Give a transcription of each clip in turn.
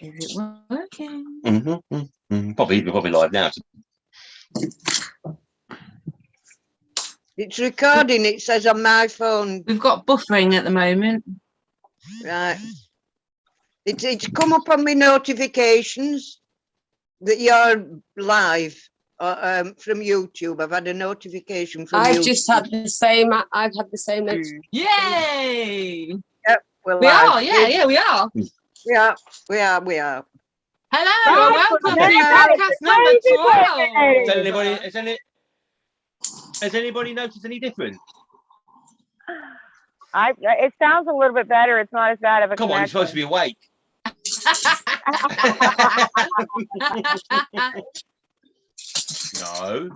Is it working? Probably live now. It's recording, it says on my phone. We've got buffering at the moment. Right. It's come up on my notifications that you're live from YouTube. I've had a notification from I've YouTube. just had the same. I've had the same notification. Yay! Yep, We live. are, yeah, we are. We are. Hello, welcome to podcast number 12. Has anybody noticed any difference? It sounds a little bit better. It's not as bad of a Come on, you're supposed to be awake. No.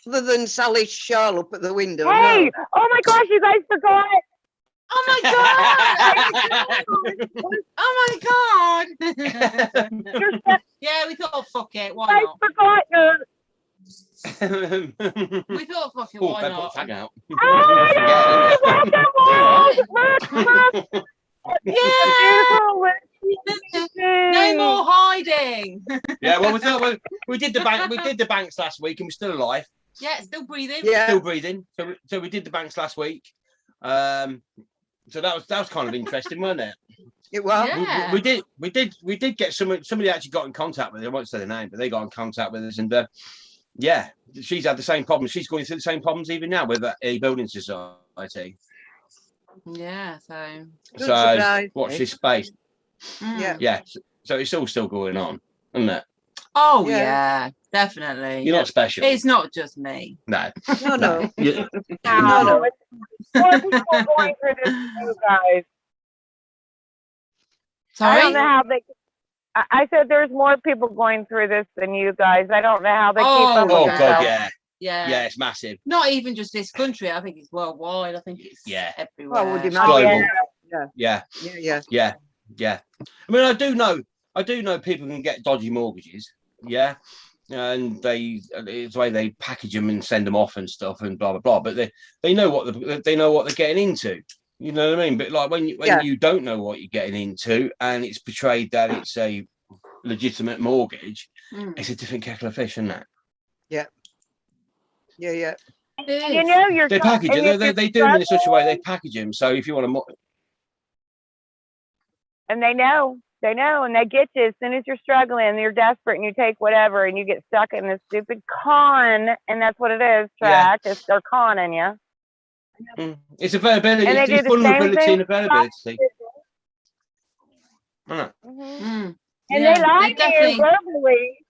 Other than Sally's shawl up at the window. Hey! No. Oh my gosh, you guys forgot! Oh my god! Oh my god! Yeah, we thought, fuck it, why I not? forgot your... We thought, fuck it, Oh, why better put not? the tag out. No more hiding. Yeah, well, we did the bank. We did the banks last week, and we're still alive. Yeah, still breathing. Yeah. Still breathing. So we did the banks last week. So that was kind of interesting, wasn't it? It was. Yeah. We did get somebody actually got in contact with us. I won't say the name, but they got in contact with us, and yeah, she's had the same problems. She's going through the same problems even now with a building society. Yeah, so watch this space. Yeah. So it's all still going on, isn't it? Oh Yeah. yeah, definitely. You're not special. It's not just me. No. No. No. More people going through this than you guys. Sorry? I don't know how they... I said there's more people going through this than you guys. I don't know how they keep up with Oh themselves. God, yeah. Yeah. Yeah, it's massive. Not even just this country. I think it's worldwide. I think it's everywhere. Well, I would It's imagine. global. Yeah. Yeah. I mean, I do know people can get dodgy mortgages. Yeah. And it's the way they package them and send them off and stuff and blah blah blah. But they know what they're getting into. You know what I mean? But like when you don't know what you're getting into and it's portrayed that it's a legitimate mortgage, it's a different kettle of fish, isn't it? Yeah. You know, they package it. They do them in such a way. They package them. So if you want to, and they know, and they get you as soon as you're struggling and you're desperate and you take whatever and you get stuck in this stupid con, and that's what it is. Track, they're conning you. It's availability. It's vulnerability and availability. And they lie to you verbally,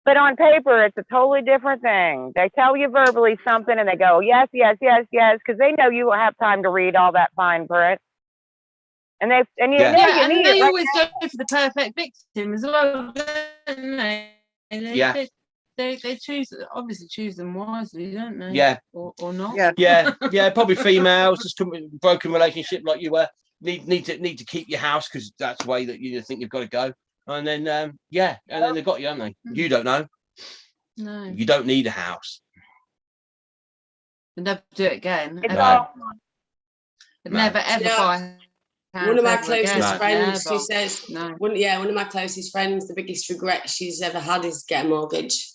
but on paper it's a totally different thing. They tell you verbally something and they go yes, because they know you won't have time to read all that fine print. And you need they it always go for the perfect victim as well, don't they? They choose them wisely, don't they? Yeah. Or not? Yeah. Probably females just come with a broken relationship like you were. Need to keep your house because that's the way that you think you've got to go. And then and then they've got you, haven't they? You don't know. No. You don't need a house. They'll never do it again. Never ever buy. One of my closest friends, she says, one of my closest friends, the biggest regret she's ever had is get a mortgage.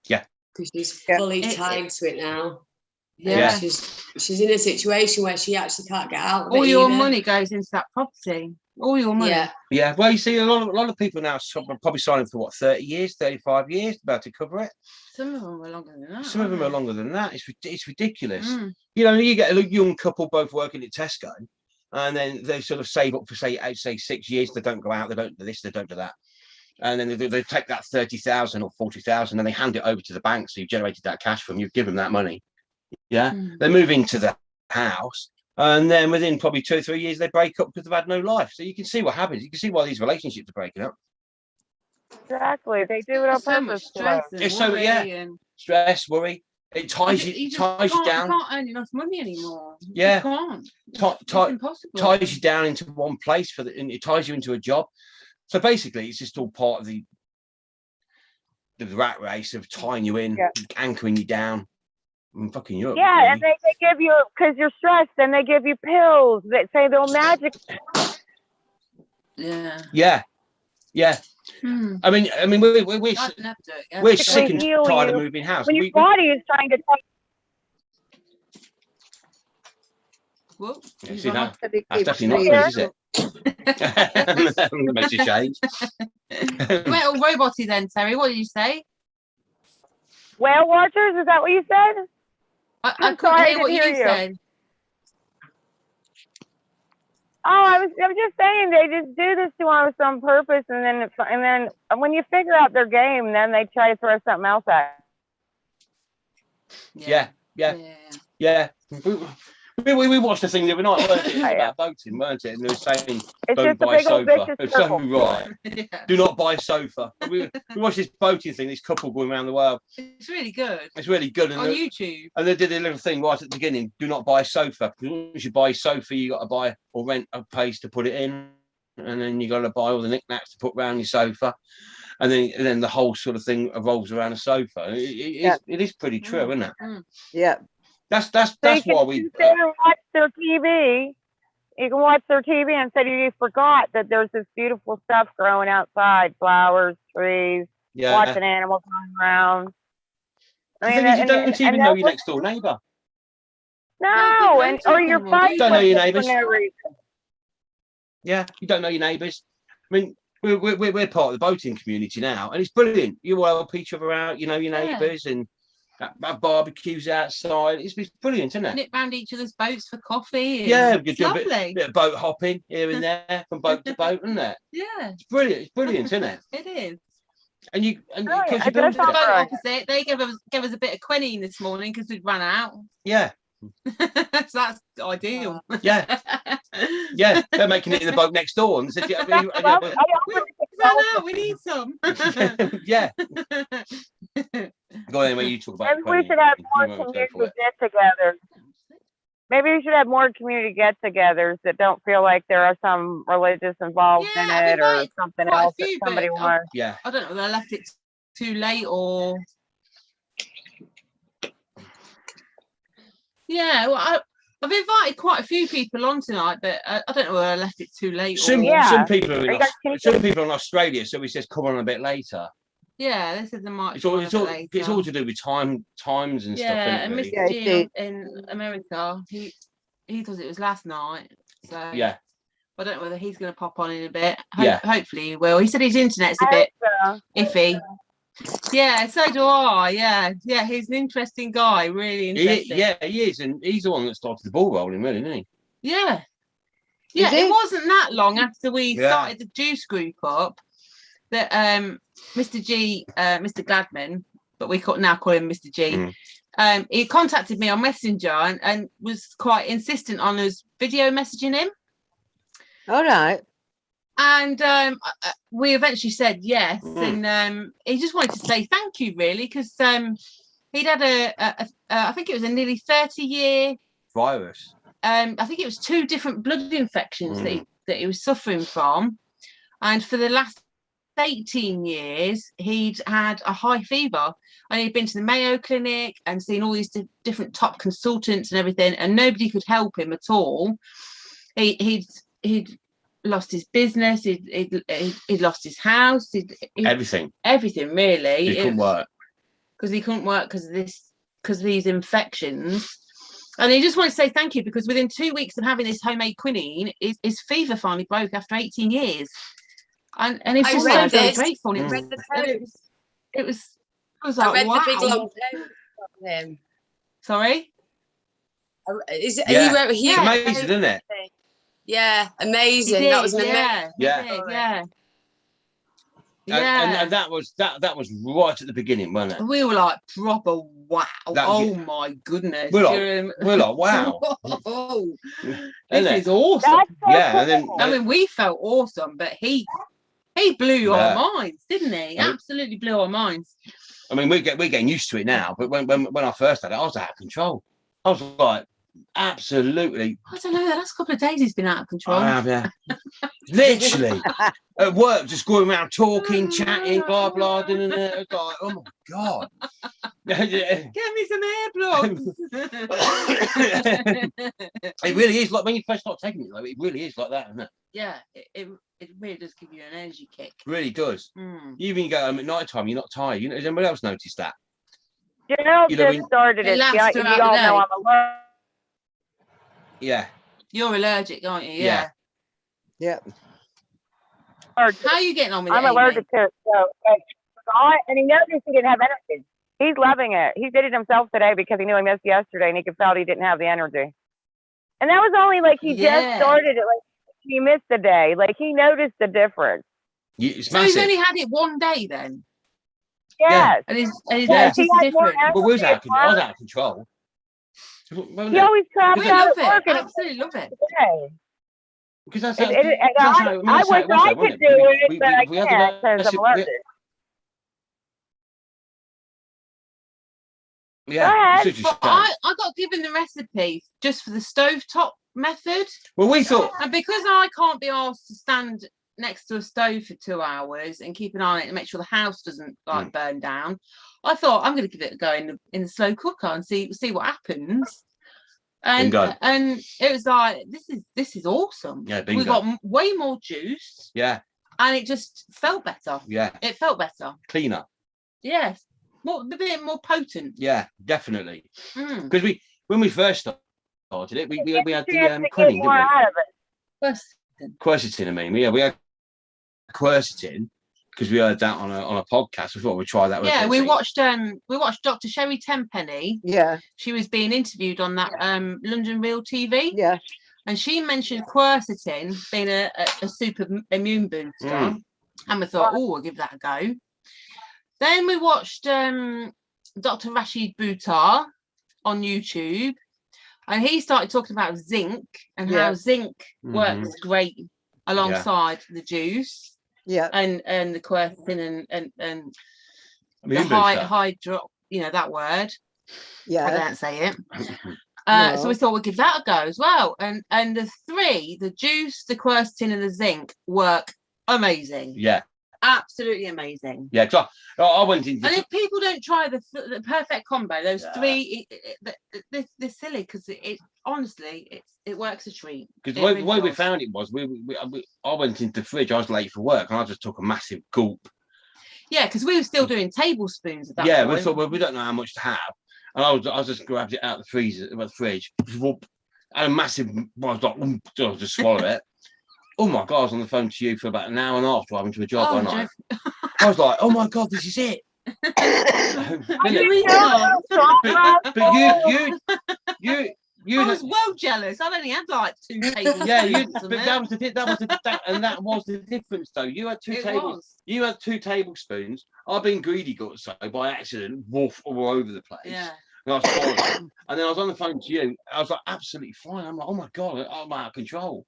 Yeah. Because she's fully tied to it now. Yeah. She's in a situation where she actually can't get out of it. All your money goes into that property. All your money. Yeah. Well, you see, a lot of people now are probably signing for 30 years, 35 years, about to cover it. Some of them are longer than that. Some of them are longer than that. It's ridiculous. You know, you get a young couple both working at Tesco, and then they sort of save up for say 6 years. They don't go out. They don't do this. They don't do that. And then they take that 30,000 or 40,000 and they hand it over to the bank. So you've generated that cash from. You've given them that money. Yeah. They move into the house. And then within probably 2 or 3 years, they break up because they've had no life. So you can see what happens. You can see why these relationships are breaking up. Exactly. They do it on purpose. Stress, worry. It ties you down. You can't earn enough money anymore. Yeah. You can't. It's impossible. Ties you down into one place and it ties you into a job. So basically, it's just all part of the rat race of tying you in, anchoring you down. in fucking Europe. Yeah, really. and they give you, because you're stressed, and they give you pills that say they'll magic. Yeah. I mean, we're sick and tired of moving house. When your body is trying to. Whoa, see that? That's Keep definitely not this, is it? Makes a change. You went all roboty then, Terry. What did you say? Whale watchers? Is that what you said? I couldn't hear what you said. Oh, I was just saying they just do this to us on purpose, and then when you figure out their game, then they try to throw something else at you. Yeah. We watched the thing the other night, weren't it? It was about boating, weren't it? And they were saying, don't buy a sofa. It's so right. Do not buy a sofa. We watched this boating thing, this couple going around the world. It's really good. It's really good. On YouTube. And they did a little thing right at the beginning, do not buy a sofa. Once you buy a sofa, you got to buy or rent a place to put it in. And then you got to buy all the knickknacks to put around your sofa. And then the whole sort of thing revolves around a sofa. It is pretty true, isn't it? Yeah. That's why we watch their TV. You can watch their TV and say you forgot that there's this beautiful stuff growing outside, flowers, trees, watching animals run around. You don't even know your next door neighbour. No, or your fight. You don't know your neighbours. Yeah, you don't know your neighbours. I mean, we're part of the boating community now, and it's brilliant. You all help each other out. You know your neighbours and. Have barbecues outside. It's brilliant, isn't it? Nip round each other's boats for coffee. We do a bit of boat hopping here and there from boat to boat, isn't it? Yeah. It's brilliant. It's brilliant, isn't it? It is. And you boat opposite. They gave us a bit of quinine this morning because we'd run out. Yeah. So that's ideal. Yeah. Yeah. They're making it in the boat next door and said, we need some. Yeah. Go on, anyway, you talk about. Maybe we should have more community get-togethers. Maybe we should have more community get-togethers that don't feel like there are some religious involved in it or something else that somebody wants. Yeah. I don't know whether I left it too late or. Yeah, well, I've invited quite a few people on tonight, but I don't know whether I left it too late. Some people are in Australia, so we said come on a bit later. Yeah, this is the March. It's all to do with times and stuff. Yeah, and Mr. G in America, he thought it was last night. So yeah, I don't know whether he's going to pop on in a bit. Hopefully he will. He said his internet's a bit iffy. Yeah, so do I. Yeah, he's an interesting guy. Really interesting. He is, and he's the one that started the ball rolling, really, isn't he? Yeah. It wasn't that long after we started the juice group up that Mr. G, Mr. Gladman, but we now call him Mr. G. He contacted me on Messenger and was quite insistent on us video messaging him. All right. And we eventually said yes, and he just wanted to say thank you, really, because he'd had I think it was a nearly 30-year virus. I think it was 2 different blood infections that he was suffering from, and for the last 18 years he'd had a high fever, and he'd been to the Mayo Clinic and seen all these different top consultants and everything, and nobody could help him at all. He'd lost his business, he'd lost his house, everything really. He couldn't work because of these infections, and he just wanted to say thank you because within 2 weeks of having this homemade quinine, his fever finally broke after 18 years, and he was so very grateful. It was like, I read wow. the big long post from him. Sorry, Is it? Yeah. He it's amazing, isn't it? Yeah, amazing. That was amazing. Yeah. And that was right at the beginning, wasn't it? We were like proper wow. My goodness. We're like wow. This is awesome. And then I mean, we felt awesome, but he blew our minds, didn't he? Absolutely blew our minds. I mean, we're getting used to it now, but when I first had it, I was out of control. I was like, absolutely. I don't know. The last couple of days he's been out of control. I have, yeah. Literally. At work, just going around talking, chatting, blah, blah. It's like, oh, my God. Get me some hair blocks. It really is like when you first start taking it, though, it really is like that, isn't it? Yeah, it really does give you an energy kick. It really does. Even you go home at night time, you're not tired. Has anybody else noticed that? Gerald just started it. Yeah, you all know I'm allergic. Yeah. You're allergic, aren't you? Yeah. Yeah. How are you getting on with it? I'm allergic to it. So, and he noticed he didn't have energy. He's loving it. He did it himself today because he knew he missed yesterday and he could felt he didn't have the energy. And that was only like he just started it. Like he missed a day. Like he noticed the difference. So he's only had it one day then? Yes. Yeah. And he's noticed the difference. Well, I was out of control. He always trapped out at work. I absolutely love it. Because that's I wish I could do it, but I can't because I'm allergic. Yeah, but I got given the recipe just for the stovetop method. Well, we thought, and because I can't be asked to stand next to a stove for 2 hours and keep an eye on it and make sure the house doesn't like burn down, I thought I'm going to give it a go in the slow cooker and see what happens. And it was like this is awesome. Yeah, bingo. We got way more juice. Yeah, and it just felt better. Yeah, it felt better. Cleaner. Yes, a bit more potent. Yeah, definitely. Because when we first started it, we had the quinine, didn't we? Quercetin. I mean, we had quercetin because we heard that on a podcast. We thought we'd try that. Yeah, we watched Dr. Sherry Tenpenny. Yeah, she was being interviewed on that London Real TV. Yeah, and she mentioned quercetin being a super immune booster, and we thought, oh, we'll give that a go. Then we watched Dr. Rashid Buttar on YouTube, and he started talking about zinc and how zinc works great alongside the juice. Yeah, and the quercetin and the high drop, that word. Yeah, I don't say it. No. So we thought we'd give that a go as well. And the juice, the quercetin, and the zinc work amazing. Yeah, absolutely amazing. Yeah, because I went into. And if people don't try the perfect combo, those three, they're silly because it honestly it works a treat. Because the way we found it was I went into the fridge. I was late for work and I just took a massive gulp. Yeah, because we were still doing tablespoons at that point. Yeah, we thought we don't know how much to have, and I just grabbed it out of the fridge, and a massive. I was like, I'll just swallow it. Oh my God, I was on the phone to you for about an hour and a half driving to a job one night. I was like, oh my God, this is it. But you I was well jealous. I've only had like 2 tablespoons. Yeah, but that was the difference though. You had 2 tablespoons. You had 2 tablespoons. I've been greedy guts, so by accident, woof all over the place. Yeah. And then I was on the phone to you. I was like, absolutely fine. I'm like, oh my God, I'm out of control.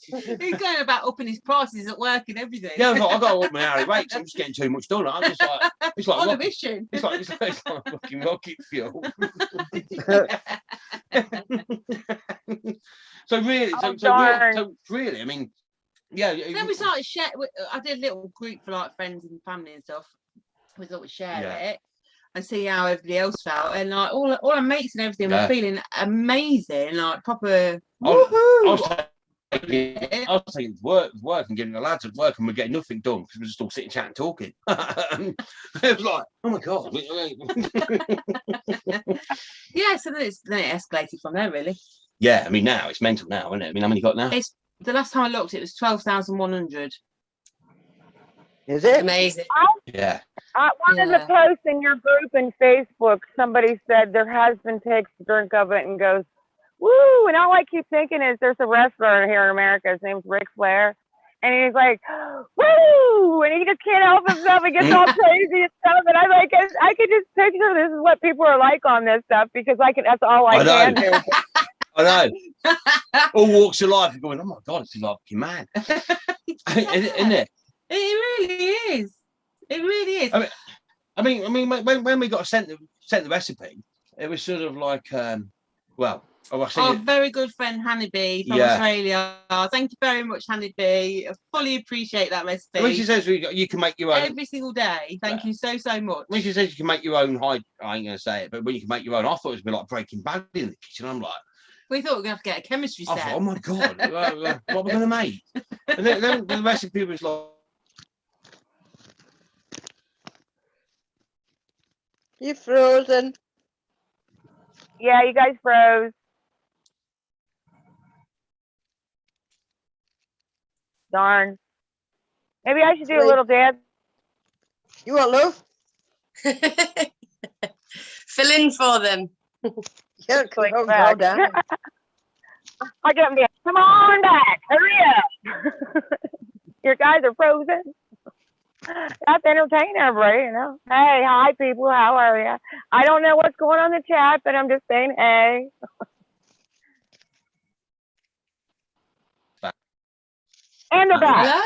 He's going about upping his prices at work and everything. Yeah, I was like, I got to up my hourly rates. I'm just getting too much done. I'm just like, it's like on a mission. It's like fucking rocket fuel. So really, I mean, yeah. Then we started share. I did a little group for like friends and family and stuff. We thought we'd share it and see how everybody else felt, and like all our mates and everything were feeling amazing, like proper. I was taking work and getting the lads at work, and we're getting nothing done because we're just all sitting, chatting, talking. It was like, oh my God. Yeah, so then it escalated from there, really. Yeah, I mean now it's mental now, isn't it? I mean, how many you got now? It's the last time I looked, it was 12,100. Is it amazing? Yeah. One of the posts in your group in Facebook, somebody said their husband takes a drink of it and goes, woo! And all I keep thinking is there's a wrestler here in America. His name's Ric Flair, and he's like, woo! And he just can't help himself. He gets all crazy and stuff. And I could just picture this is what people are like on this stuff because that's all I can do. I know. All walks of life, you're going, oh my God, it's like fucking mad, isn't it? It really is. It really is. I mean, when we got sent the recipe, it was sort of like, well, Oh, our very good friend Honeybee from Australia. Thank you very much, Honeybee. I fully appreciate that recipe. When she says you can make your own every single day, thank you so much. When she says you can make your own I ain't gonna say it, but when you can make your own, I thought it was a bit like Breaking Bad in the kitchen. I'm like, we thought we were gonna have to get a chemistry set. Oh my god, what are we gonna make? And then the recipe was like, you're frozen. Yeah, you guys froze. Darn. Maybe I should do a little dance. You want love? Fill in for them. Yeah, go down. I get them. Come on back. Hurry up. Your guys are frozen. That's entertaining, everybody, you know. Hey, hi, people. How are you? I don't know what's going on in the chat, but I'm just saying hey. And they're back.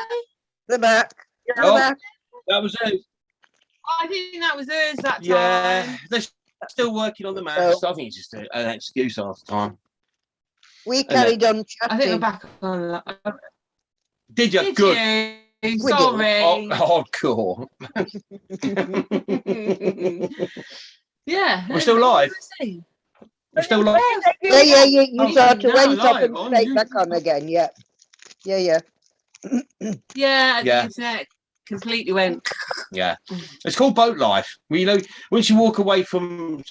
They're back. You're back. That was it. I think that was us that time. Yeah, they're still working on the maths. I think it's just an excuse half the time. We carried on chatting. I think we're back on that. Did you? Good. You? Sorry. Hardcore. Yeah. We're still live. We're still live. Yeah. You sort of went off and straight back on again. Yeah. Yeah, the internet completely went. Yeah, it's called boat life. You know, once you walk away from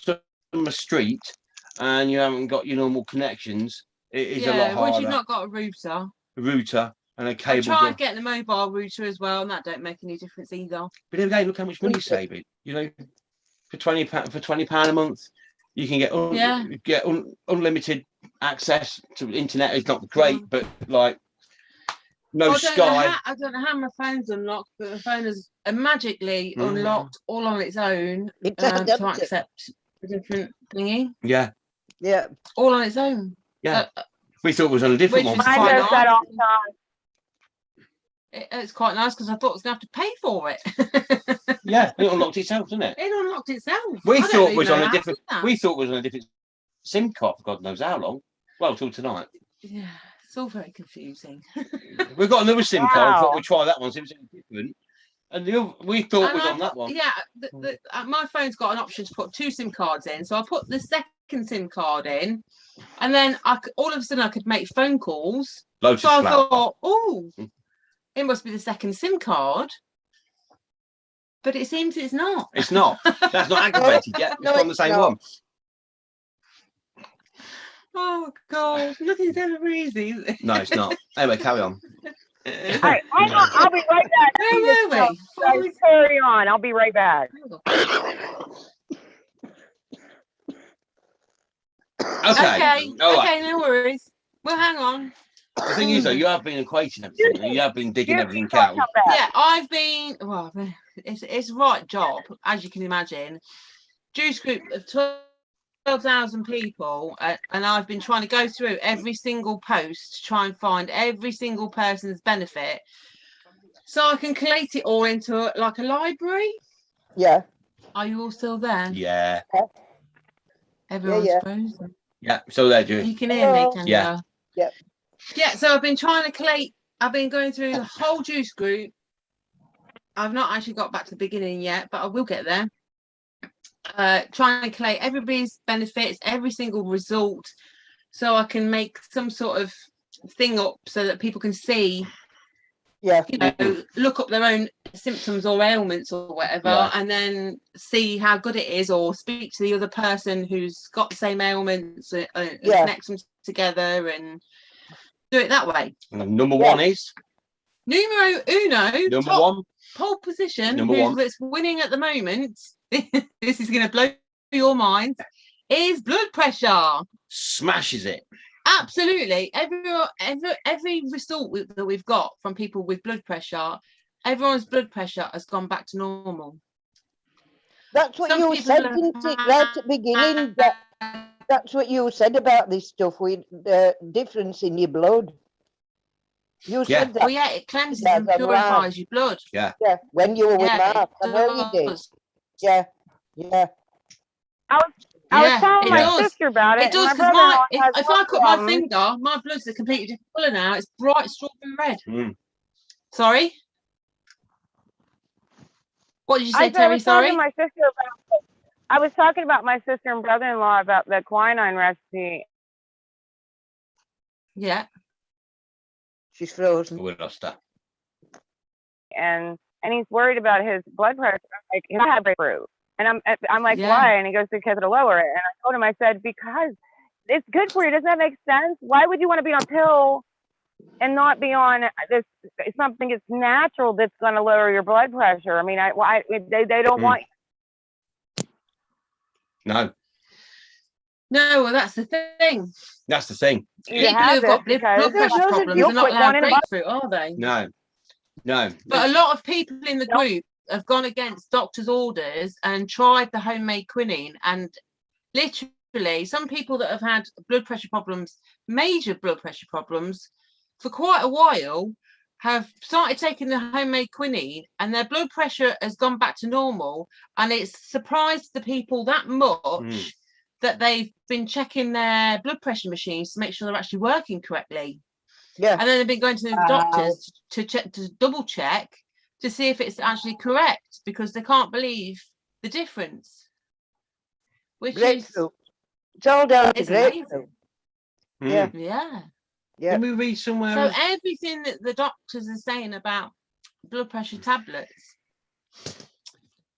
a street and you haven't got your normal connections, it is a lot harder. Once you've not got a router and a cable. I tried getting the mobile router as well, and that don't make any difference either. But then again, look how much money you're saving. You know, for £20 a month, you can get unlimited access to the internet. It's not great, but like. Sky. I don't know how my phone's unlocked, but my phone is magically unlocked all on its own to accept a different thingy. Yeah. Yeah. All on its own. Yeah. We thought it was on a different one. Mine does that all the time. It's quite nice because I thought I was going to have to pay for it. Yeah, it unlocked itself, didn't it? It unlocked itself. We thought it was on a different. We thought it was on a different SIM card for God knows how long. Well, till tonight. Yeah. It's all very confusing. We've got another SIM card. Thought we'd try that one. So it was different. And we thought it was on that one. Yeah, my phone's got an option to put 2 SIM cards in. So I put the second SIM card in, and then all of a sudden I could make phone calls. Lotus so I thought, it must be the second SIM card. But it seems it's not. It's not. That's not activated yet. It's on the same one. Oh God, nothing's ever easy. No, it's not. Anyway, carry on. Right, hang on, I'll be right back. Where were we? Carry on. I'll be right back. Okay, no worries. Well, hang on. The thing is, though, you have been equating everything. You have been digging everything out. Yeah, I've been. Well, it's the right job, as you can imagine. Juice group of 12,000 people, and I've been trying to go through every single post to try and find every single person's benefit, so I can collate it all into like a library. Yeah. Are you all still there? Yeah. Everyone's frozen. Yeah. So there, Juice. You can hear me, can you? Yeah. Yeah. So I've been trying to collate. I've been going through the whole juice group. I've not actually got back to the beginning yet, but I will get there. Trying to collate everybody's benefits, every single result, so I can make some sort of thing up so that people can see, look up their own symptoms or ailments or whatever, and then see how good it is, or speak to the other person who's got the same ailments and connect them together and do it that way. And number one is numero uno. Number one. Pole position. That's winning at the moment. This is going to blow your mind. Is blood pressure. Smashes it. Absolutely. Every result that we've got from people with blood pressure, everyone's blood pressure has gone back to normal. That's what you said, didn't it, right at the beginning? That's what you said about this stuff with the difference in your blood. You said that. Oh yeah, it cleanses and purifies your blood. Yeah. When you were with Mark, I know you did. Yeah. I I was telling my sister about it. It does, because if I cut my finger, my blood's a completely different colour now. It's bright strawberry red. Sorry? What did you say, Terry? Sorry? I was talking about my sister and brother-in-law about the quinine recipe. Yeah. She's frozen. We lost her. And he's worried about his blood pressure. I'm like, I have grapefruit. And I'm like, why? And he goes, because it'll lower it. And I told him, I said, because it's good for you. Doesn't that make sense? Why would you want to be on pill and not be on this something that's natural that's going to lower your blood pressure? I mean, they don't want. No. No, well, that's the thing. That's the thing. People who've got blood pressure problems are not allowed grapefruit, are they? No. No. But a lot of people in the group have gone against doctors' orders and tried the homemade quinine, and literally some people that have had blood pressure problems, major blood pressure problems, for quite a while have started taking the homemade quinine, and their blood pressure has gone back to normal, and it's surprised the people that much that they've been checking their blood pressure machines to make sure they're actually working correctly. And then they've been going to the doctors to double check to see if it's actually correct, because they can't believe the difference. Which grapefruit. It's all down to grapefruit. Yeah. Can we read somewhere? So everything that the doctors are saying about blood pressure tablets,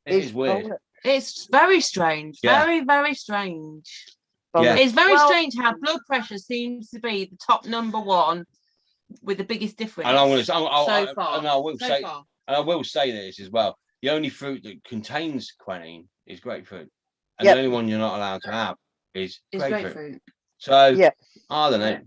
it is weird. It's very strange. Very, very strange. It's very strange how blood pressure seems to be the top number one with the biggest difference. And I will say this as well. The only fruit that contains quinine is grapefruit, and the only one you're not allowed to have is grapefruit. So I don't know.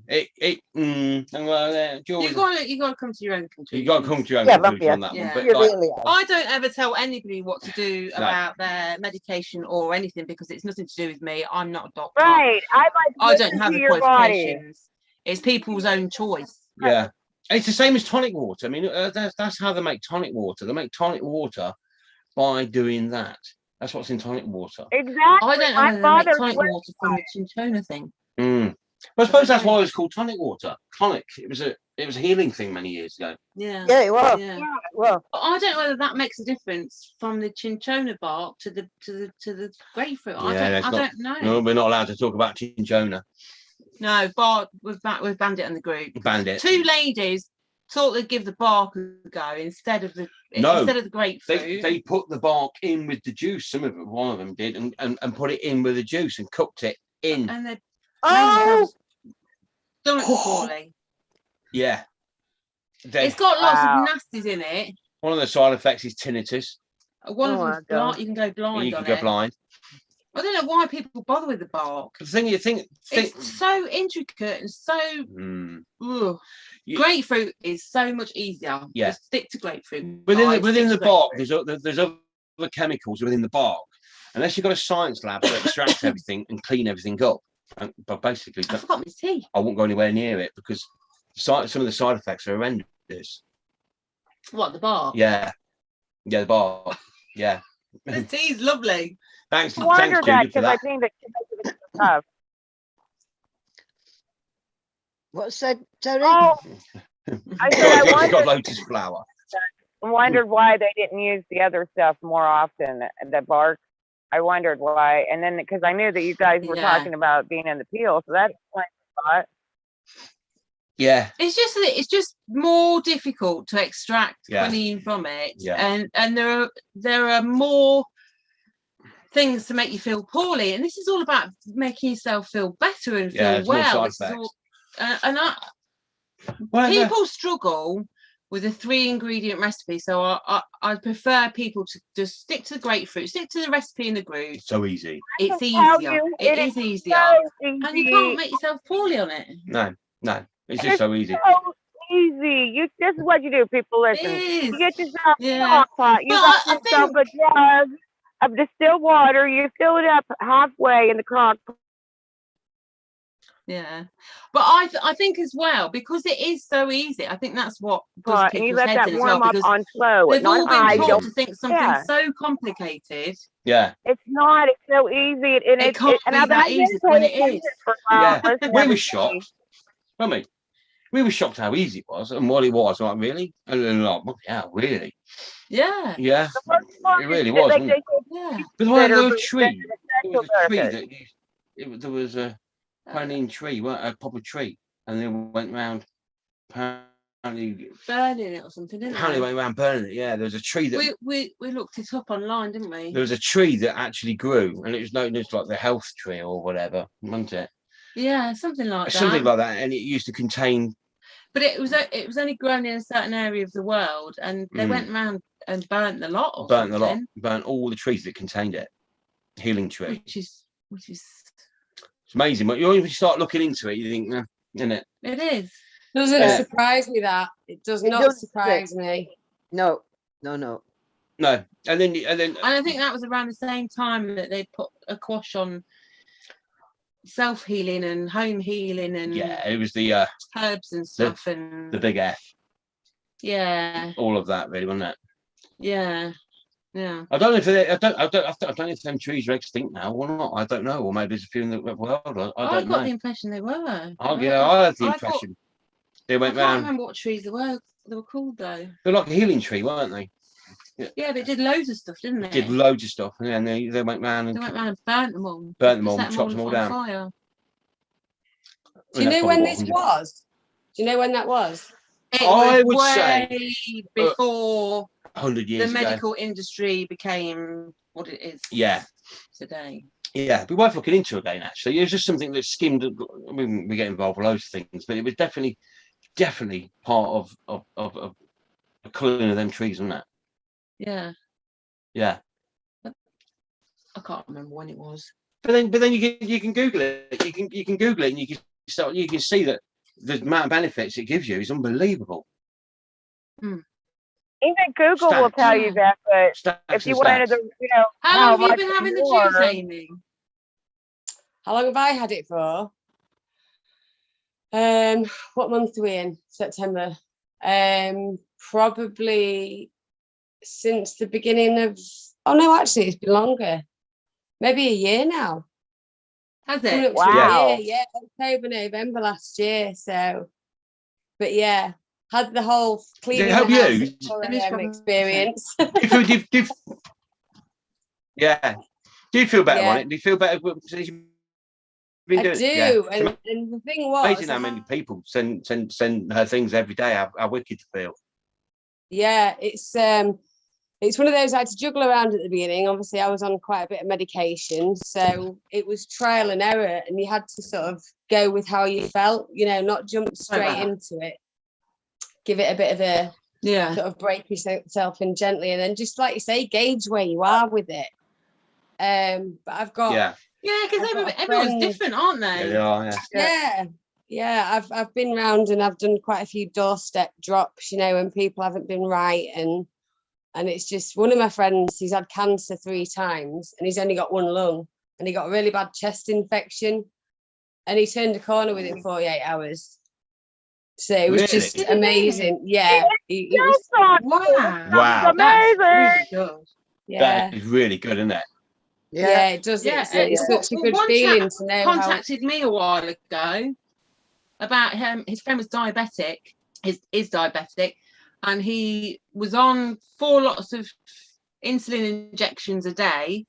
You've got to come to your own conclusion. You've got to come to your own conclusion on that one. But I don't ever tell anybody what to do about their medication or anything, because it's nothing to do with me. I'm not a doctor. Right. I don't have the qualifications. It's people's own choice. Yeah. It's the same as tonic water. I mean, that's how they make tonic water. They make tonic water by doing that. That's what's in tonic water. Exactly. I don't know whether they make tonic water from the cinchona thing. But I suppose that's why it was called tonic water. Tonic. It was a healing thing many years ago. Yeah. Yeah, it was. Yeah. Well, but I don't know whether that makes a difference from the cinchona bark to the grapefruit. I don't know. No, we're not allowed to talk about cinchona. No, bark. We've banned it in the group. Banned it. Two ladies thought they'd give the bark a go instead of the grapefruit. They put the bark in with the juice. One of them did, and put it in with the juice and cooked it in. And they done it poorly. Yeah. It's got lots of nasties in it. One of the side effects is tinnitus. One of them, you can go blind. You can go blind. I don't know why people bother with the bark. The thing it's so intricate and so. Grapefruit is so much easier. Yeah. Just stick to grapefruit. Within the bark, there's other chemicals within the bark. Unless you've got a science lab to extract everything and clean everything up. But basically, I forgot my tea. I won't go anywhere near it because some of the side effects are horrendous. What, the bark? Yeah, the bark. Yeah. The tea's lovely. Thanks, I wonder that because I think that it's tough. What said Terry? Oh, I said I got lotus flower. Wondered why they didn't use the other stuff more often. The bark. I wondered why, and then because I knew that you guys were talking about being in the peel, so that explains a lot. Yeah, it's just more difficult to extract quinine from it, and there are more things to make you feel poorly, and this is all about making yourself feel better and feel well. People struggle with a 3-ingredient recipe, so I prefer people to just stick to the grapefruit, stick to the recipe in the group. So easy. It's easier. It is easier, and you can't make yourself poorly on it. No, it's just so easy. So easy. This is what you do, people. Listen, you get yourself a crock pot. You got yourself a jug of distilled water. You fill it up halfway in the crock pot. Yeah, but I think as well, because it is so easy. I think that's what does And people's you let heads that in as warm well, up because on slow, they've not all been high. taught to think something Yeah. so complicated. Yeah. It's not. It's so easy, and It can't be that easy when it is. Yeah. hours We and were shocked. I mean, we were shocked how easy it was and what it was. Like, really? And like, yeah, really? Yeah. Yeah. The worst part It is really that, was, like, wasn't it? Yeah. But there was a tree. There was a tree therapist. that there was a quinine tree, a proper tree, and they went round apparently burning it or something, didn't apparently they? went around burning it. Yeah, there was a tree that we looked it up online, didn't we? there was a tree that actually grew, and it was known as like the health tree or whatever, wasn't it? Yeah, something like that. Something like that, and it used to contain. But it was only grown in a certain area of the world, and they went around and burnt the lot. Or burnt something. the lot, burnt all the trees that contained it. Healing tree, which is it's amazing. But you start looking into it, you think, isn't it? It is. Doesn't surprise me that. It does not surprise me. No. No, and I think that was around the same time that they put a quash on self-healing and home healing, and yeah, it was the herbs and stuff, and the big F. Yeah. All of that, really, wasn't it? Yeah. Yeah. I don't know if I don't know if them trees are extinct now or not. I don't know, or maybe there's a few in the world. I don't know. got the impression they were. Yeah, I had the impression they went round. I can't remember what trees they were called though. They're like a healing tree, weren't they? Yeah, they did loads of stuff, didn't they? Did loads of stuff, and then they went round and burnt them all. Chopped them all down. Fire. Do you know when this was? Do you know when that was? I would say before 100 years the medical industry became what it is. Yeah. Today. Yeah, we worth looking into again. Actually, it was just something that skimmed. I mean, we get involved with loads of things, but it was definitely part of a culling of them trees, wasn't it? Yeah. Yeah. I can't remember when it was. But then you can Google it. You can Google it, and you can see that the amount of benefits it gives you is unbelievable. Even Google will tell you that, but if you wanted to, how long have you been having the juice, Amy? How long have I had it for? What month are we in? September. Probably since the beginning of. Oh no, actually, it's been longer. Maybe a year now. Has it? Wow. Yeah, October, November last year. So, but yeah, had the whole cleaning the house experience. Yeah. Do you feel better on it? Do you feel better since you've been doing it? I do. And the thing was, amazing how many people send her things every day. How wicked to feel. Yeah, it's one of those I had to juggle around at the beginning. Obviously, I was on quite a bit of medication, so it was trial and error, and you had to sort of go with how you felt, not jump straight into it. Give it a bit of a sort of break yourself in gently, and then just like you say, gauge where you are with it. But I've got because everyone's different, aren't they? Yeah, they are. Yeah. I've been round and I've done quite a few doorstep drops, when people haven't been right, and it's just one of my friends. He's had cancer 3 times, and he's only got 1 lung, and he got a really bad chest infection, and he turned a corner within 48 hours. So it was just amazing. Yeah. It was, wow. Amazing. That is really good, isn't it? Yeah, it does. Yeah, it's such a good feeling to know. Contacted me a while ago about him. His friend was diabetic. Is diabetic, and he was on 4 lots of insulin injections a day.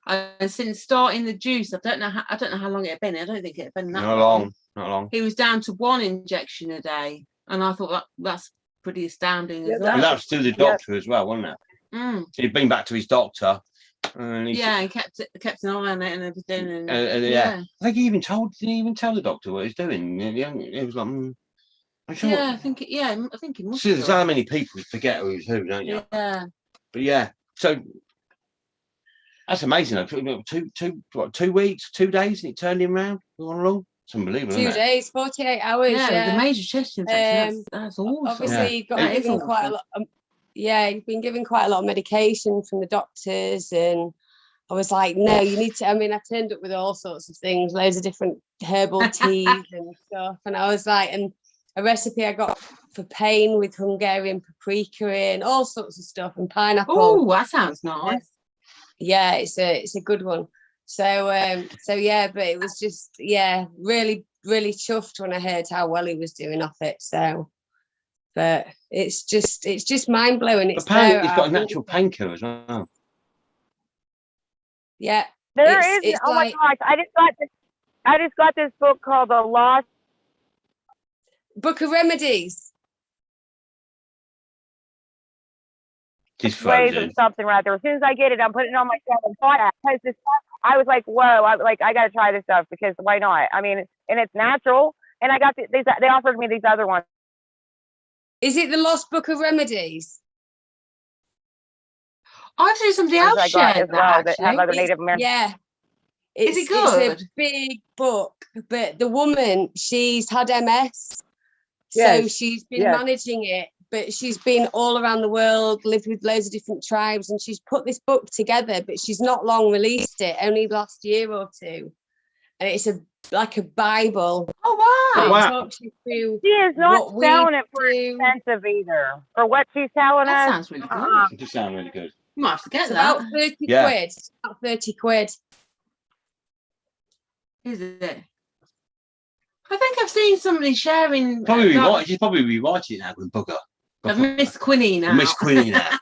And since starting the juice, I don't know how long it had been. I don't think it had been that long. Not long. He was down to 1 injection a day, and I thought that's pretty astounding as well. And that was through the doctor as well, wasn't it? He'd been back to his doctor. And and kept an eye on it and everything. I think he even didn't even tell the doctor what he's doing. He was like, I'm sure. I think he must. See, there's so many people forget who's who, don't you? Yeah. But yeah, so that's amazing. 2 weeks, 2 days, and it turned him round. Along. It's unbelievable. 2 days, 48 hours. Yeah, the major chest infection. That's awesome. Obviously, you've got given quite a lot. You've been given quite a lot of medication from the doctors, and I was like, no, you need to. I mean, I turned up with all sorts of things, loads of different herbal teas and stuff. And I was like, and a recipe I got for pain with Hungarian paprika in, all sorts of stuff, and pineapple. Oh, that sounds nice. Yeah, it's a good one. So yeah, but it was just, yeah, really, really chuffed when I heard how well he was doing off it. So, but it's just mind blowing. It's apparently he's got a natural painkiller as well. Yeah, it's oh like, my gosh, I just got this book called The Lost Book of Remedies. Ways of something right there. As soon as I get it, I'm putting it on myself and because this I was like, whoa, I gotta try this stuff because why not? I mean, and it's natural. And I got they offered me these other ones. Is it The Lost Book of Remedies? I've seen somebody else share that have other Native American. Yeah. Is it good? It's a big book, but the woman, she's had MS. Yes. So she's been managing it, but she's been all around the world, lived with loads of different tribes, and she's put this book together, but she's not long released it, only last year or two. And it's like a Bible. Oh, wow. It talks you through. She is not selling it for expensive either. For what she's telling us. That sounds really good. It does sound really good. You might have to get It's that. about 30 quid. It's about 30 quid. Is it? I think I've seen somebody sharing. Probably she's probably rewriting it now with Booker. Of Miss Quinine now. Miss Quinine now.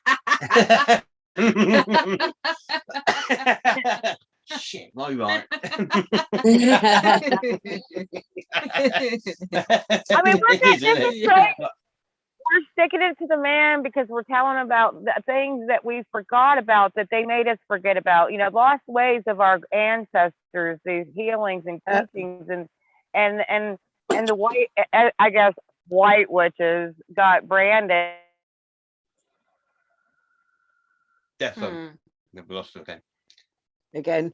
Shit, no, right. I mean, we're sticking it to the man because we're telling about the things that we forgot about that they made us forget about. You know, lost ways of our ancestors, these healings and teachings, and the white, I guess, white witches got branded. Definitely. Never lost it Again.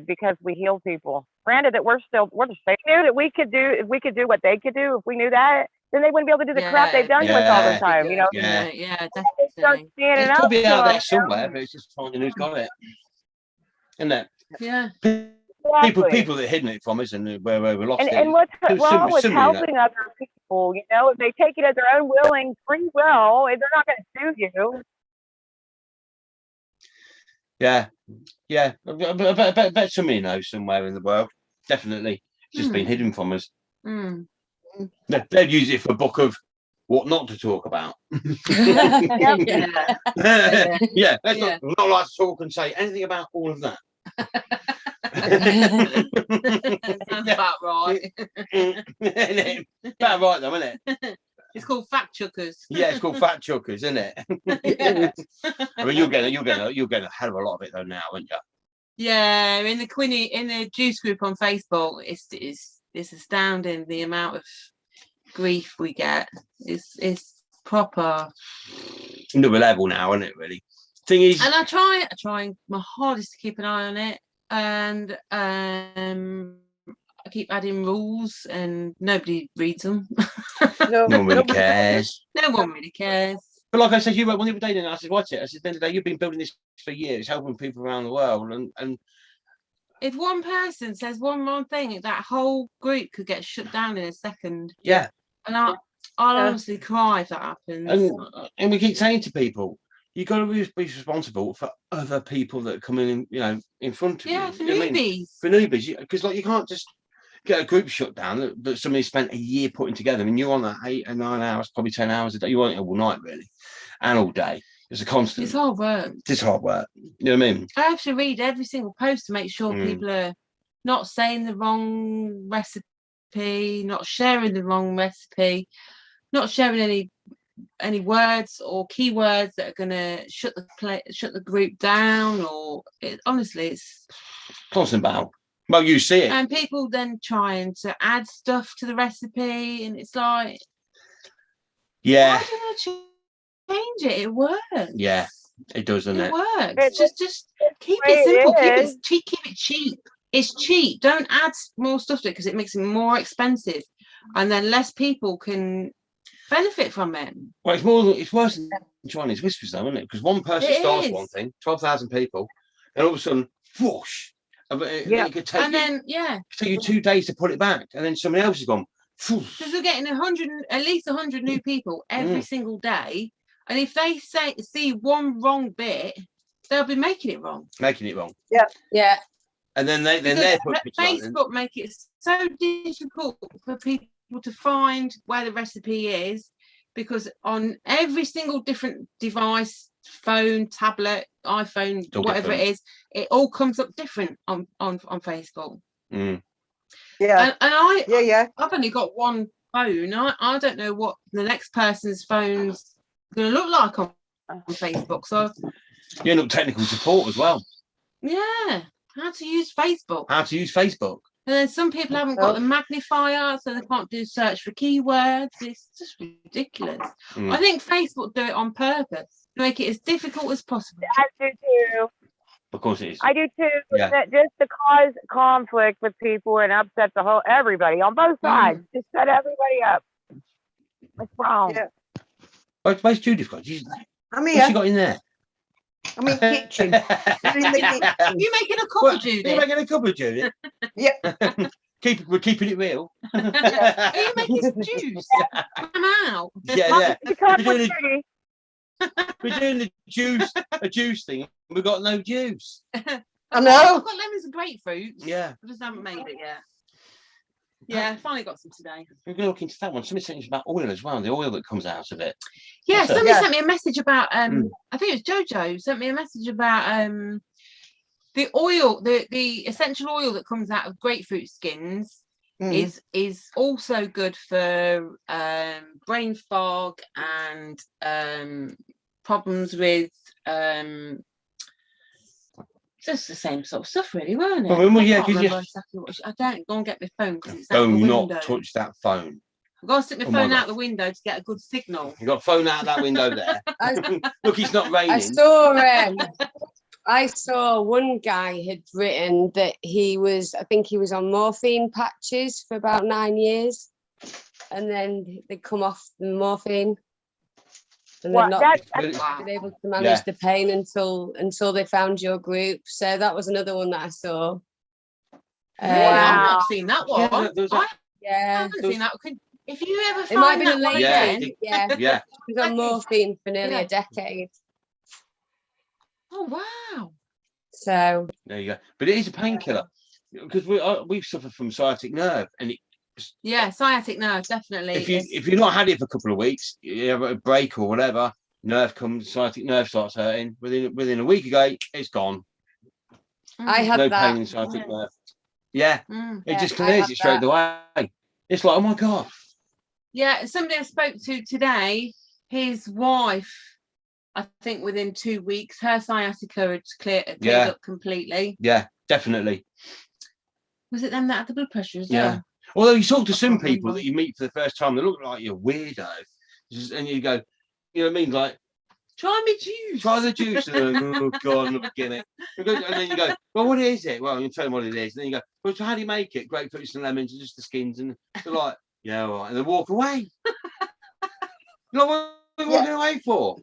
Because we heal people. Granted that we're the same. We knew that we could do, if we could do what they could do, if we knew that, then they wouldn't be able to do the crap they've done to us all the time, you know? Yeah, definitely. It's probably out there somewhere, but it's just finding who's got it. Isn't it? Yeah. People that are hidden it from us and where we lost it. And what's wrong with helping other people? You know, if they take it at their own willing free will, they're not going to sue you. Yeah. I bet somebody knows somewhere in the world. Definitely. It's just been hidden from us. They've used it for a book of what not to talk about. Yeah, let's not like to talk and say anything about all of that. Sounds about right. About right though, isn't it? It's called fact chuckers. Yeah, it's called fact chuckers, isn't it? Yeah. I mean, you'll get a hell of a lot of it though now, won't you? Yeah, in the juice group on Facebook, it's astounding the amount of grief we get. It's proper. Another level now, isn't it? Really. Thing is, and I try my hardest to keep an eye on it, and I keep adding rules, and nobody reads them. No one really cares. No one really cares. But like I said, you wrote one the other day, and I said, watch it. I said, at the end of the day, you've been building this for years, helping people around the world, and if one person says one wrong thing, that whole group could get shut down in a second. Yeah. And I'll honestly cry if that happens. And we keep saying to people, you've got to be responsible for other people that are coming in, in front of you. Yeah, for newbies. For newbies, because you can't just get a group shut down that somebody spent a year putting together. I mean, you're on that 8 or 9 hours, probably 10 hours a day. You're on it all night, really, and all day. It's a constant. It's hard work. It's hard work. You know what I mean? I have to read every single post to make sure people are not saying the wrong recipe, not sharing the wrong recipe, not sharing any words or keywords that are going to shut the group down. Or honestly, it's constant battle. Well, you see it. And people then trying to add stuff to the recipe, and it's like, yeah, why don't I change it? It works. Yeah, it does, doesn't it? It works. Just keep it simple. Keep it cheap. It's cheap. Don't add more stuff to it because it makes it more expensive, and then less people can benefit from it. Well, it's worse than Chinese whispers, though, isn't it? Because one person starts one thing, 12,000 people, and all of a sudden whoosh. Yeah. It could take And then, yeah. take you 2 days to put it back, and then somebody else has gone. Because we're getting at least 100 new people every single day. And if they see one wrong bit, they'll be making it wrong. Making it wrong. Yeah. And then they're Facebook make it so difficult for people to find where the recipe is, because on every single different device, phone, tablet, iPhone, whatever it is, it all comes up different on Facebook. Yeah. And I've only got one phone. I don't know what the next person's phone's going to look like on Facebook. So you end up technical support as well. Yeah, how to use Facebook. And then some people haven't got the magnifier, so they can't do search for keywords. It's just ridiculous. I think Facebook do it on purpose to make it as difficult as possible. I do too. Of course it is. I do too. Yeah. Just to cause conflict with people and upset everybody on both sides. Just set everybody up. What's wrong? Yeah. Where's Judith got? I'm What's here. she got in there? I'm in the kitchen. We're in the kitchen. You making a cuppa, Judith? You're making a cuppa, Judith? Yeah. We're keeping it real. Are you making some juice? I'm out. Yeah. We're We're doing a juice thing. We've got no juice. I know. I've got lemons and grapefruits. Yeah. I just haven't made it yet. Yeah, finally got some today. We're going to look into that one. Somebody sent us about oil as well, the oil that comes out of it. Yeah, somebody sent me a message about I think it was Jojo sent me a message about the oil, the essential oil that comes out of grapefruit skins is also good for brain fog and problems with just the same sort of stuff, really, weren't it? Well, yeah, because I don't go and get my phone because it's do out the window. not touch that phone. I've got to stick my phone out the window to get a good signal. You've got a phone out that window there. Look, it's not raining. I saw one guy had written that I think he was on morphine patches for about 9 years, and then they come off the morphine, and they've not been able to manage the pain until they found your group. So that was another one that I saw. I've not seen that one. Yeah, I haven't seen that. If you ever it might find be that the one lady. again, Yeah. He was on morphine for nearly a decade. Oh wow! So there you go. But it is a painkiller because we've suffered from sciatic nerve, and sciatic nerve definitely. If you've not had it for a couple of weeks, you have a break or whatever, sciatic nerve starts hurting. Within a week ago, it's gone. I had no that. pain in sciatic nerve. Yeah, it just clears it straight away. It's like, oh my god. Yeah, somebody I spoke to today, his wife, I think within 2 weeks, her sciatica had cleared up completely. Yeah, definitely. Was it them that had the blood pressure as well? Yeah. Although you talk to some people that you meet for the first time, they look like you're weirdo. And you go, you know what I mean? Like, try me juice. Try the juice. And oh god, I'm not getting it. And then you go, well, what is it? Well, you tell them what it is. And then you go, well, so how do you make it? Grapefruits and lemons and just the skins. And they're like, yeah, all right. And they walk away. What are you walking away for?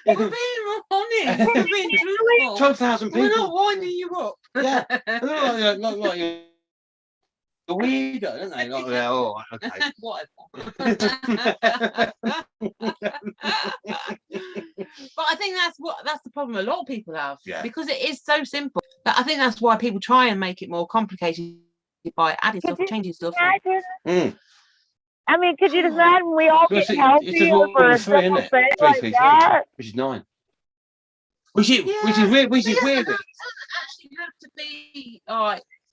We're being honest. We're being truthful. 12,000 people. We're not winding you up. Yeah. They look like you're a weirdo, don't they? Like, yeah, all right, okay. Whatever. But I think that's the problem a lot of people have, because it is so simple. But I think that's why people try and make it more complicated by adding stuff, changing stuff. I mean, could you imagine we all get healthy over a simple thing like that? Which is 9. Which is weird. Which is weird. It doesn't actually have to be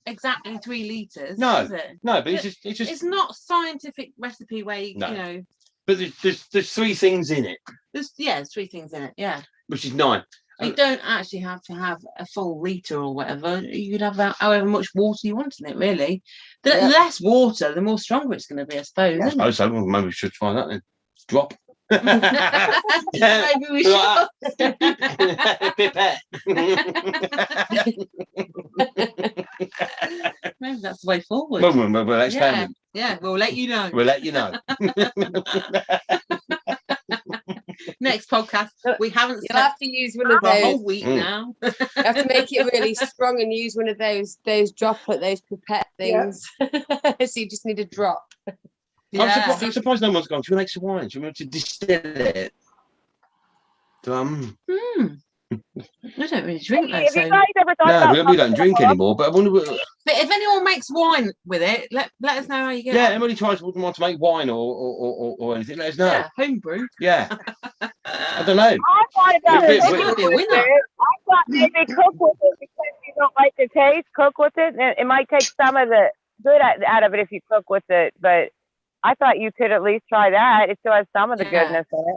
exactly 3 litres. No, does it? No, but it's just it's not a scientific recipe where you know. But there's 3 things in it. There's 3 things in it. Yeah. Which is 9. You don't actually have to have a full litre or whatever. You could have however much water you want in it, really. The less water, the more stronger it's going to be, I suppose. I suppose so. Well, maybe we should try that then. Drop. Maybe we should. Pipette. Maybe that's the way forward. We'll experiment. Yeah, we'll let you know. We'll let you know. Next podcast. We haven't You'll slept have to use one of for a those. whole week now. You have to make it really strong and use one of those droplet, those pipette things. So you just need a drop. Yeah. I'm surprised no one's gone. Should we make some wine? Should we distill it? I don't really drink though. Have So. you guys ever thought about we don't drink anymore. But I wonder. But if anyone makes wine with it, let us know how you get on. Anybody tries to want to make wine or anything, let us know. Yeah, homebrew. Yeah. I don't know. I thought about It's a it. bit- It'd be a winner. I thought maybe cook with it because you don't like the taste. Cook with it, and it might take some of the good out of it if you cook with it. But I thought you could at least try that. It still has some of the goodness in it.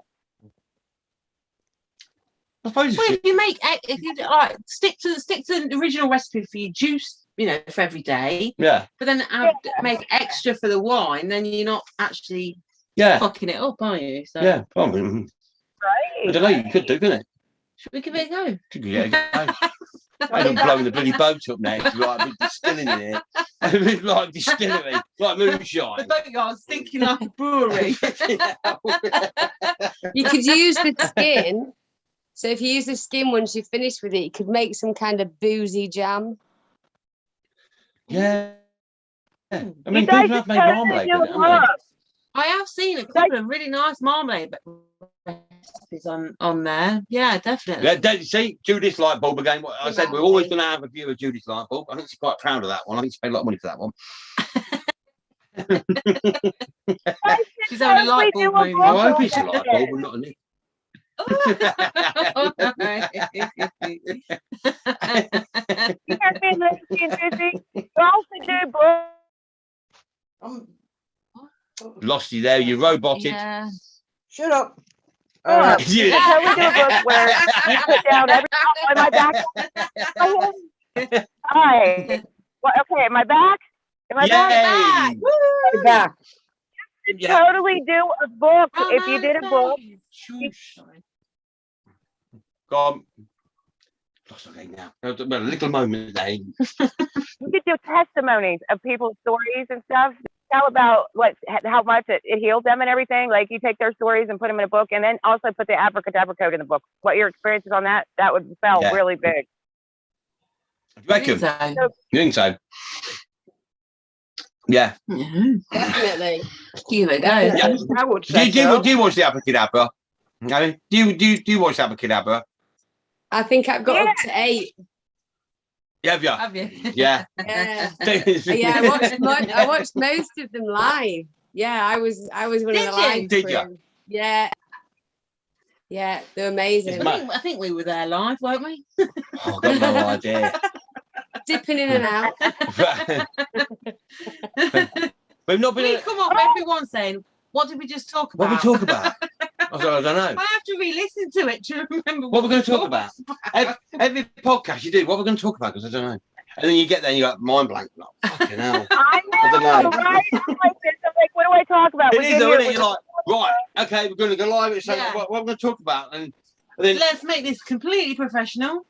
I suppose Well, if you like stick to the original recipe for your juice, for every day. yeah. But then make extra for the wine, then you're not actually fucking it up, are you? So Yeah. Well, I Right. don't know. You could do, couldn't it? should we give it a go? Could you get a go? I end up blowing the bloody boat up next. Like a distilling in it. It's like distillery, like moonshine. The boatyard's thinking like a brewery. You could use the skin. So if you use the skin once you're finished with it, you could make some kind of boozy jam. Yeah. I mean, You guys people have made just marmalade totally with it, haven't I have seen a couple of really nice marmalade recipes on there. Yeah, definitely. they? Yeah, see, Judith's light bulb again. What I said, we're always going to have a view of Judith's light bulb. I think she's quite proud of that one. I think she paid a lot of money for that one. She's having a light bulb moment. I hope it's a light bulb and not a nick. You hear me, Lucy and Susie? You also do books. Lost you there, you roboted. Yeah. Shut up. Yeah. So we do a book where you put down every on my back. Hi. What, okay, am I back? Am I back? Yay! You're back. Yeah. Totally do a book. If you did a book, Go on. Lost again now. A little moment there. you could do testimonies of people's stories and stuff. Tell about how much it healed them and everything. Like you take their stories and put them in a book, and then also put the abracadabra code in the book. What your experience is on that? That would sell really big. You reckon? You think so? Yeah. Definitely. Give it a go. Yeah. I would Do say you watch the Abracadabra? I mean, do you watch Abracadabra? I think I've got up to 8. Yeah, have you? Have you? Yeah. Yeah, I watched most of them live. Yeah, I was one of the live. Did you? crew. Yeah. Yeah, they're amazing. It's I think we were there live, weren't we? Oh, I've got no idea. Dipping in and out. We've not been. We come up everyone saying, what did we just talk about? What we talk about? I don't know. I have to re-listen to it to remember What we're going to talk about. Every podcast you do, what we're going to talk about, because I don't know. And then you get there and you're like, mind blank. Like, fucking hell. I don't know, know. right? I'm like this. I'm like, what do I talk about? It is, though, isn't it? You're like, right, okay, we're going to go live and say what we're going to talk about. And then let's make this completely professional.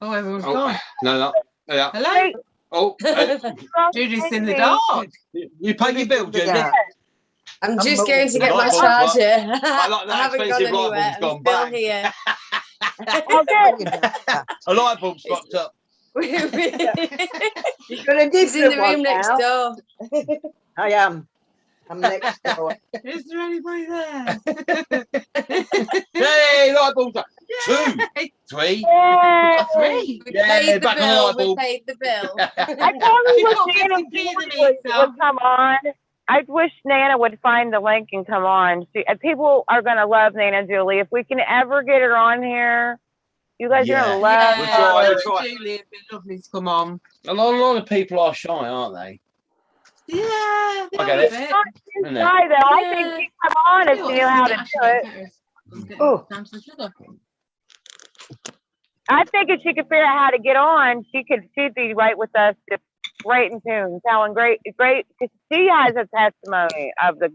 Oh, everyone's gone. No. Yeah. Hello? Oh, Judith's in the dark. you pay your bill, Judy. I'm just going to get my charger. I like I that haven't gone expensive light anywhere. bulb's gone I'm still back. here. A light bulb's popped up. You've got a He's in the different room one next now. door. I am. I'm next door. Is there anybody there? Hey, light bulb's up. 2, 3. Yeah. 3. We Yeah, paid the back on the bill. light We bulb. paid the bill. I totally You wish got Nana 50p in the meantime. would come on. I wish Nana would find the link and come on. People are going to love Nana Julie. If we can ever get her on here, you guys are going to love We'll her. try. Julie, it'd be lovely to come on. A lot of people are shy, aren't they? Yeah, I get a it. bit. Isn't it? Try, though. I think she'd come on if she knew how to do it. Oh. I think if she could figure out how to get on, she'd be right with us, just great in tune, telling great, because she has a testimony of the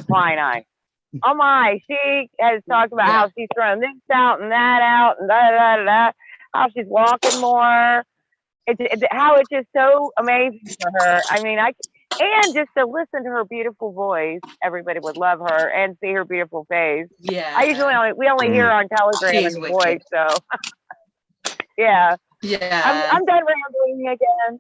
quinine. Oh my, she has talked about how she's thrown this out and that out and da. How she's walking more. How it's just so amazing for her. I mean, And just to listen to her beautiful voice, everybody would love her, and see her beautiful face. Yeah. I usually we only hear her on Telegram She is and wicked. voice, so yeah. Yeah. I'm done rambling again.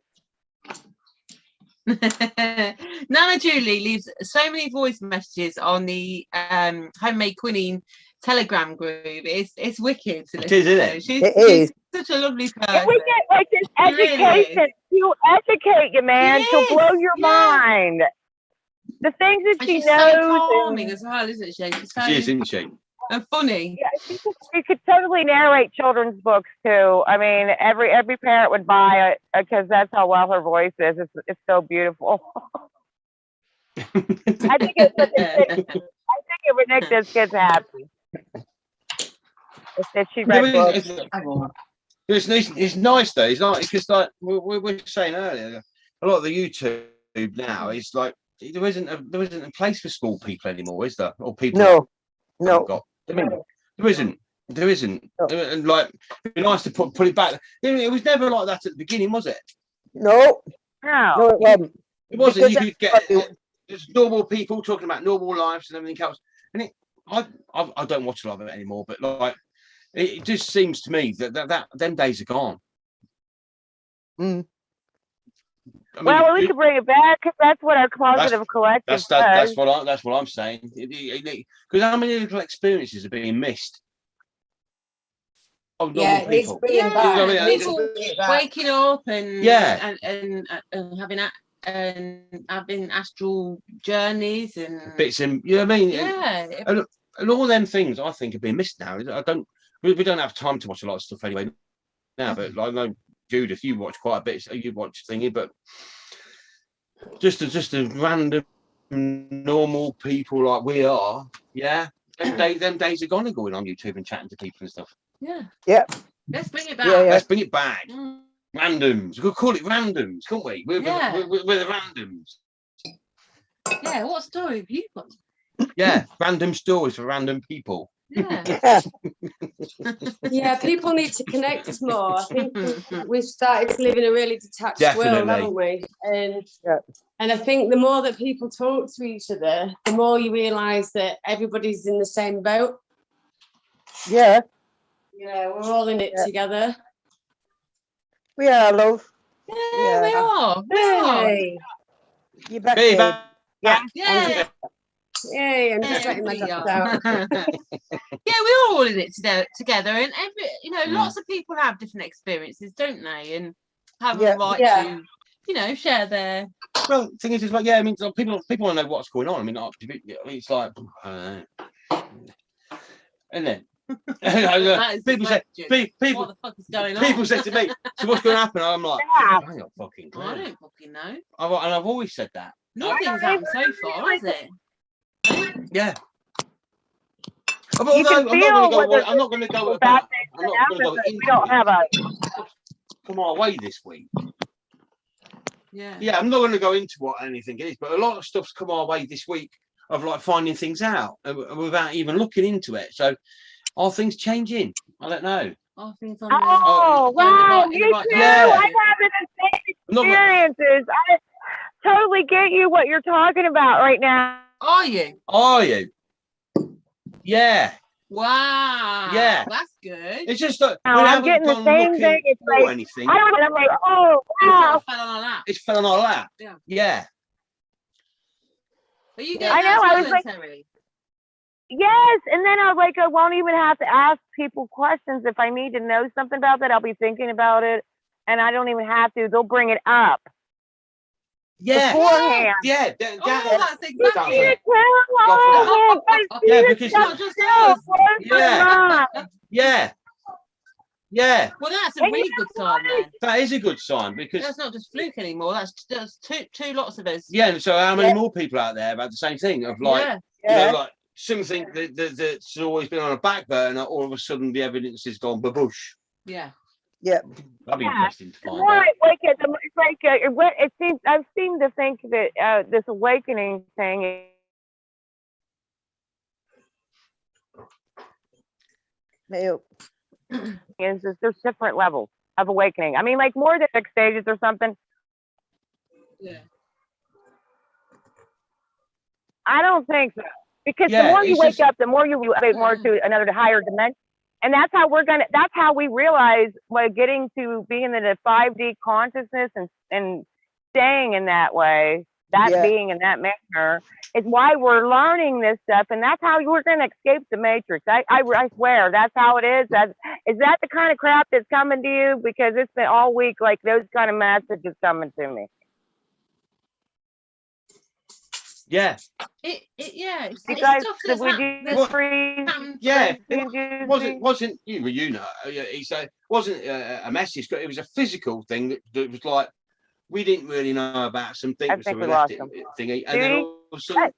Nana Julie leaves so many voice messages on the Homemade Quinine Telegram group. It's wicked to listen is, isn't to. it? She's such a lovely person. And we get like this She really education. She'll educate you, man. She'll blow your mind. The things that And she she's knows. so calming as well, isn't she? She's so She is, isn't she? and funny. Yeah, she could totally narrate children's books too. I mean, every parent would buy it because that's how well her voice is. It's so beautiful. I think it would make this kids happy. If she read books. It's nice though. It's not because like we were saying earlier, a lot of the YouTube now is like there isn't a place for small people anymore, is there? Or people No. There isn't. No. And like it'd be nice to put it back. It was never like that at the beginning, was it? No, No. it wasn't. It wasn't. Because You could get there's normal people talking about normal lives and everything else. And I don't watch a lot of it anymore, but like it just seems to me that them days are gone. Mm. I mean, Well, we could bring it back because that's what our positive collective that's does. that's what I'm saying. Because how many little experiences are being missed? Oh, Yeah, it needs bringing back. You know what I mean? People waking up and having astral journeys and bits and you know what I mean? Yeah. And all them things I think are being missed now. We don't have time to watch a lot of stuff anyway now, but I know Judith, you watch quite a bit, so you watch thingy, but just a random normal people like we are, yeah. Them days are gone and going on YouTube and chatting to people and stuff. Yeah. Yeah. Let's bring it back. Yeah. Let's bring it back. Mm. Randoms. We could call it randoms, can't we? We're the randoms. Yeah, what story have you got? Yeah, random stories for random people. Yeah. Yeah, people need to connect more. I think we've started to live in a really detached world, haven't we? And I think the more that people talk to each other, the more you realise that everybody's in the same boat. Yeah. Yeah, we're all in it together. We are, love. Yeah, we are. We are. Hey. You back Hey, there. back. Yeah. Yay, I'm just letting my dogs out. Yeah, we're all in it together, and lots of people have different experiences, don't they? And have a right to, share their. Well, the thing is, like, I mean, people want to know what's going on. I mean, it's like, isn't it? People say, what the fuck is going on? People say to me, so what's going to happen? I'm like, I don't fucking know. I don't fucking know. And I've always said that. Nothing's happened so far, has it? Yeah. I'm not going to go about. We don't have a. Come our way this week. Yeah. Yeah, I'm not going to go into what anything is, but a lot of stuff's come our way this week of like finding things out without even looking into it. So, are things changing? I don't know. Are things on wow, you too. Yeah. I'm having the same experiences. I totally get you what you're talking about right now. Are you? Yeah. Wow. Yeah. That's good. It's just that I'm getting the same thing. It's like, anything. I'm like, oh, wow. It fell on our lap. It's fell on our lap. Yeah. Are you getting I was like, yes. And then I was like, I won't even have to ask people questions. If I need to know something about that, I'll be thinking about it. And I don't even have to. They'll bring it up. Yeah. Beforehand. Yeah. That's exactly it. Yeah, because not just us. Yeah. Well, that's a really good sign then. That is a good sign because that's not just fluke anymore. That's two lots of us. Yeah. And so how many more people out there about the same thing of like, like something that's always been on a back burner, all of a sudden the evidence has gone baboosh. Yeah. Yeah. That'd be interesting to find out. It's like it seems. I've seemed to think that this awakening thing is there's different levels of awakening. I mean, like more than 6 stages or something. Yeah. I don't think so. Because Yeah, the more you it's wake just- up, the more you elevate more to another higher dimension. And that's how that's how we realize by getting to being in the 5D consciousness and staying in that way, being in that manner, is why we're learning this stuff. And that's how we're going to escape the matrix. I swear, that's how it is. Is that the kind of crap that's coming to you? Because it's been all week, like those kind of messages coming to me. Yeah. It's Because stuff that's It wasn't you know, he said, wasn't a message, it was a physical thing that was like, we didn't really know about some things, I think so we left lost him. thingy, and then all of a sudden,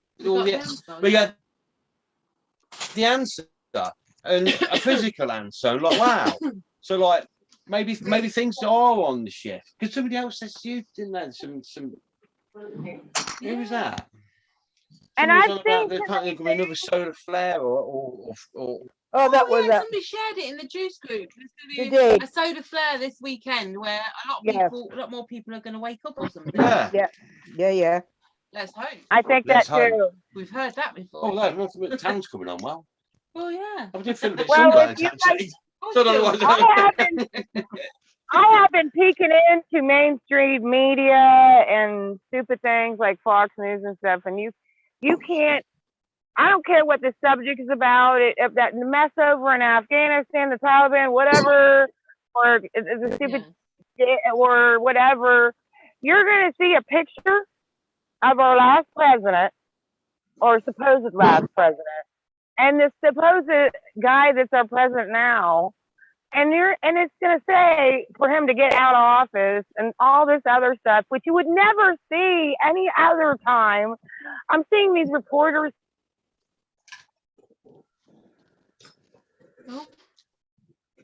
we had the answer and a physical answer. I'm like, wow. So like maybe things are on the shift, because somebody else says you didn't know some. Who was that? And I think there can't be another solar flare or that was somebody shared it in the juice group. There's They going to did. be a solar flare this weekend where a lot more people are going to wake up or something. Yeah. Let's hope. I think that too. We've heard that before. Oh no, the tan's coming on well. Well, yeah. I did feel a bit Well, sunburned if you actually. I have been peeking into mainstream media and stupid things like Fox News and stuff, and you can't. I don't care what the subject is about. If that mess over in Afghanistan, the Taliban, whatever, or the stupid or whatever, you're going to see a picture of our last president or supposed last president, and the supposed guy that's our president now. And it's going to say for him to get out of office and all this other stuff, which you would never see any other time. I'm seeing these reporters.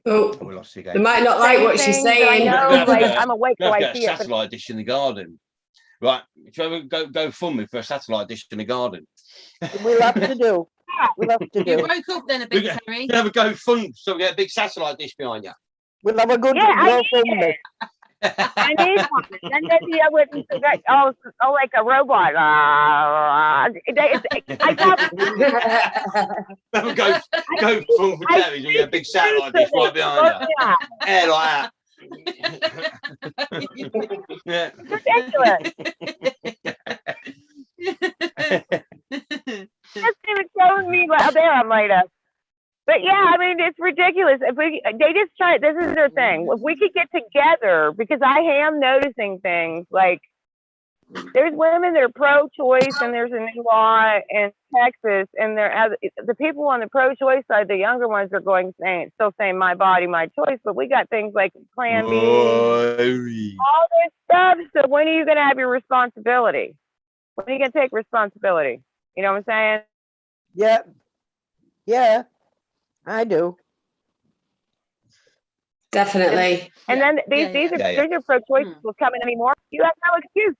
Oh, we lost you they again. might not like what she's saying. I know, like, I'm awake, so I get a see it. satellite dish in the garden. Right, if you ever go fund me for a satellite dish in the garden. We'll have to do. We'll have to You do. broke up then a bit, Terry. You have a go fund, so we get a big satellite dish behind you. We'll have a good I need one. Then maybe I wouldn't forget. Oh, like a robot. Have a go fund for Terry, so we get a big satellite dish right behind you. Air like that. Yeah. Ridiculous. Just even showing me out there, I might have. But yeah, I mean, it's ridiculous. They just try. This is their thing. If we could get together, because I am noticing things like there's women that are pro-choice, and there's a new law in Texas, and the people on the pro-choice side, the younger ones, are still saying my body, my choice. But we got things like Plan B, all this stuff. So when are you going to have your responsibility? When are you going to take responsibility? You know what I'm saying? Yeah, I do. Definitely. And then these are pro-choice people coming anymore. You have no excuse.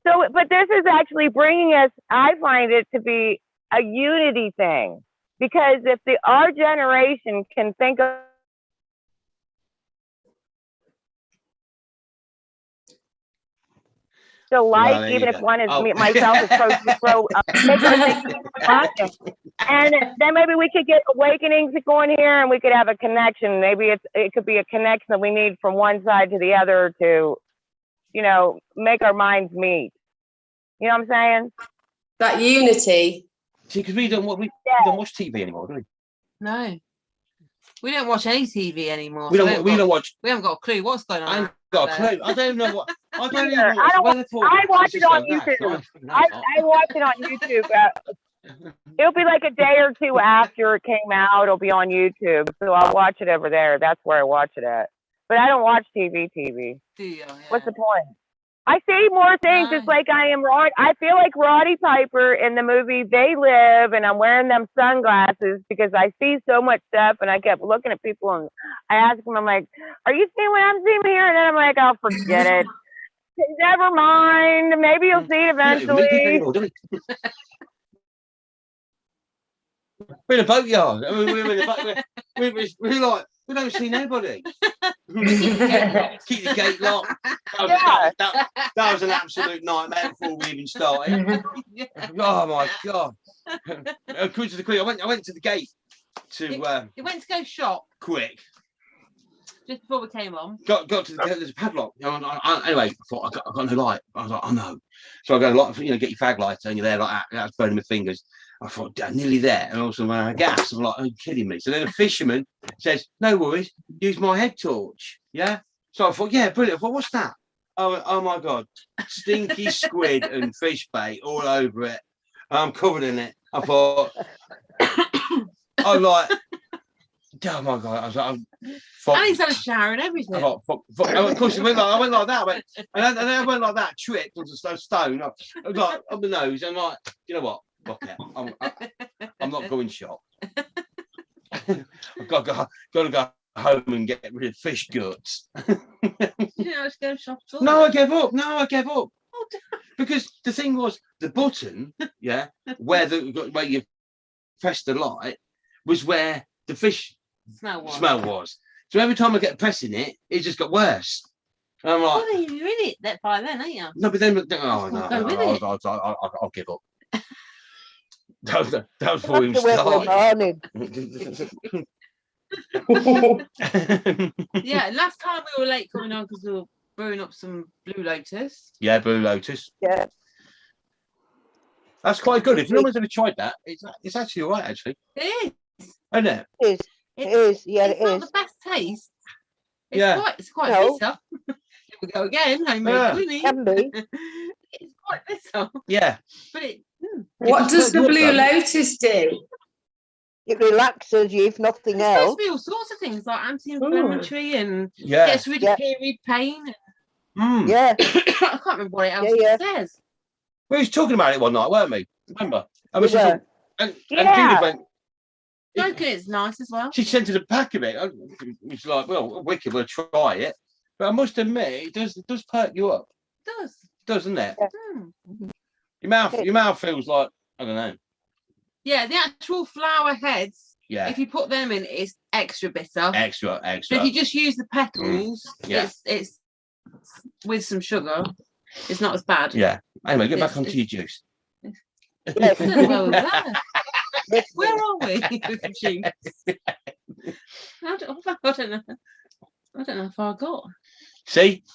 So, but this is actually bringing us, I find it to be a unity thing, because if our generation can think of even if one is myself is pro, and then maybe we could get awakenings going here, and we could have a connection. Maybe it could be a connection that we need from one side to the other to, make our minds meet. You know what I'm saying? That unity. See, because we don't watch TV anymore, do we? No. We don't watch any TV anymore. We don't watch. We haven't got a clue what's going on. I ain't got a clue. I don't know what. I don't even I watch it on YouTube. I watch it on YouTube. It'll be like a day or two after it came out. It'll be on YouTube, so I'll watch it over there. That's where I watch it at. But I don't watch TV. Do you? Yeah. What's the point? I see more things. It's like I feel like Roddy Piper in the movie They Live, and I'm wearing them sunglasses because I see so much stuff, and I kept looking at people, and I asked them, I'm like, are you seeing what I'm seeing here? And then I'm like, oh, forget it. Never mind. Maybe you'll see it eventually. We're in a boatyard. I mean, we're in a boat. We're like, we don't see nobody. Keep the gate locked. That was an absolute nightmare before we even started. Oh my God. According to the Queen, I went to the gate to you went to go shop quick. Just before we came on. Got to the gate, there's a padlock. Anyway, I thought I got no light. I was like, oh no. So I go get your fag lighter, and you're there like that. That's burning my fingers. I thought, nearly there. And also when I gas, I'm like, are you kidding me? So then a fisherman says, no worries, use my head torch. Yeah. So I thought, yeah, brilliant. I thought, what's that? Oh my God, stinky squid and fish bait all over it. I'm covered in it. I thought, I'm like, oh my God. I was like, and he's had a shower and everything. I thought, of course, I went like that. And then I went like that, tripped onto a stone. I was like, up the nose. I'm like, you know what? Fuck it. I'm not going shop. I've got to go home and get rid of fish guts. You know, let's go shop. No, I gave up. Because the thing was, the button, yeah, where you press the light was where the fish smell was. So every time I get pressing it, it just got worse. And I'm like, well, you're in it by then, ain't you? No, but then I'll give up. That was for him starting. Yeah, last time we were late coming on because we were brewing up some Blue Lotus. Yeah, Blue Lotus. Yeah. That's quite good. If no one's ever tried that, it's actually all right, actually. It is. Isn't it? It is. Yeah, it's not the best taste. It's quite No. bitter. Here we go again. Home Made Quinine. Can be. It's quite bitter. Yeah. But it. What does the Blue Lotus do? It relaxes you, if nothing There's supposed else. to be all sorts of things like anti-inflammatory and Yeah. gets rid of period pain. Yeah. I can't remember what else it says. We was talking about it one night, weren't we? Remember? And we Yeah. and Yeah. went, Smoking it's nice as well. she sent us a pack of it. It's like, well, wicked, we'll try it. But I must admit, it does perk you up. It does. Doesn't it? Mm. Your mouth feels like, I don't know. Yeah, the actual flower heads, Yeah. if you put them in, it's extra bitter. Extra. But if you just use the petals, Yeah. it's with some sugar, it's not as bad. Yeah. Anyway, get back onto your juice. Yes. Well, where are we with the juice? I don't know. I don't know how far I got. See?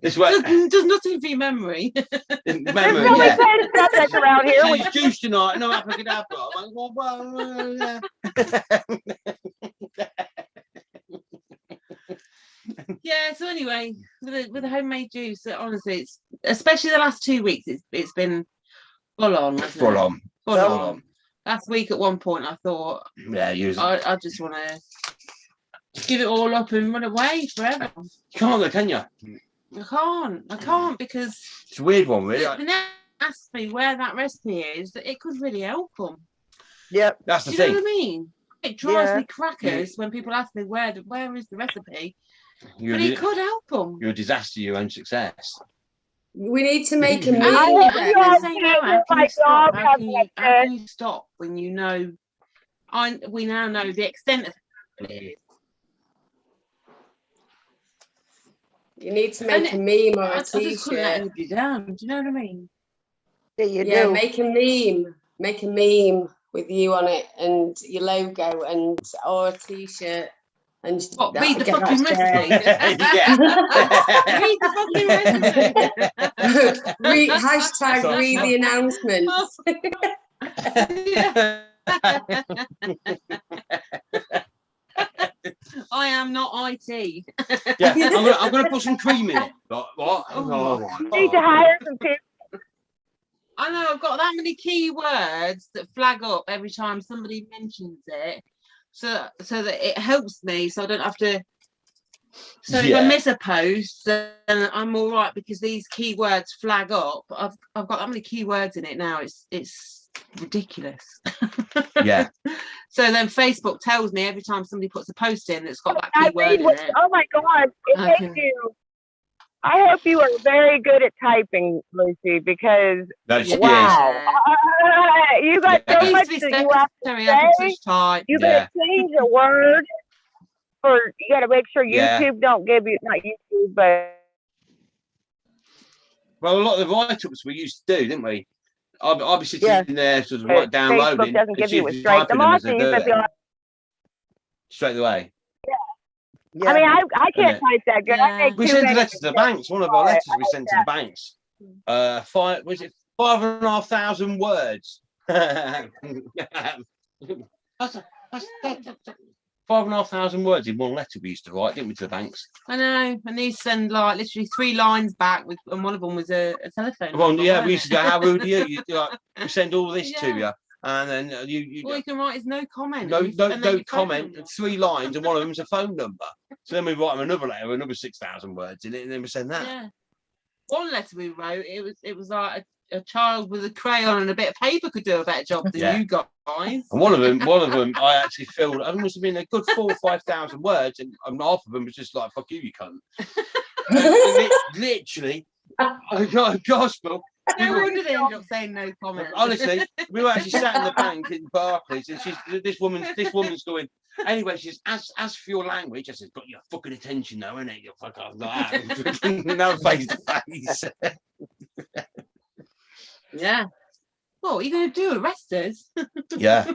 This way. Does nothing for your memory. There's really good subject around here. She's juice tonight, no abracadabra. I'm like, well, yeah. Yeah, so anyway, with the homemade juice, honestly, it's especially the last 2 weeks, it's been full on. Full on. Last week at one point I thought, yeah, I just want to give it all up and run away forever. You can't though, can you? I can't because It's a weird one, really. they never asked me where that recipe is, that it could really help them. Yep. That's the Do you thing. know what I mean? It drives me crackers when people ask me where is the recipe, but it could help them. You're a disaster, your own success. We need to make a And meal. I then hope they you say, all no, how can you take stop? my How dog can you stop when you know? We now know the extent of it. You need to make a meme or I a just couldn't let t-shirt. anybody down. Do you know what I mean? Yeah, you Yeah, do. make a meme. Make a meme with you on it and your logo or a t-shirt. And What, read the get fucking that recipe? Yeah. Read the fucking recipe. Hashtag read the announcement. I am not IT. Yeah, I'm gonna put some cream in it. What? You need to hire some people. I know I've got that many keywords that flag up every time somebody mentions it, so that it helps me, so I don't have to. So if I miss a post, then I'm all right because these keywords flag up. I've got that many keywords in it now. It's ridiculous. Yeah. So then Facebook tells me every time somebody puts a post in that's got that keyword in it. Oh my God! It makes you. I hope you are very good at typing, Lucy, because wow, you got so much that you have to say. You gotta change a word. You got to make sure YouTube don't give you, not YouTube, but Well, a lot of the write-ups we used to do, didn't we? I'd be sitting there sort of like downloading. Facebook doesn't give you a straight. The more you straight away. Yeah. I mean, I can't type that good. I make We too sent a many letter to the banks. One of our letters we sent to the banks. 5,500 words. That's 5,500 words in one letter we used to write, didn't we, to the banks? I know, and these send like literally 3 lines back, and one of them was a telephone. Well, number, yeah, we wasn't used to it? go, how rude are you? Like, we send all this to you, and then all you can write is no comment. no and then your phone comment, number. 3 lines, and one of them's a phone number. So then we write them another letter, another 6,000 words in it, and then we send that. Yeah. One letter we wrote, it was like a child with a crayon and a bit of paper could do a better job than you guys. And one of them, I actually filled. I must have been a good 4,000 or 5,000 words, and half of them was just like "fuck you, you cunt." Literally, I got a gospel. No wonder they end up saying no comment. Honestly, we were actually sat in the bank in Barclays, and this woman's going. Anyway, she says, as for your language, I said, got your fucking attention now, innit? You fuck off like that. No face to face. Yeah. What are you going to do? Arrest us? Yeah.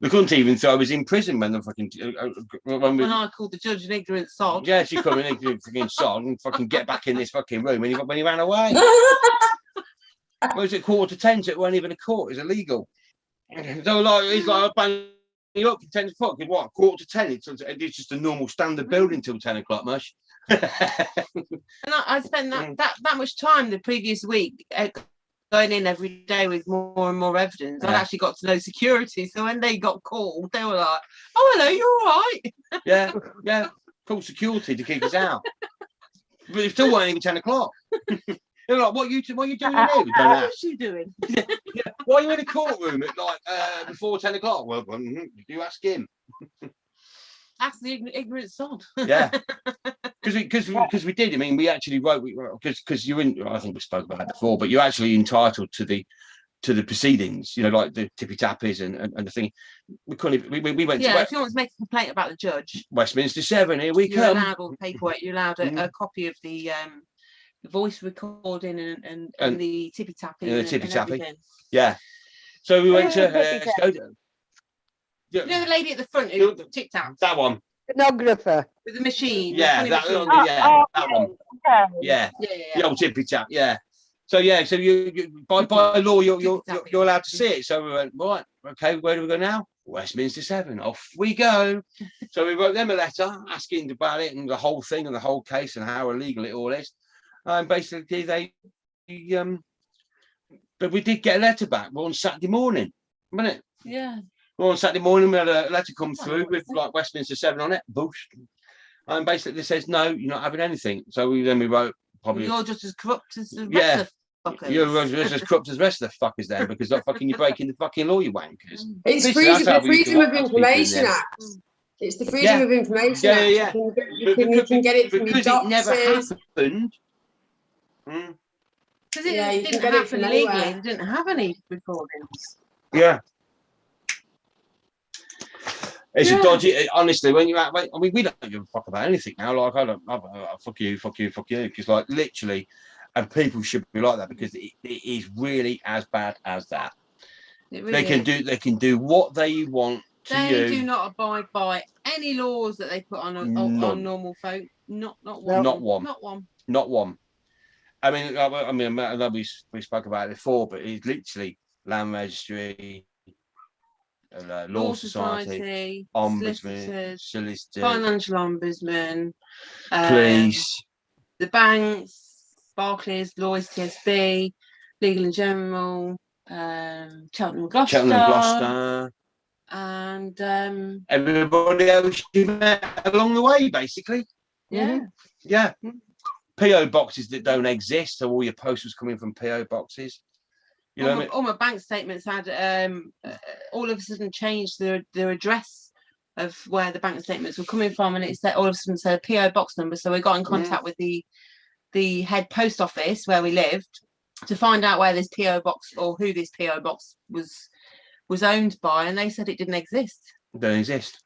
We couldn't even. So I was in prison when the fucking when I called the judge an ignorant sod. Yeah, she come in and fucking sod and fucking get back in this fucking room when he ran away. Well, it was at 9:45, so it wasn't even a court. It's illegal. So like he's like, bang you up 10 o'clock. What? 9:45. It's just a normal standard building till 10 o'clock, mush. And I spent that much time the previous week going in every day with more and more evidence. I actually got to know security, so when they got called, they were like, "Oh, hello, you all right?" Yeah. Called security to keep us out, but it still wasn't even 10 o'clock. They're like, "What are you doing here?" Don't What ask. are you doing? Why are you in a courtroom at like before 10 o'clock? Well, you ask him. Ask the ignorant sod. Yeah, because we did. I mean, we actually wrote because you're in. I think we spoke about it before, but you're actually entitled to the proceedings. You know, like the tippy tappies and the thing. We couldn't. We went. Yeah, to if you want to make a complaint about the judge, Westminster 7. Here we you're come. allowed all the paperwork. You're allowed a copy of the voice recording and the tippy tappy. And the tippy tappy. Everything. Yeah. So we went to. You know the lady at the front who tic taps? That one. Stenographer. With the machine. Yeah, the that machine. that one. Okay. Yeah. Yeah. The old tippy tap. Yeah. So you by law you're allowed to see it. So we went, right, okay, where do we go now? Westminster 7. Off we go. So we wrote them a letter asking about it and the whole thing and the whole case and how illegal it all is. And basically but we did get a letter back. We're on Saturday morning, wasn't it? Yeah. Well, on Saturday morning, we had a letter come through with like Westminster 7 on it, boost. And basically it says, no, you're not having anything. So we wrote probably. You're just as corrupt as the rest of the fuckers. You're just as corrupt as the rest of the fuckers then, because like, fucking you're breaking the fucking law, you wankers. It's the Freedom of Information Act. It's the Freedom of Information Act. Yeah. You can get it from your doctors. It never happened. Because it didn't happen legally. It didn't have any recordings. Yeah. It's a dodgy. Honestly, when you're at, I mean, we don't give a fuck about anything now. Like, I don't. Fuck you. Because, like, literally, and people should be like that because it is really as bad as that. Really they can do what they want to you. They do not abide by any laws that they put on normal folk. Not one. I mean, I know we spoke about it before, but it's literally land registry. Law Society, Ombudsman, Solicitor, Financial Ombudsman, Police, the banks, Barclays, Lloyds, TSB, Legal and General, Cheltenham and Gloucester, and everybody else you met along the way, basically. Yeah. Yeah. PO boxes that don't exist, so all your post was coming from PO boxes. You know, all my bank statements had all of a sudden changed their address of where the bank statements were coming from, and it said all of a sudden said a PO box number. So we got in contact with the head post office where we lived to find out where this PO box or who this PO box was owned by, and they said it didn't exist. Don't exist.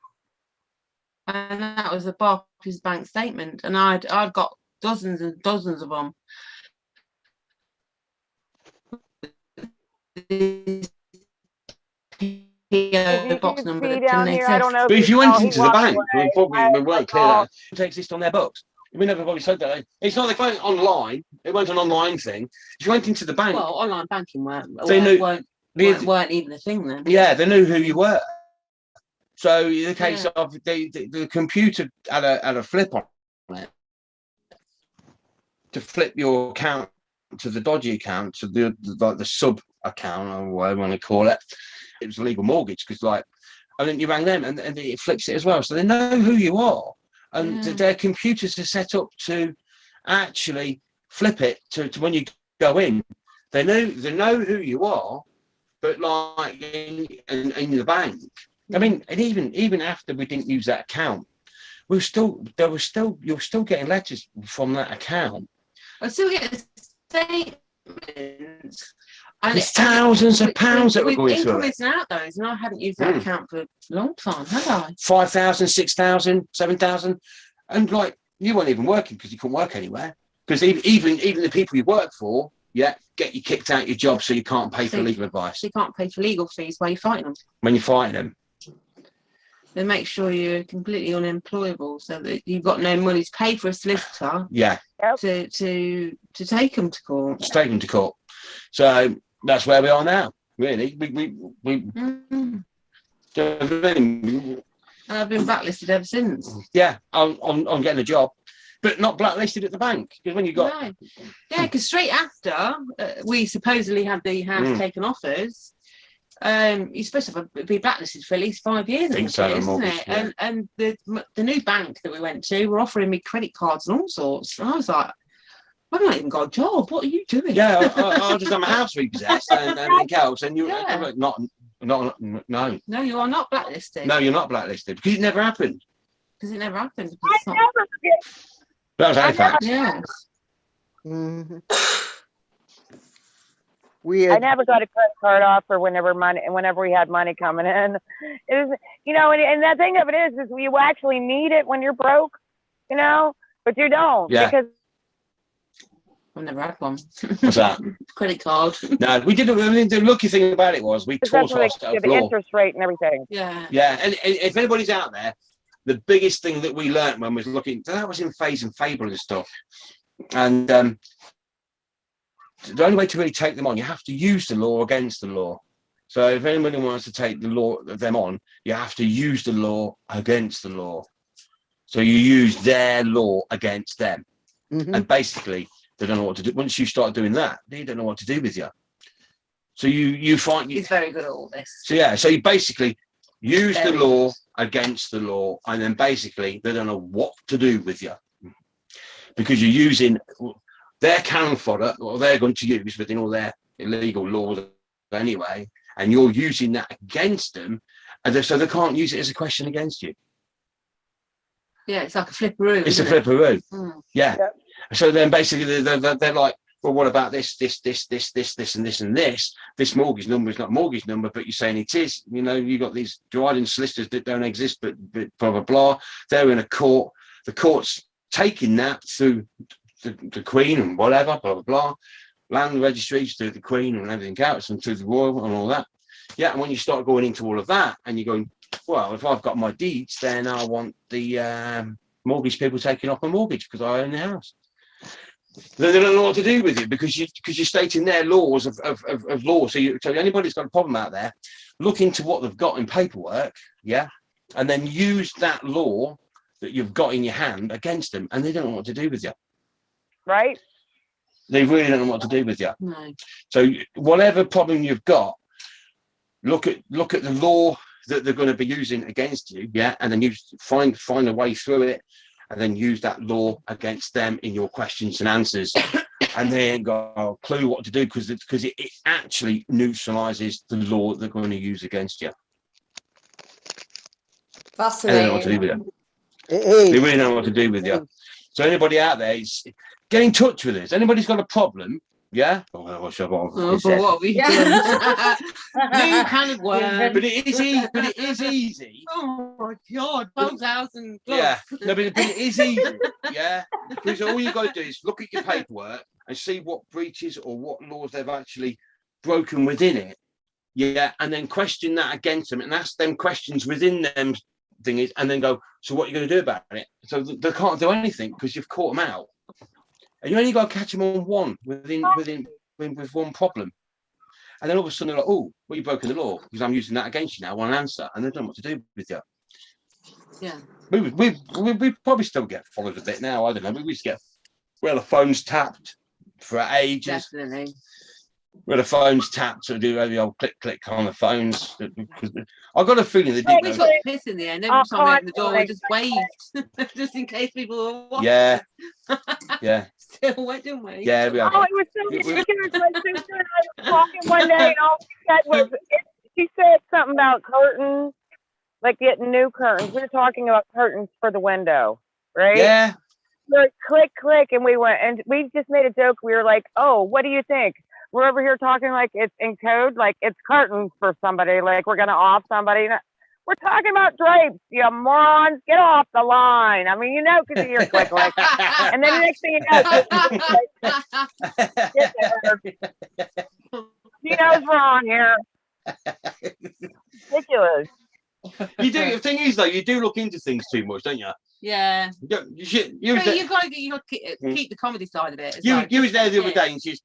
And that was a Barclays bank statement, and I'd got dozens and dozens of them. his If PO you box can number see that down didn't here, I don't exist. know. But if you went he into the walked bank, away. we weren't clear saw- that it exist on their books. We never probably said that. It's not like going online. It wasn't an online thing. If you went into the bank, Well, online banking They knew- weren't even a thing then. yeah, they knew who you were. So in the case of the computer had a flip on it to flip your account to the dodgy account, to the sub account or whatever you want to call it. It was a legal mortgage because and then you rang them and it flips it as well. So they know who you are, and their computers are set up to actually flip it to when you go in. They know who you are, but like in the bank. I mean, and even after we didn't use that account, you're still getting letters from that account. I still get statements. And It's thousands of pounds that were going through it. Incomings and outgoings, and I hadn't used that account for a long time, had I? 5,000, 6,000, 7,000, and like you weren't even working because you couldn't work anywhere. Because even the people you work for, get you kicked out your job, so you can't pay for legal advice. So you can't pay for legal fees while you're fighting them. When you're fighting them, they make sure you're completely unemployable, so that you've got no money to pay for a solicitor. Yeah. To take them to court. To take them to court. So that's where we are now. Really, And I've been blacklisted ever since. Yeah, I'm getting a job, but not blacklisted at the bank, because when you got because straight after we supposedly had the house taken off us, you're supposed to be blacklisted for at least 5 years, isn't it? Yeah. And the new bank that we went to were offering me credit cards and all sorts. And I was like, I've not even got a job. What are you doing? Yeah, I just had my house repossessed and everything else, and you no, you are not blacklisted. No, you're not blacklisted because it never happened. Because it never happened. That was Halifax. Yes. Mm-hmm. Weird. I never got a credit card offer whenever we had money coming in. It was, and the thing of it is you actually need it when you're broke, but you don't because I've never had one. What's that? Credit card. No, we didn't. I mean, the lucky thing about it was we taught ourselves the interest rate and everything. Yeah. Yeah, and if anybody's out there, the biggest thing that we learned when we was looking, that was in Phase and Fable and stuff, and the only way to really take them on, you have to use the law against the law. So if anybody wants to take them on, you have to use the law against the law. So you use their law against them, and basically they don't know what to do. Once you start doing that, they don't know what to do with you. So you find he's very good at all this. So you basically use the law against the law, and then basically they don't know what to do with you because you're using their cannon fodder, or they're going to use within all their illegal laws anyway, and you're using that against them, and so they can't use it as a question against you. Yeah, it's like a flipperoo. It's a flipperoo. Yeah. Yep. So then basically they're like, well, what about this, and this, and this? This mortgage number is not a mortgage number, but you're saying it is. You got these Dryden solicitors that don't exist, but blah, blah, blah. They're in a court. The court's taking that through the Queen and whatever, blah, blah, blah. Land registries through the Queen and everything else, and through the Royal and all that. Yeah, and when you start going into all of that, and you're going, well, if I've got my deeds, then I want the mortgage people taking off my mortgage because I own the house. Then they don't know what to do with you because you're stating their laws of law. So anybody's got a problem out there, look into what they've got in paperwork, and then use that law that you've got in your hand against them, and they don't know what to do with you. Right? They really don't know what to do with you. No. So whatever problem you've got, look at the law that they're going to be using against you, and then you find a way through it, and then use that law against them in your questions and answers. And they ain't got a clue what to do because it actually neutralizes the law they're going to use against you. Fascinating. They don't know what to do with you. It is. They really don't know what to do with you. So anybody out there, get in touch with us. Anybody's got a problem, what are we doing? New kind of word. But it is easy. Oh my God, 12,000. Yeah, no, but it is easy. Because all you got to do is look at your paperwork and see what breaches or what laws they've actually broken within it, Yeah, and then question that against them and ask them questions within them thingies, and then go, so what are you going to do about it? So they can't do anything because you've caught them out. And you only got to catch them on one with one problem. And then all of a sudden they're like, oh, well, you've broken the law because I'm using that against you now, one answer, and they don't know what to do with you. Yeah. We probably still get followed a bit now. I don't know. We used to get the phones tapped for ages. Definitely. Where the phones tapped to do the old click on the phones. I got a feeling they did. We took piss in the end. Every time we opened the door, we just waved, just in case people were watching. Yeah, yeah. Still went, didn't we? Yeah, we have. Oh, it was so ridiculous. My sister and I were talking one day, and all she said was, she said something about curtains, like getting new curtains. We were talking about curtains for the window, right? Yeah. Like, click, and we went, and we just made a joke. We were like, oh, what do you think? We're over here talking like it's in code, like it's curtains for somebody, like we're going to off somebody. We're talking about drapes, you morons. Get off the line. I mean, you know, because you're click. And then the next thing you know, he knows we're on here. Ridiculous. You do. The thing is, though, you do look into things too much, don't you? Yeah. You've got to keep the comedy side of it. You was there the other day, and you've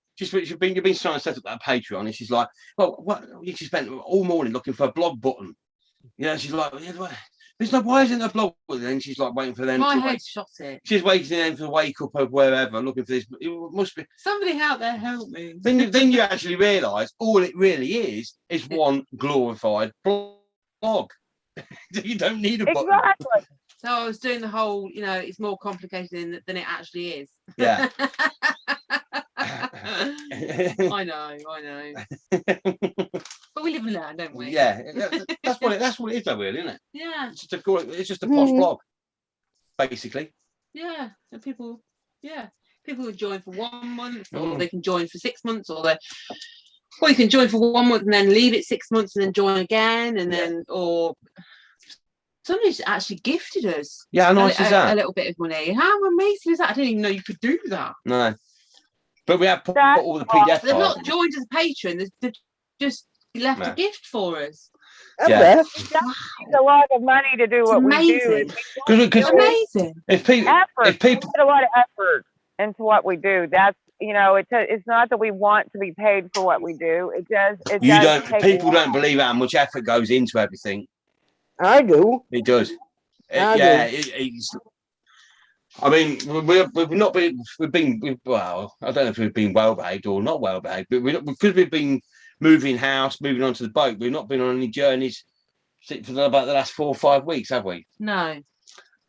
been trying to set up that Patreon, and she's like, well, what? She spent all morning looking for a blog button. Yeah, she's like, there's no, why isn't there a blog button? And she's like waiting for them. My head shot it. She's waiting for them to wake up or wherever, looking for this. It must be somebody out there help me. Then you actually realise all it really is one glorified blog. You don't need a button. Exactly. So I was doing the whole, it's more complicated than it actually is. Yeah. I know. But we live and learn, don't we? Yeah, that's what it is, though, really, isn't it? Yeah. It's just a posh blog, basically. Yeah, and people will join for 1 month, or they can join for 6 months, or you can join for 1 month and then leave it 6 months and then join again, and then somebody's actually gifted us. Yeah, how nice is that? A little bit of money. How amazing is that? I didn't even know you could do that. No. But we have put all the PDF. They've not joined as a patron. They've just left a gift for us. Yeah. It's a lot of money to do what we do. It's amazing. If people put a lot of effort into what we do, that's it's not that we want to be paid for what we do. People don't believe how much effort goes into everything. I do. It does. I mean, we've been well. I don't know if we've been well behaved or not well behaved, but because we've been moving house, moving onto the boat, we've not been on any journeys for about the last 4 or 5 weeks, have we? No.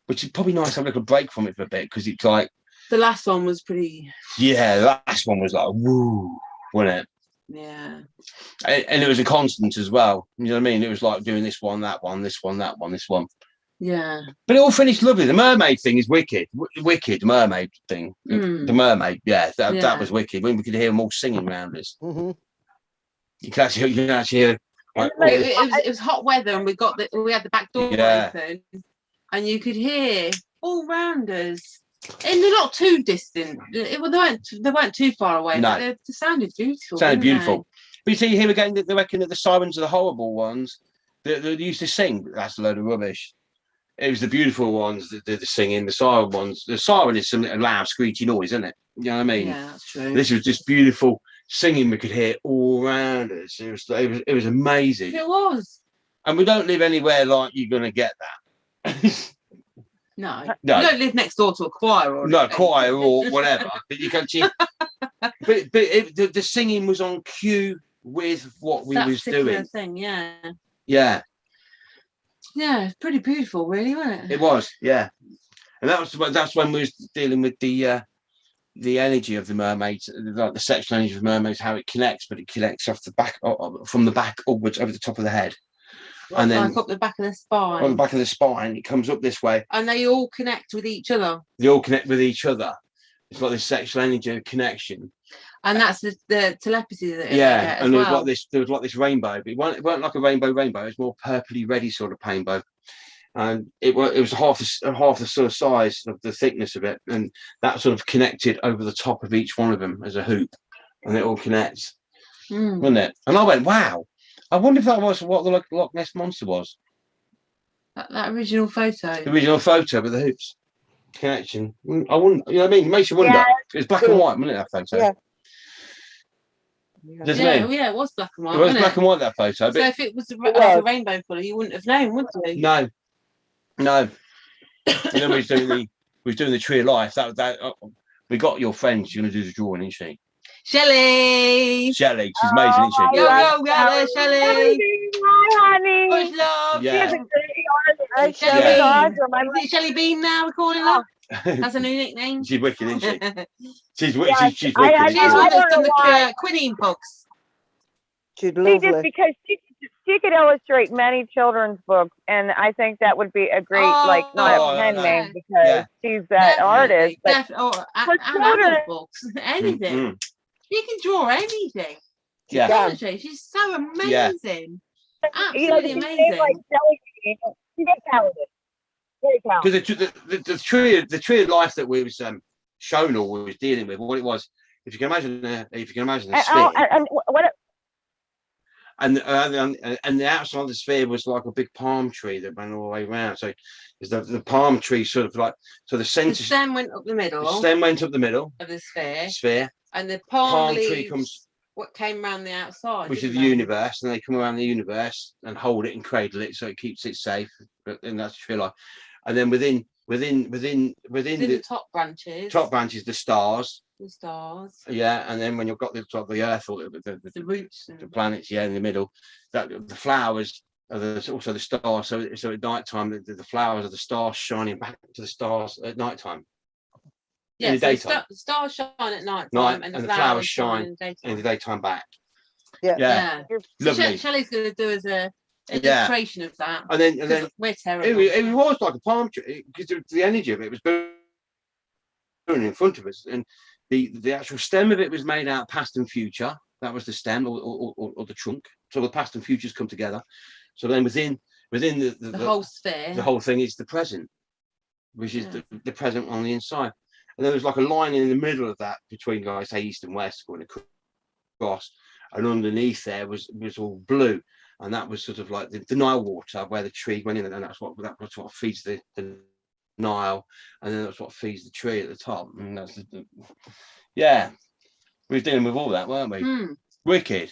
Which is probably nice to have a little break from it for a bit, because it's like the last one was pretty. Yeah, the last one was like woo, wasn't it? Yeah. And it was a constant as well. You know what I mean? It was like doing this one, that one, this one, that one, this one. Yeah. But it all finished lovely. The mermaid thing is wicked. Wicked, the mermaid thing. The mermaid, that was wicked. When we could hear them all singing around us. Mm-hmm. You can actually hear. It was hot weather, and we had the back door open, and you could hear all round us. And they're not too distant. They weren't too far away. No. But they sounded beautiful. Sounded beautiful. But you see here again, they reckon that the sirens are the horrible ones that they used to sing. That's a load of rubbish. It was the beautiful ones that did the singing. The siren ones. The siren is some loud, screechy noise, isn't it? You know what I mean? Yeah, that's true. This was just beautiful singing. We could hear all around us. It was amazing. It was. And we don't live anywhere like you're going to get that. No, you don't live next door to a choir or anything. Choir or whatever. But you can see. But the singing was on cue with what we was doing. Thing, yeah. Yeah. Yeah, it's pretty beautiful, really, wasn't it? It was, yeah. And that's when we was dealing with the energy of the mermaids, like the sexual energy of the mermaids, how it connects, but it connects off the back, from the back upwards over the top of the head. And then like up the back of the spine. On the back of the spine, it comes up this way. And they all connect with each other. They all connect with each other. It's like this sexual energy connection. And that's the telepathy that and there was like this rainbow. But it weren't like a rainbow. It was more purpley reddy sort of rainbow. And it was half the sort of size of the thickness of it. And that sort of connected over the top of each one of them as a hoop. And it all connects. Wasn't it? And I went, wow. I wonder if that was what the Loch Ness Monster was. That original photo. The original photo with the hoops connection. I wouldn't, you know what I mean? It makes you wonder. Yeah. It was black and white, wasn't it, that photo? Yeah. Doesn't it? Yeah, it was black and white. It was wasn't black and white, that photo. So But if it was like a rainbow colour, you wouldn't have known, would you? no. And then we was doing the Tree of Life. We got your friend. She's going to do the drawing, isn't she? Shelley! Shelley, she's amazing, isn't she? Go there, Shelley! Hi, honey. Much love! Yeah. She's a great Hi, artist. Shelley. She's awesome. I Is it Shelley Bean now we're calling her? That's a new nickname. She's wicked, isn't she? She's Yeah, wicked. She's I one that's done don't know why. the quinine books. She's She just lovely. because she could illustrate many children's books, and I think that would be a great not Oh, pen no. name because Yeah. she's that artist. But And children- adult books, anything. She can draw anything. Yeah. Honestly, she's so amazing. you know, Absolutely she's amazing. like Shelley, she's talented. Very talented. Because the tree of life that we was shown or we was dealing with, what it was, if you can imagine a sphere, And what? and the outside of the sphere was like a big palm tree that went all the way around. So is the palm tree sort of like the The centre stem went up the middle the stem went up the middle of the sphere, sphere, and the palm leaves, tree comes, what came around the outside, which is didn't the they? universe, and they come around the universe and hold it and cradle it so it keeps it safe. And that's tree life. And then within the top branches, the stars. the stars, Yeah, and then when you've got the top of the earth or the roots, the planets, yeah, in the middle, that the flowers are also the stars. So at night time, the flowers are the stars shining back to the stars at night time. yeah, in the so daytime. Stars shine at night time, and the flowers shine in the daytime. In the daytime back. Yeah. Yeah. So Lovely. Shelley's going to do as a illustration of that. And then We're terrible. it was like a palm tree because the energy of it was burning in front of us, and the actual stem of it was made out of past and future. That was the stem or the trunk. So the past and futures come together. So then within the whole sphere, the whole thing is the present, which is the present on the inside. And then there's like a line in the middle of that between, like, say, east and west going across, and underneath there was all blue, and that was sort of like the Nile water where the tree went in, and that's what feeds the Nile, and then that's what feeds the tree at the top, and that's we were dealing with all that, weren't we? Wicked.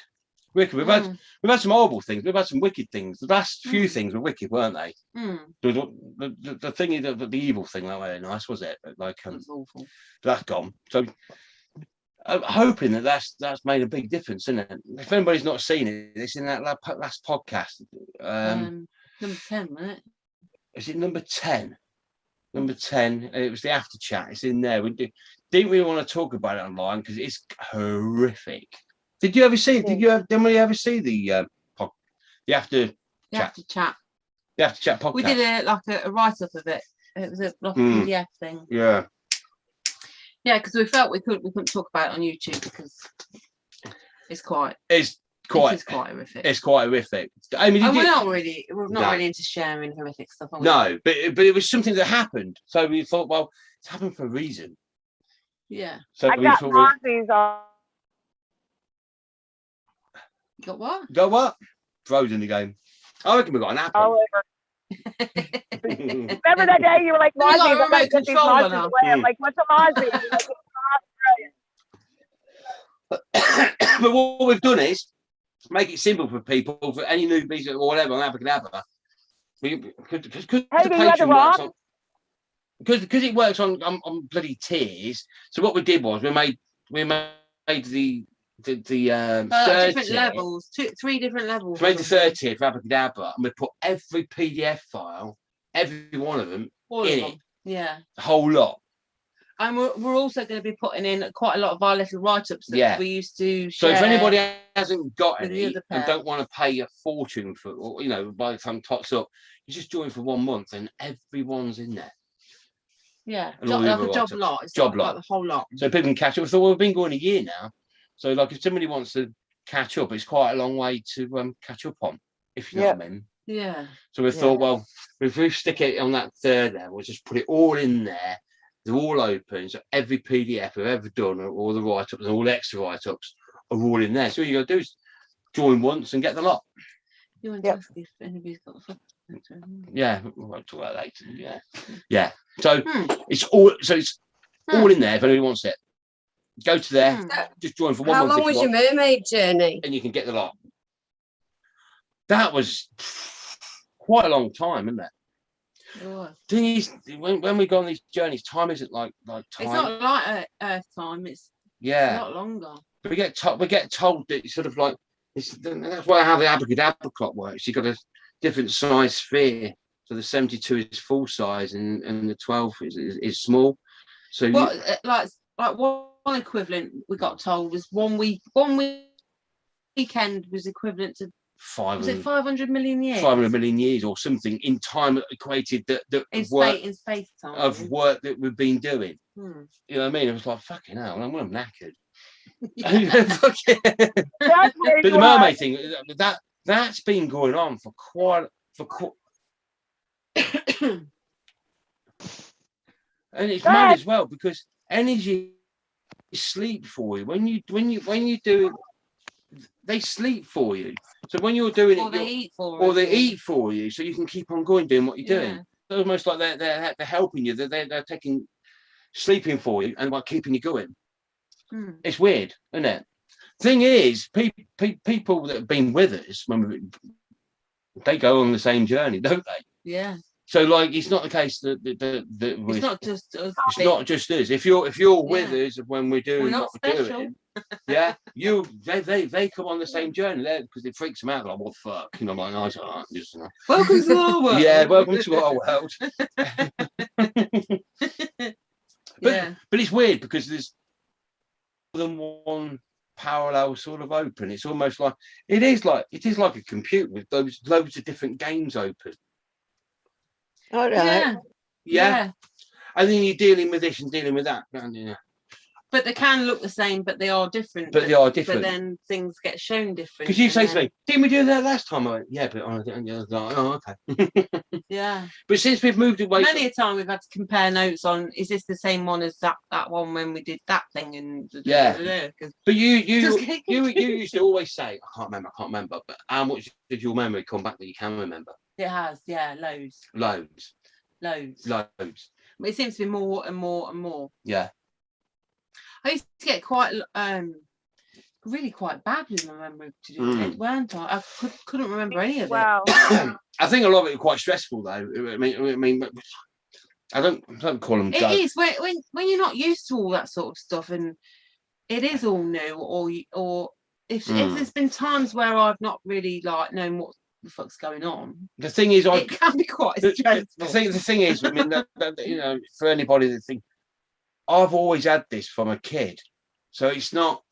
We've had some horrible things. We've had some wicked things. The last few things were wicked, weren't they? The thing, the evil thing, that wasn't nice, was it? Like, that's awful. That's gone. So I'm hoping that's made a big difference, isn't it? If anybody's not seen it, it's in that last podcast. Number 10, wasn't it? Is it number 10? Number 10. It was the after chat. It's in there. We didn't really want to talk about it online because it's horrific. Did you ever see it? Did anybody ever see the after chat? The after chat podcast. We did a write up of it. It was a PDF thing. Yeah. Yeah, because we felt we couldn't talk about it on YouTube because it's quite horrific. It's quite horrific. I mean, we're not really into sharing horrific stuff. No, but it was something that happened. So we thought, well, it's happened for a reason. Yeah. So I got Mozzies on. You got what? Got what? Frozen the game. I reckon we got an apple. All over. Remember that day you were like, Mozzies, I gotta get these Mozzies away. I'm like, what's a Mozzie? But what we've done is make it simple for people, for any newbies or whatever on Abracadabra. Because it works on bloody tiers. So what we did was we made the different levels, 3 different levels. We made the third tier for Abracadabra, and we put every PDF file, every one of them in it. Yeah. The whole lot. And we're also going to be putting in quite a lot of our little write-ups that we used to share. So if anybody hasn't got any and don't want to pay a fortune for, or, by the time it tots up, you just join for 1 month and everyone's in there. Yeah, like a job lot. It's like the whole lot. So people can catch up. So we've been going a year now. So like if somebody wants to catch up, it's quite a long way to catch up on, if you know what I mean. Yeah. So we thought, well, if we stick it on that third level, we'll just put it all in there. They're all open, so every PDF we've ever done, all the write-ups and all the extra write-ups are all in there. So all you got to do is join once and get the lot. You want to ask if anybody's got the fucking Yeah, we'll talk about that later. Yeah. So it's all in there if anybody wants it. Go to there, just join for 1 month. How long was your mermaid journey? And you can get the lot. That was quite a long time, isn't it? Thing is, when we go on these journeys, time isn't like time. It's not like Earth time. It's a lot longer. But we get told that it's sort of like that's why how the abracadabra clock works. You've got a different size sphere. So the 72 is full size, and the 12 is small. So like one equivalent we got told was 1 week. 1 weekend was equivalent to 500 million years? 500 million years or something in time equated that in space time of work that we've been doing. You know what I mean? It was like, fucking hell, I'm knackered. But the mermaid thing, that's been going on for quite and it's mad as well because energy is sleep for you. When you do it, they sleep for you. So when you're doing it, they eat for you, so you can keep on going doing what you're doing. It's almost like they're helping you. They're taking sleeping for you and by keeping you going. It's weird, isn't it? Thing is, people that have been with us, they go on the same journey, don't they? Yeah. So like, it's not the case that it's not just us. It's not just us. If you're with us when we're doing what we're doing, they come on the same journey there because it freaks them out. Like, what the fuck? You know, like, nice, just welcome to our world. Yeah, welcome to our world. But it's weird because there's more than one parallel sort of open. It's almost like it is like a computer with loads of different games open. All right. Yeah. And then you're dealing with this and dealing with that. Yeah. But they can look the same, but they are different. But then things get shown different. Because you say to me, didn't we do that last time? I went, yeah, but I was like, oh, okay. Yeah. But since we've moved away, many a time we've had to compare notes on, is this the same one as that one when we did that thing? And But you used to always say, I can't remember. But how much did your memory come back that you can remember? It has, loads. But it seems to be more and more and more. Yeah. I used to get quite really quite bad with my memory to do it, weren't I? I couldn't remember any of it. I think a lot of it was quite stressful though. I mean I don't call them. It is when you're not used to all that sort of stuff and it is all new, or if there's been times where I've not really known what the fuck's going on. The thing is, it can be quite stressful. The thing is, I mean, for anybody that think, I've always had this from a kid, so it's not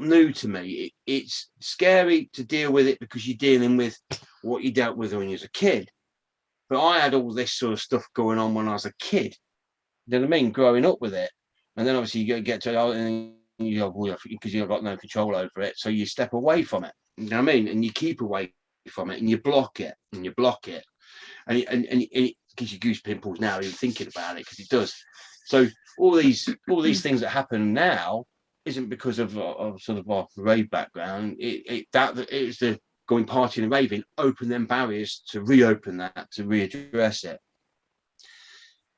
new to me. It's scary to deal with it because you're dealing with what you dealt with when you was a kid. But I had all this sort of stuff going on when I was a kid. You know what I mean? Growing up with it, and then obviously you get to and you go, because you've got no control over it, so you step away from it. You know what I mean? And you keep away from it, and you block it, and and it gives you goose pimples now even thinking about it because it does. So all these things that happen now isn't because of sort of our rave background. It's the going partying and raving, open them barriers to reopen that, to readdress it.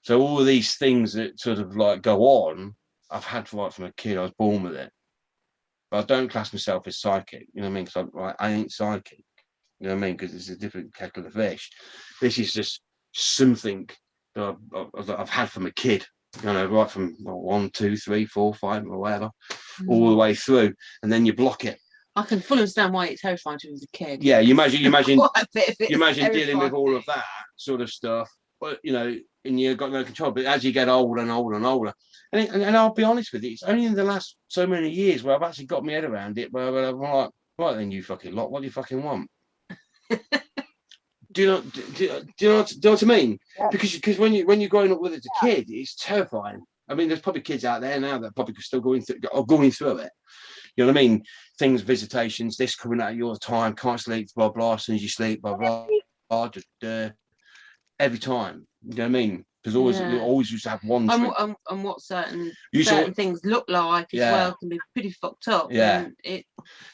So all of these things that sort of go on, I've had right from a kid. I was born with it, but I don't class myself as psychic. You know what I mean? Because I ain't psychic. You know what I mean? Because it's a different kettle of fish. This is just something that I've had from a kid. You know, right from 1, 2, 3, 4, 5, or whatever, all the way through, and then you block it. I can fully understand why it's terrifying to as a kid. Yeah, you imagine dealing with all of that sort of stuff, but and you've got no control. But as you get older and older and older, and I'll be honest with you, it's only in the last so many years where I've actually got my head around it, where I'm like, right then, you fucking lot, what do you fucking want? Do you know what I mean? Yeah. Because when you're growing up with it as a kid, it's terrifying. I mean, there's probably kids out there now that probably still going through it. You know what I mean? Things, visitations, this coming at you all the time, can't sleep, blah blah. As soon as you sleep, blah blah, blah, every time. You know what I mean? Because always used to have one trick. And what certain certain things look like as well can be pretty fucked up. Yeah. And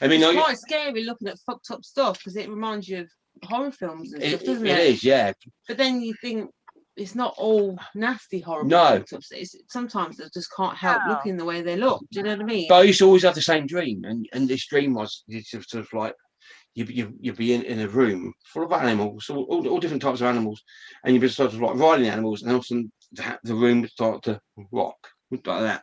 I mean, it's quite scary looking at fucked up stuff because it reminds you of horror films and stuff, doesn't it? It is, yeah. But then you think it's not all nasty horror. No. Sometimes I just can't help looking the way they look. Do you know what I mean? But I used to always have the same dream, and this dream was sort of like you'd be in a room full of animals, all different types of animals, and you'd be sort of like riding the animals, and all of a sudden the room would start to rock like that,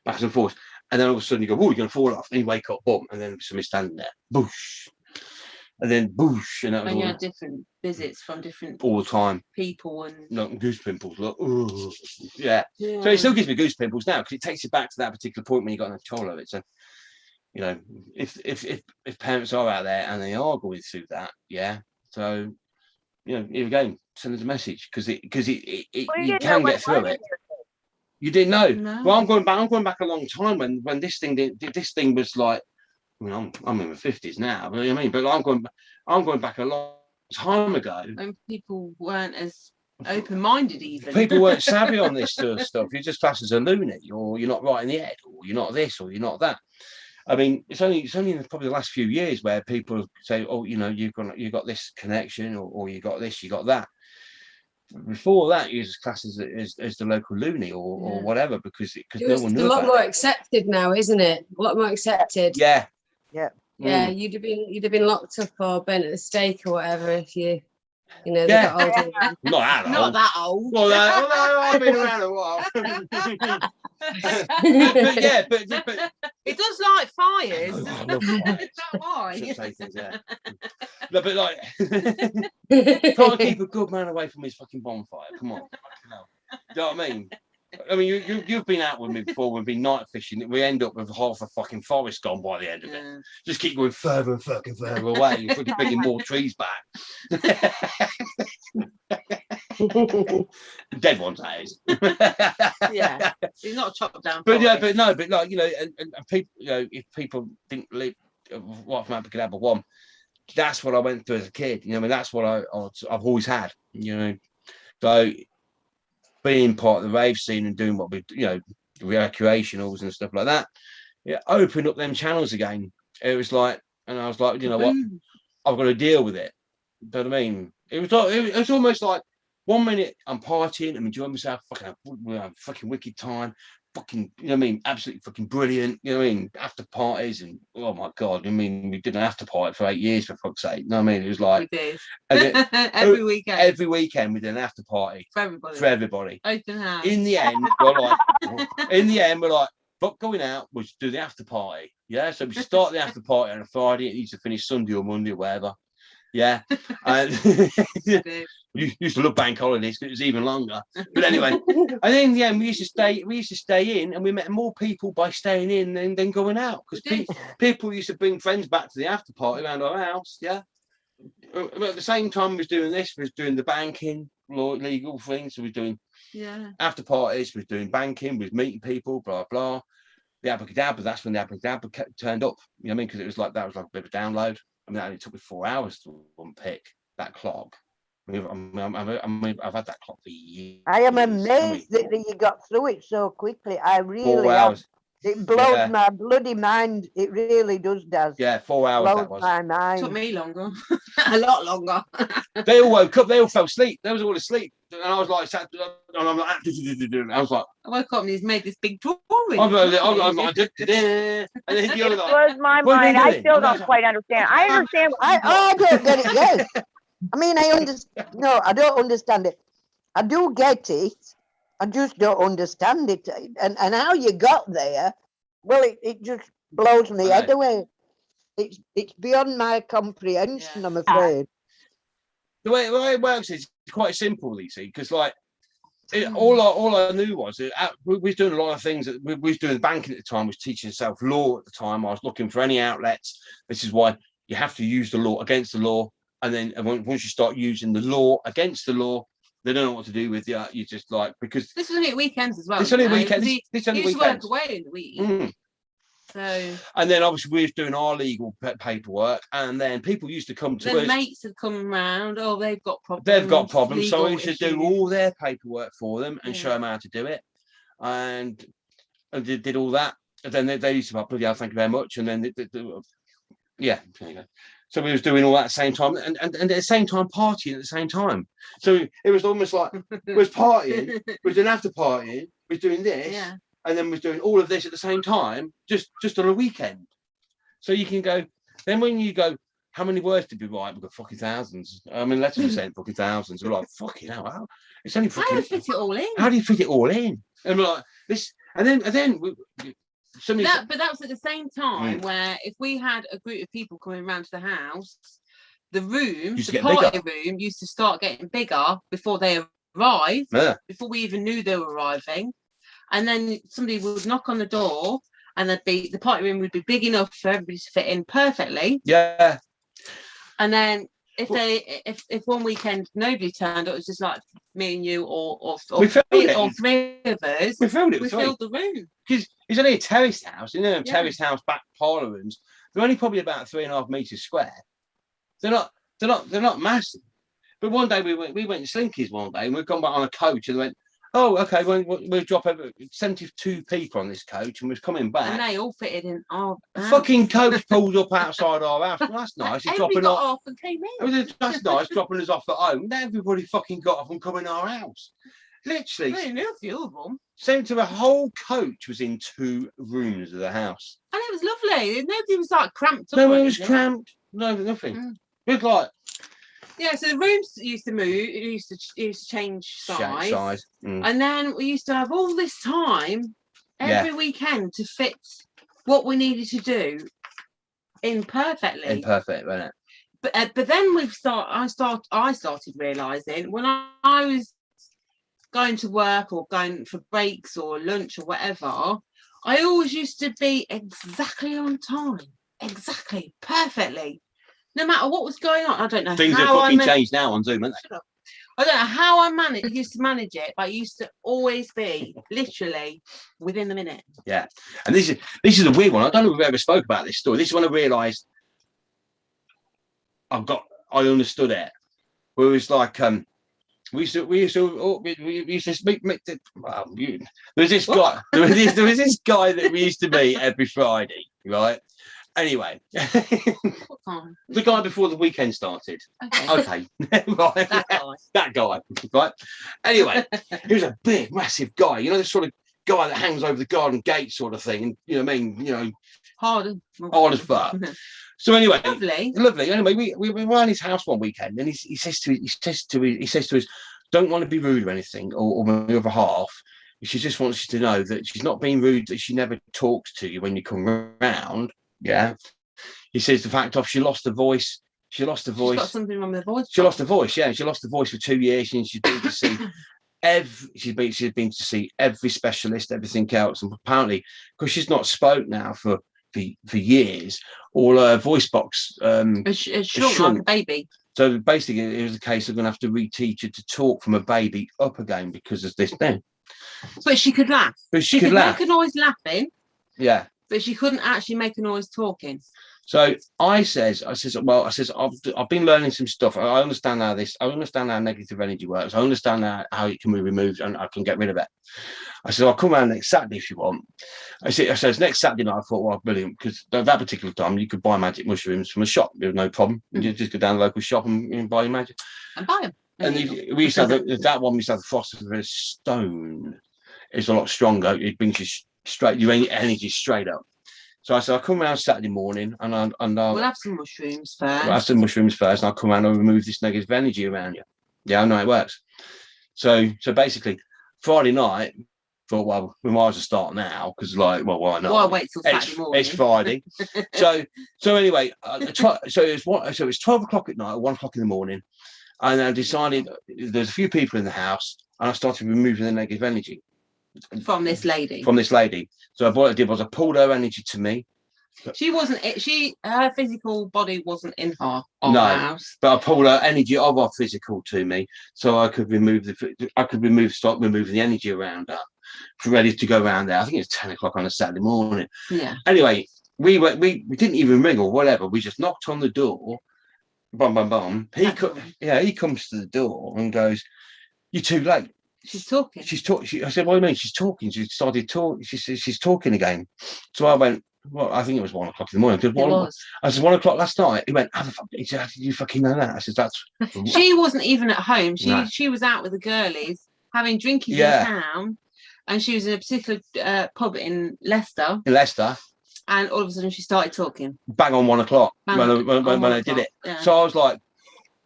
back and forth, and then all of a sudden you go, "Oh, you're going to fall off," and you wake up, boom, and then somebody's standing there, boosh, and then boosh, and that was and all, you had different visits from different all the time, people, and like goose pimples, like, yeah. So it still gives me goose pimples now because it takes you back to that particular point when you got enough control of it. So, you know, if parents are out there and they are going through that, yeah. So, you know, here we go. Send us a message because you can get through it. You didn't know. No. Well, I'm going back a long time when this thing was like, I mean, I'm in my 50s now. You know what I mean? But I'm going back a long time ago. And people weren't as open-minded even. People weren't savvy on this sort of stuff. You're just classed as a loony, or you're not right in the head, or you're not this, or you're not that. I mean, it's only in probably the last few years where people say, "Oh, you know, you've got this connection, or you got this, you got that." Before that, you was classed as the local loony or whatever, because no one knew. It's a lot more accepted now, isn't it? A lot more accepted. Yeah. Yeah, you'd have been locked up or burnt at the stake or whatever if they got older. Not that old. Well, I've been around a while. but it does like fires. I love fires. Is that why? No, but like, can't keep a good man away from his fucking bonfire. Come on. Do you know what I mean? I mean, you've been out with me before. We've been night fishing. We end up with half a fucking forest gone by the end of it. Just keep going further and fucking further away. You're fucking bringing more trees back. Dead ones, that is. Yeah, he's not chopped down. But like, you know, and people, you know, if people didn't live what from Abracadabra 1, that's what I went through as a kid. You know, I mean, that's what I've always had. You know, so being part of the rave scene and doing what we, you know, recreationals and stuff like that, opened up them channels again. It was like, and I was like, you know what, I've got to deal with it. You know what I mean? It was almost like 1 minute I'm partying, I'm enjoying myself, fucking wicked time, fucking, you know what I mean, absolutely fucking brilliant, you know what I mean, after parties, and oh my god, I mean, we did an after party for 8 years, for fuck's sake, you know what I mean? It was like we did. Every weekend we did an after party for everybody. Open house. In the end, we're like, fuck going out, we'll just do the after party. Yeah, so we start the after party on a Friday, it needs to finish Sunday or Monday or whatever. Yeah, and you used to love bank holidays because it was even longer. But anyway, and in the end, we used to stay in, and we met more people by staying in than going out, because people used to bring friends back to the after party around our house. Yeah, but at the same time, we was doing this. We was doing the banking, legal things. So we was doing after parties. We was doing banking. We was meeting people. Blah blah. The Abracadabra. That's when the Abracadabra turned up. You know what I mean? Because it was like that was like a bit of a download. I mean, it only took me 4 hours to unpick that clock. I've had that clock for years. I am amazed that you got through it so quickly. I really 4 hours. It blows my bloody mind. It really does. Yeah, 4 hours that was. My mind. Took me longer. A lot longer. They all woke up. They all fell asleep. They was all asleep. And I was like, and I'm like, I was like, I woke up and he's made this big drawing. I'm like, and then it blows my mind. I still don't quite understand. I understand. I don't get it. Yes. I mean, I understand. No, I don't understand it. I do get it. I just don't understand it. And how you got there, well, it just blows my head away. It's beyond my comprehension, I'm afraid. The way it works is quite simple, you see, because like all I knew was that we was doing a lot of things. We was doing banking at the time. We was teaching self-law at the time. I was looking for any outlets. This is why you have to use the law against the law, and then once you start using the law against the law, they don't know what to do with you. You just like, because this was only at weekends as well. It's only weekends. He used to work away in the week. So, and then obviously we was doing our legal paperwork, and then people used to come to us. Mates had come around. Oh, they've got problems. They've got problems, so we used issues. to do all their paperwork for them and show them how to do it, and did all that. And then they used to like, bloody hell, thank you very much. And then yeah, there you go. So we was doing all that at the same time, and at the same time partying at the same time. So it was almost like we was partying, we was doing after partying, we was doing this, and then we was doing all of this at the same time, just on a weekend. So you can go. Then when you go, how many words did we write? We've got fucking thousands. I mean, letters were sent fucking thousands. We're like, fucking hell, it's only fucking. How do you fit it all in? How do you fit it all in? And we're like this, and then but that was at the same time where if we had a group of people coming around to the house, the party room used to start getting bigger before they arrived, before we even knew they were arriving. And then somebody would knock on the door, and the party room would be big enough for everybody to fit in perfectly. Yeah. And then if one weekend nobody turned, it was just like me and you or three of us. We filled the room because it's only a terraced house. You know, terraced house back parlour rooms. They're only probably about 3.5 meters square. They're not massive. But one day we went to Slinky's one day, and we'd gone back on a coach, and they went, oh, okay, we'll drop over 72 people on this coach, and we're coming back. And they all fitted in our house. Fucking coach pulled up outside our house. Well, that's nice. He's dropping off and came in. That's nice, dropping us off at home. Then everybody fucking got off and come in our house. Literally. I knew a few of them. Same to a whole coach was in 2 rooms of the house. And it was lovely. Nobody was like cramped up. No, it was cramped. No, nothing. It was like. Yeah, so the rooms used to move, it used to change size. And then we used to have all this time every weekend to fit what we needed to do in perfectly. Imperfect, wasn't it? But then I started realising when I was going to work or going for breaks or lunch or whatever, I always used to be exactly on time. Exactly, perfectly. No matter what was going on, I don't know. Things have fucking changed now on Zoom, haven't they? I don't know how I used to manage it, but I used to always be literally within the minute. Yeah, and this is a weird one. I don't know if we've ever spoke about this story. This is when I realised I understood it. Where it was like we used to speak. There was this guy. There was this guy that we used to meet every Friday, right? Anyway, the guy before the weekend started. Okay. Right. That guy, right? Anyway, he was a big, massive guy. You know, the sort of guy that hangs over the garden gate sort of thing. And, you know what I mean? You know, hard as fuck. So anyway, lovely. Anyway, we were around his house one weekend, and he says to us, don't want to be rude or anything, or my other half. She just wants you to know that she's not being rude, that she never talks to you when you come round. Yeah, he says the fact of she lost the voice. She's got something wrong with the voice. She lost the voice. Yeah, she lost the voice for 2 years, and she's been to see she's been to see every specialist, everything else, and apparently because she's not spoke now for years, all her voice box it's shrunk like a baby. So basically, it was a case of going to have to reteach her to talk from a baby up again because of this thing. But she could laugh. She could laugh. Make a noise laughing. Yeah. But she couldn't actually make a noise talking. So I says, I've been learning some stuff. I understand how negative energy works. I understand how it can be removed and I can get rid of it. I said, I'll come around next Saturday if you want. I said, next Saturday night, I thought, well, brilliant, because at that particular time you could buy magic mushrooms from a shop. There was no problem. You just go down to the local shop and buy your magic. And buy them. And we used to have that one, we used to have the philosopher's stone. It's a lot stronger. It brings you straight, your energy straight up. So I said, I'll come around Saturday morning and we'll have some mushrooms first. We'll have some mushrooms first, and I'll come around and remove this negative energy around you. Yeah, I know it works. So basically, Friday night, thought, well, we might as well start now because, like, well, why not? Why wait till Saturday morning? It's Friday. so anyway, so it was 12 o'clock at night, or 1 o'clock in the morning, and I decided there's a few people in the house, and I started removing the negative energy. From this lady. So what I did was I pulled her energy to me. Her physical body wasn't in her house. But I pulled her energy of her physical to me, so I could start removing the energy around her. ready to go around there. I think it's 10 o'clock on a Saturday morning. Yeah. Anyway, we didn't even ring or whatever. We just knocked on the door. Bum bum bum. He comes to the door and goes, "You're too late." She's talking. She's talking. I said, "What do you mean?" She's talking. She started talking. She said, "She's talking again." So I went, "Well, I think it was 1 o'clock in the morning." It was. I said, 1 o'clock last night. He went, "How the fuck?" He said, "How did you fucking know that?" I said, "That's." She wasn't even at home. No. She was out with the girlies having drinkies in town, and she was in a particular pub in Leicester. In Leicester. And all of a sudden she started talking. Bang on 1 o'clock when I did it. Yeah. So I was like,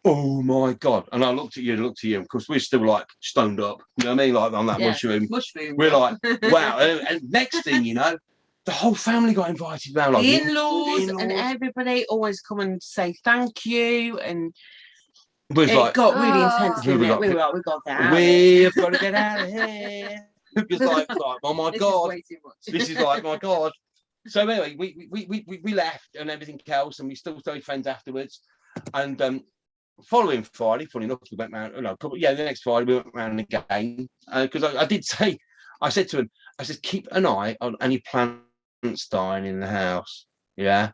"Oh my God." And I looked at you, of course, we're still like stoned up. You know what I mean? Like on that mushroom. We're like, wow. And next thing you know, the whole family got invited round. Like, the in-laws and everybody always come and say thank you. And it got really intense. We were like, we got that. We've got to get out of here. It was like, oh my God. This is like, my God. So anyway, we left and everything else, and we still stayed friends afterwards. And following Friday, funny enough, we went round. The next Friday we went round again because I did say, I said to him, I said, keep an eye on any plants dying in the house. Yeah.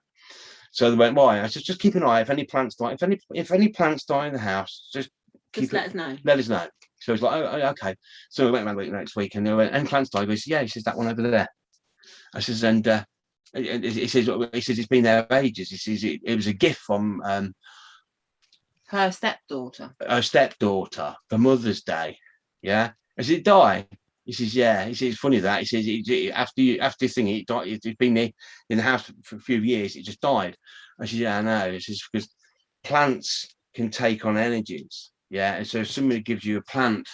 So they went, why? I said, just keep an eye if any plants die. If any plants die in the house, just let us know. Let us know. So it's like, oh, okay. So we went around the next week, and they went, any plants die? He said, yeah. He says, that one over there. I says, and he says it's been there ages. He says it was a gift from her stepdaughter. Her stepdaughter for Mother's Day. Yeah. I said, it die? He says, yeah. He says, it's funny that. He says, after this thing, it died. It's been there in the house for a few years. It just died. I said, yeah, I know. It's just because plants can take on energies. Yeah. And so if somebody gives you a plant,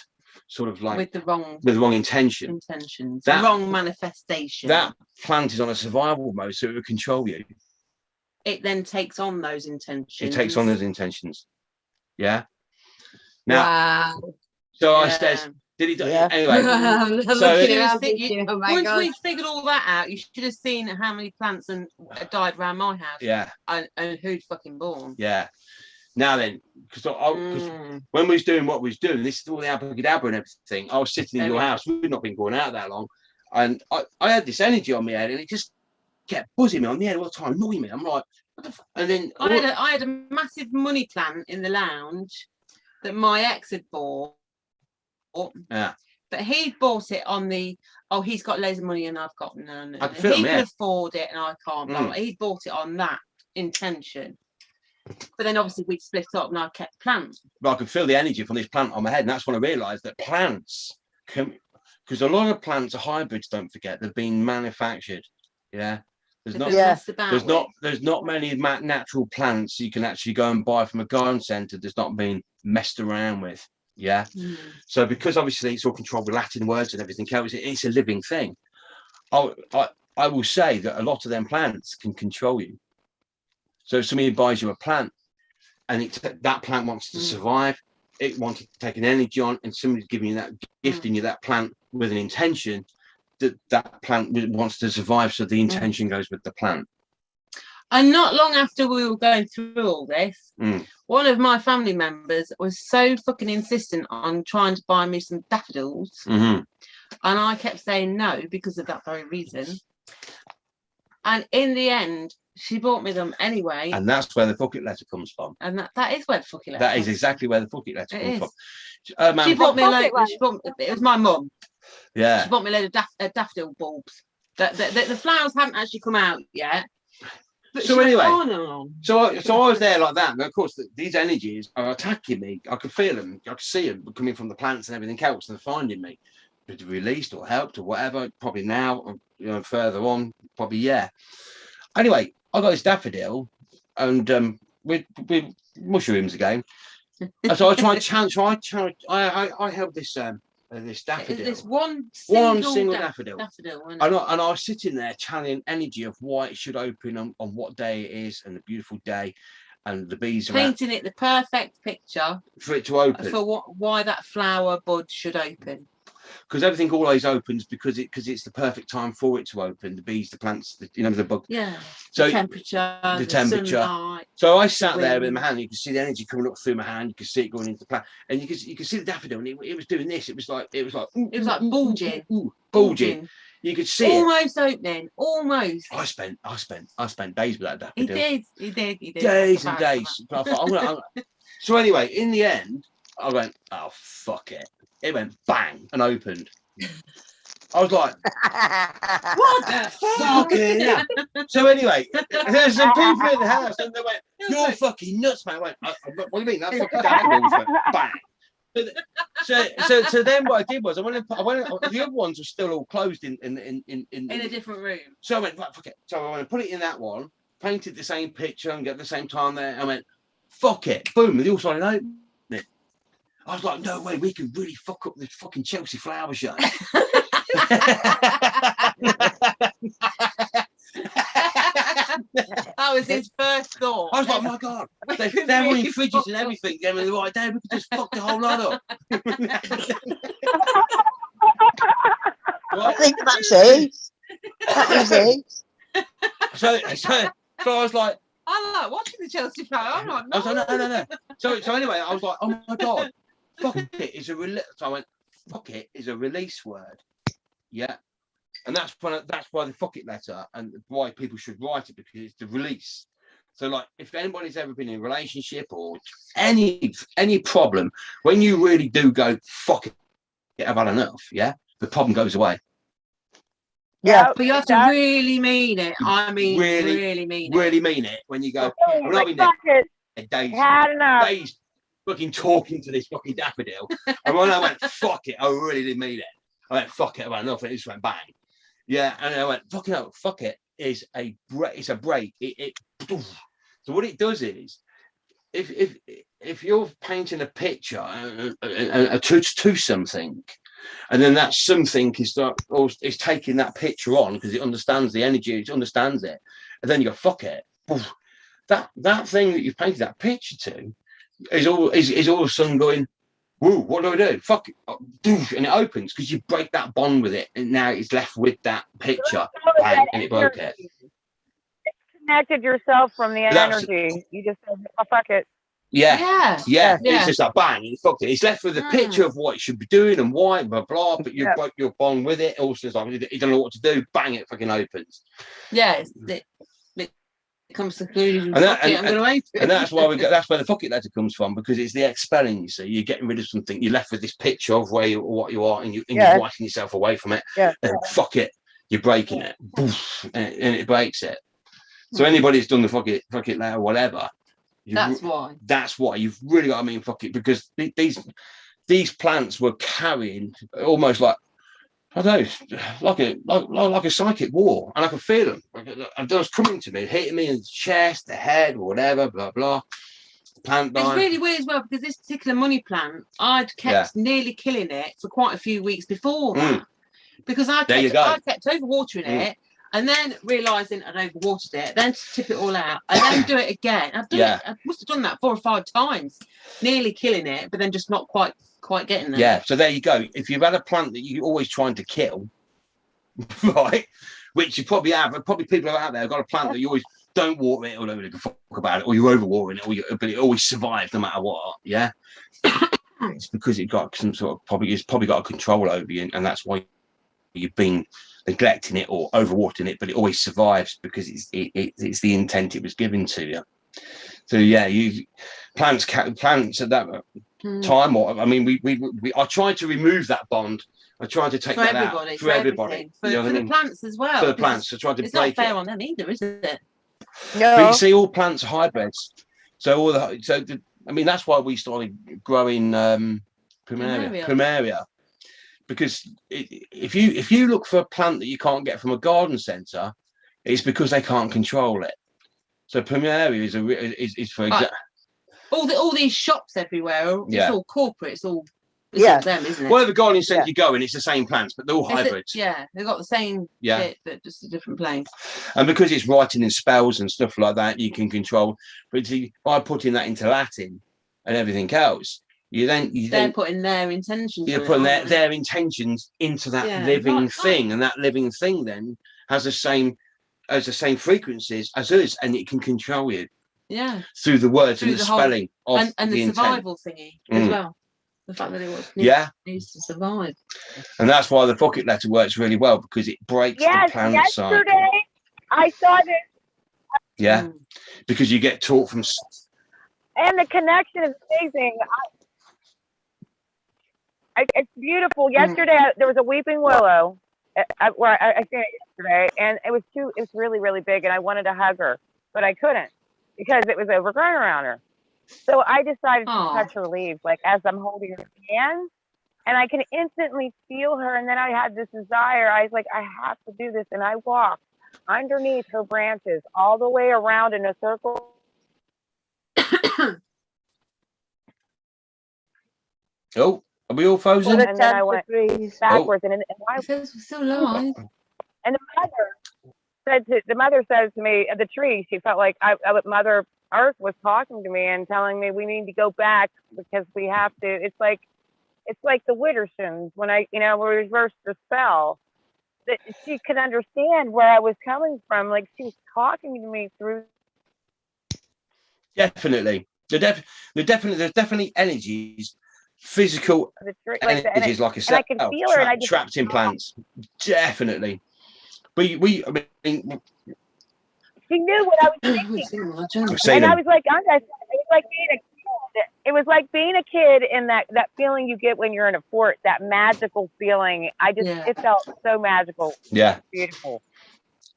sort of like with the wrong intentions, the wrong manifestation, that plant is on a survival mode, so it will control you. It then takes on those intentions. It takes on those intentions. Yeah. Now, wow. So I says, did he? Yeah. Anyway, once we figured all that out, you should have seen how many plants died around my house. Yeah. And who'd fucking born. Yeah. Now then, because when we was doing what we was doing, this is all the abracadabra and everything. I was sitting in your house. We've not been going out that long, and I had this energy on my head, and it just kept buzzing me on the head all the time, annoying me. I'm like, what the fuck? And then I had a massive money plant in the lounge that my ex had bought. Yeah. But he bought it on the he's got loads of money and I've got none. He can afford it and I can't. He bought it on that intention. But then obviously we'd split up and I kept the plant. But I could feel the energy from this plant on my head, and that's when I realised that plants can, because a lot of plants are hybrids. Don't forget, they've been manufactured. Yeah, there's not many natural plants you can actually go and buy from a garden centre that's not been messed around with. Yeah. So because obviously it's all controlled with Latin words and everything else, it's a living thing. I will say that a lot of them plants can control you. So if somebody buys you a plant and that plant wants to survive, it wants to take an energy on, and somebody's giving you that, gifting you that plant with an intention that plant wants to survive, so the intention goes with the plant. And not long after we were going through all this, one of my family members was so fucking insistent on trying to buy me some daffodils. And I kept saying no because of that very reason. And in the end, she bought me them anyway. And that's where the bucket letter comes from. And that is where the bucket letter That is exactly where the bucket letter comes from. She bought me it was my mum. Yeah. She bought me a load of daffodil bulbs. The flowers hadn't actually come out yet. So anyway, so I was there like that, and of course these energies are attacking me. I could feel them, I could see them coming from the plants and everything else, and finding me. Could be released or helped or whatever. Probably now, or further on, probably yeah. Anyway, I got this daffodil, and with mushrooms again. And so I tried to I held this this daffodil. This one single daffodil. And I was sitting there channeling energy of why it should open on what day it is, and the beautiful day, and the bees painting it the perfect picture for it to open, for why that flower bud should open. because everything always opens because it's the perfect time for it to open. The bees, the plants, the bug. Yeah. So the temperature. Sunlight, so I sat there with wind. my hand. You could see the energy coming up through my hand. You could see it going into the plant, and you could see the daffodil. And it was doing this. It was like bulging. You could see almost opening. Almost. I spent days with that daffodil. He did. Days and days. But I thought, so anyway, in the end, I went, oh fuck it. It went bang and opened. I was like, what the fuck? Yeah. So anyway, there's some people in the house and they went, you're fucking nuts, man. I went, what do you mean? That fucking daffodil went bang. So then what I did was I went the other ones were still all closed in a different room. So I went, right, fuck it. So I went to put it in that one, painted the same picture and get the same time there. I went, fuck it. Boom, they all started opening. I was like, no way, we could really fuck up this fucking Chelsea flower show. That was his first thought. I was like, my God, they're running fridges and everything. They were right there, we could just fuck the whole lot up. I think that's it. That was it. So I was like, I like watching the Chelsea flower. I'm like, no. I was like, no. So anyway, I was like, oh my God, fuck it is a release. So I went, fuck it is a release word. Yeah. And that's why the fuck it letter and why people should write it, because it's the release. So like, if anybody's ever been in a relationship or any problem, when you really do go, fuck it, I've had enough, yeah, the problem goes away. Yeah. But you have to really mean it. I mean, really mean it. Really mean it when you go, days fucking talking to this fucking daffodil. And when I went, fuck it, I really did mean it. I went, fuck it, I've had enough, and it just went bang. Yeah, and I went, fucking hell, fuck it is it's a break. So what it does is, if you're painting a picture to something, and then that something is taking that picture on because it understands the energy, it understands it, and then you go, fuck it. That thing that you've painted that picture to is all of a sudden going, woo, what do I do? Fuck it. And it opens because you break that bond with it, and now it's left with that picture, bang, and it broke it. Disconnected yourself from the energy. You just said, oh, fuck it. Yeah. It's just like bang, you fucked it. It's left with a picture of what it should be doing and why, blah blah. But you broke your bond with it. Also, it's like you don't know what to do. Bang, it fucking opens. Yeah, it comes to conclusion. And that's why that's where the fuck it letter comes from, because it's the expelling. You see, you're getting rid of something. You're left with this picture of what you are, and you're wiping yourself away from it. Yeah. And fuck it, you're breaking it, and it breaks it. So anybody who's done the fuck it letter, whatever. That's why you've really got to mean fuck it, because these plants were carrying almost like, I don't know, like a psychic war, and I could feel them. It was coming to me, hitting me in the chest, the head, or whatever, blah blah. Plant it's really weird as well, because this particular money plant, I'd kept nearly killing it for quite a few weeks before that, because I kept overwatering it. And then realising I'd overwatered it, then to tip it all out, and then do it again. I must have done that 4 or 5 times, nearly killing it, but then just not quite getting there. Yeah, so there you go. If you've had a plant that you're always trying to kill, right, which you probably have, probably people out there have got a plant that you always don't water it or don't really give a fuck about it, or you're overwatering it, but it always survives no matter what, yeah? It's because it got some sort of, it's probably got a control over you, and that's why you've been neglecting it or overwatering it, but it always survives because it's the intent it was given to you. So yeah, plants at that time, or I mean, I tried to remove that bond. I tried to take that out for everybody, for the plants as well. For the plants, I tried to break it. It's not fair on them either, is it? No. But you see, all plants are hybrids. So I mean, that's why we started growing Plumeria. Because if you look for a plant that you can't get from a garden centre, it's because they can't control it. So Plumeria is for example, all these shops everywhere. It's all corporate. It's all them, isn't it? Whatever garden centre you go in, it's the same plants, but they're all hybrids. They've got the same shit, but just a different place. And because it's writing in spells and stuff like that, you can control. But see, by putting that into Latin and everything else, they're putting their intentions. You're putting their intentions into that living thing, and that living thing then has the same frequencies as us, and it can control you. Yeah. Through the words and the spelling of and the survival thingy as well. The fact that it needs to survive. And that's why the bucket letter works really well, because it breaks the planet cycle. Yesterday I saw this. Yeah. Because you get taught from. And the connection is amazing. It's beautiful. Yesterday there was a weeping willow where I seen it yesterday, and it was really, really big, and I wanted to hug her, but I couldn't because it was overgrown around her. So I decided to touch her leaves, like as I'm holding her hand, and I can instantly feel her. And then I had this desire. I was like, I have to do this, and I walked underneath her branches all the way around in a circle. Oh. Are we all frozen? And then I went backwards, and why was so live? And the mother says to me, the tree, she felt like Mother Earth was talking to me and telling me we need to go back because we have to. It's like the Wittersons when we reversed the spell. That she could understand where I was coming from. Like she was talking to me through. Definitely, there's definitely energies. Physical energies like a cell trapped in plants, definitely. I mean, she knew what I was thinking, and I was like, it was like being a kid in that feeling you get when you're in a fort, that magical feeling. It felt so magical. Yeah, beautiful.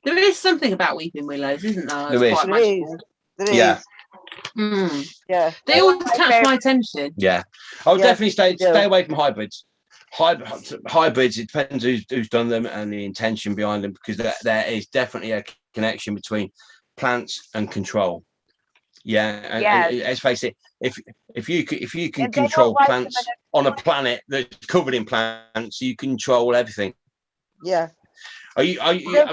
There is something about weeping willows, isn't there? There is. Yeah. Yeah, they always catch my attention. Yeah, I would definitely stay away from hybrids. Hybrids, it depends who's done them and the intention behind them, because there is definitely a connection between plants and control. And let's face it, if you can control plants on a planet that's covered in plants, you control everything. Yeah. We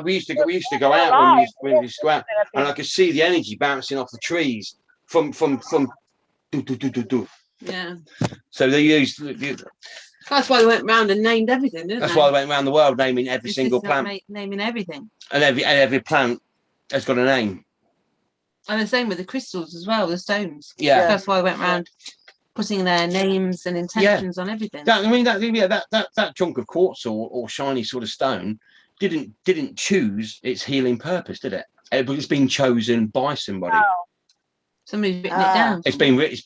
used to go out when we used to go out, and I could see the energy bouncing off the trees from do. Yeah. So they used. That's why they went round and named everything, didn't they? That's why they went around the world naming every single plant. Naming everything. And every plant has got a name. And the same with the crystals as well, the stones. Yeah. That's why I went around putting their names and intentions on everything. That chunk of quartz or shiny sort of stone didn't choose its healing purpose, did it? It's been chosen by somebody. Oh. Somebody's written it down. It's been written. It's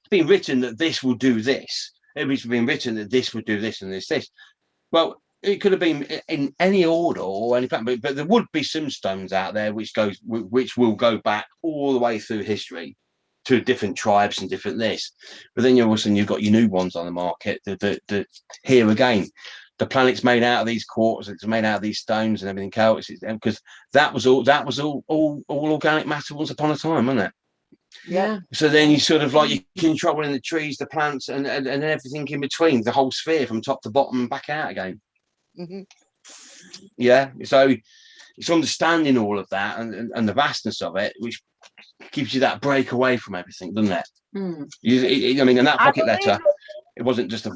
been written that this will do this. It's been written that this would do this and this. Well, it could have been in any order or any pattern, but there would be some stones out there which will go back all the way through history to different tribes and different this. But then all of a sudden you've got your new ones on the market that here again. The planet's made out of these quartz. It's made out of these stones and everything else. Because that was all organic matter once upon a time, wasn't it? Yeah. So then you sort of like you're controlling the trees, the plants, and everything in between, the whole sphere from top to bottom and back out again. Mm-hmm. Yeah. So it's understanding all of that and the vastness of it, which gives you that break away from everything, doesn't it? Mm. In that pocket letter, it wasn't just a.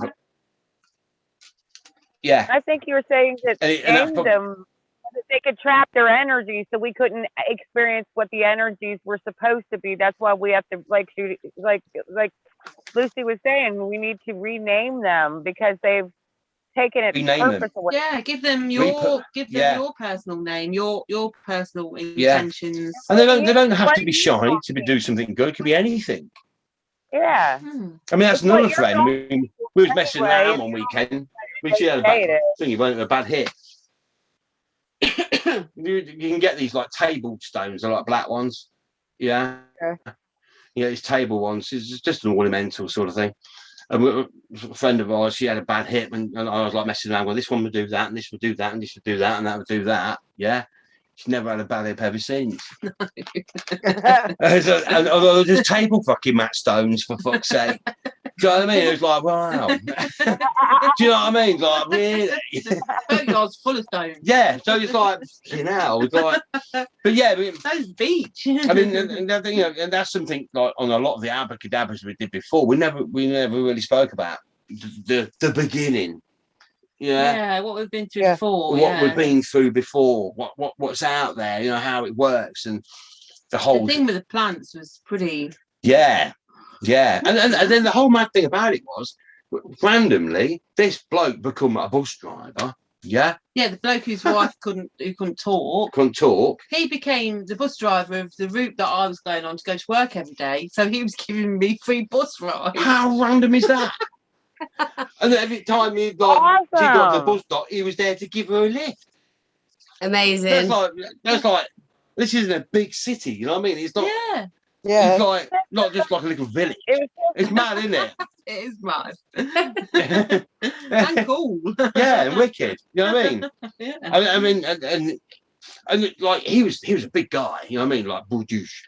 Yeah, I think you were saying that them that they could trap their energy, so we couldn't experience what the energies were supposed to be. That's why we have to, like Lucy was saying, we need to rename them because they've taken its purpose away. Yeah, give them your personal name, your personal intentions. And they don't have to be shiny to do something good. It could be anything. Yeah. I mean, that's another friend. We was messing around one weekend. We had a bad hit. You can get these like table stones, they're like black ones. Yeah. These table ones. It's just an ornamental sort of thing. And a friend of ours, she had a bad hit, and I was like messing around. Well, this one would do that, and this would do that, and this would do that, and that would do that. Yeah. She's never had a bad hip ever since. And although there's table fucking mat stones, for fuck's sake. Do you know what I mean? It was like, wow. Do you know what I mean? Like, really? Boatyard's full of stones. Yeah. So it's like, you know, it's like, but yeah, That's beach. I mean, and that's something like on a lot of the abracadabras we did before. We never really spoke about the beginning. Yeah, what we've been through before. What we've been through before. What's out there. You know how it works and the whole thing with the plants was pretty. Yeah. And then the whole mad thing about it was randomly this bloke become a bus driver. Yeah, the bloke whose wife couldn't talk. He became the bus driver of the route that I was going on to go to work every day. So he was giving me free bus rides. How random is that? And every time she got the bus stop, he was there to give her a lift. Amazing. That's like this isn't a big city, you know what I mean? It's not. Yeah. It's like not just like a little village. It's mad, isn't it? It is mad. And cool. Yeah, and wicked. You know what I mean? Yeah. I mean, and like he was a big guy. You know what I mean? Like Bourdieuche.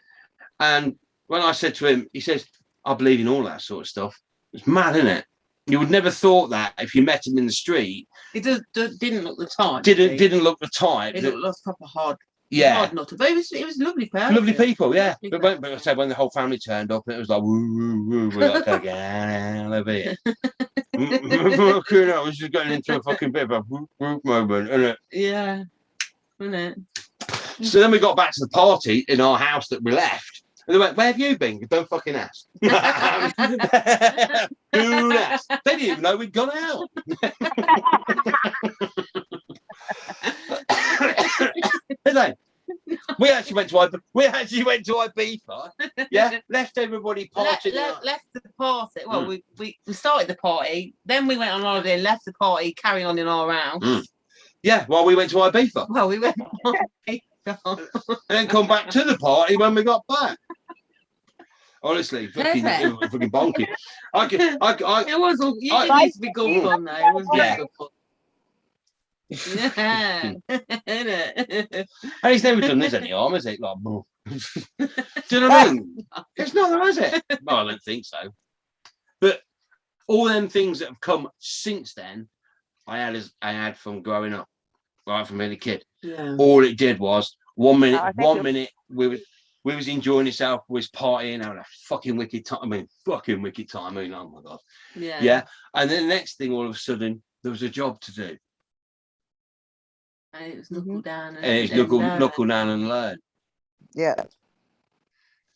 And when I said to him, he says, "I believe in all that sort of stuff." It's mad, isn't it? You would never thought that if you met him in the street. He didn't look the type. Didn't look the type. He looked proper hard. Yeah. Hard not to, but it was lovely person. Lovely people, yeah. But I said when the whole family turned up, it was like woo woo woo. We're like, okay, over here. I was just going into a fucking bit of a whoop whoop moment, isn't it? Yeah, isn't it? So then we got back to the party in our house that we left. And they went, "Where have you been? Don't fucking ask." Who asked? They didn't even know we'd gone out. We actually went to Ibiza. Yeah, left everybody partying. Left the party. Well, we started the party, then we went on holiday and left the party, carrying on in our house. Yeah, while we went to Ibiza. Well, we went on Ibiza. And then come back to the party when we got back. Honestly, fucking bonky. It was all. It needs to be good fun though. It was very good fun. Yeah. And he's never done this any harm, has it? Like, do you know what I mean? It's not there, is it? No, I don't think so. But all them things that have come since then, I had from growing up, right from being a kid. Yeah. All it did was 1 minute we was enjoying ourselves, we was partying, having a fucking wicked time. I mean, oh my god. Yeah. Yeah. And then the next thing, all of a sudden, there was a job to do. And it was knuckle down. And it's knuckle down and learn. Yeah.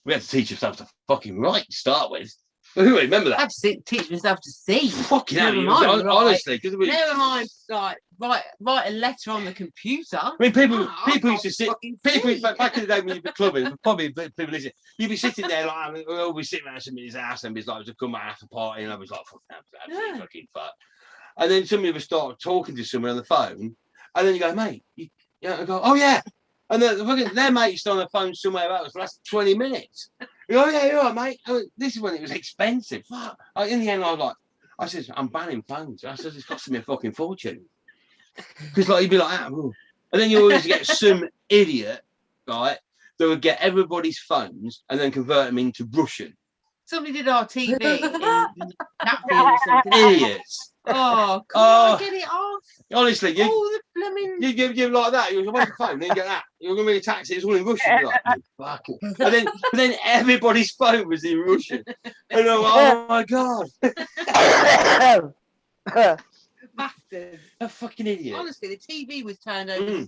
We had to teach ourselves to fucking write to start with. Who remember that? I had to teach myself to see. Fucking hell, honestly. Never mind, like, write a letter on the computer. I mean, people used to sit. People back in the day when you'd be clubbing, probably people listen. You'd be sitting there like we'll be sitting around somebody's house and be like, "To come out after party," and I was like, "Fucking fuck." And then somebody would start talking to someone on the phone. And then you go, "Mate," I go, "Oh yeah," and then their mate's on the phone somewhere else for the last 20 minutes. You go, "Oh yeah, you're right, mate." I mean, this is when it was expensive. Fuck. In the end, I was like, I said, "I'm banning phones." I said, "It's costing me a fucking fortune." Because like you'd be like, and then you always get some idiot, right, that would get everybody's phones and then convert them into Russian. Somebody did our TV in Nashville or something. Idiots. Oh, come on, get it off. Honestly, all the blooming. You like that. You where's your phone? Then you get that. You're gonna be a taxi. It's all in Russian. You're like, fuck it. And then everybody's phone was in Russian. And I'm like, oh my god. Bastard. A fucking idiot. Honestly, the TV was turned over.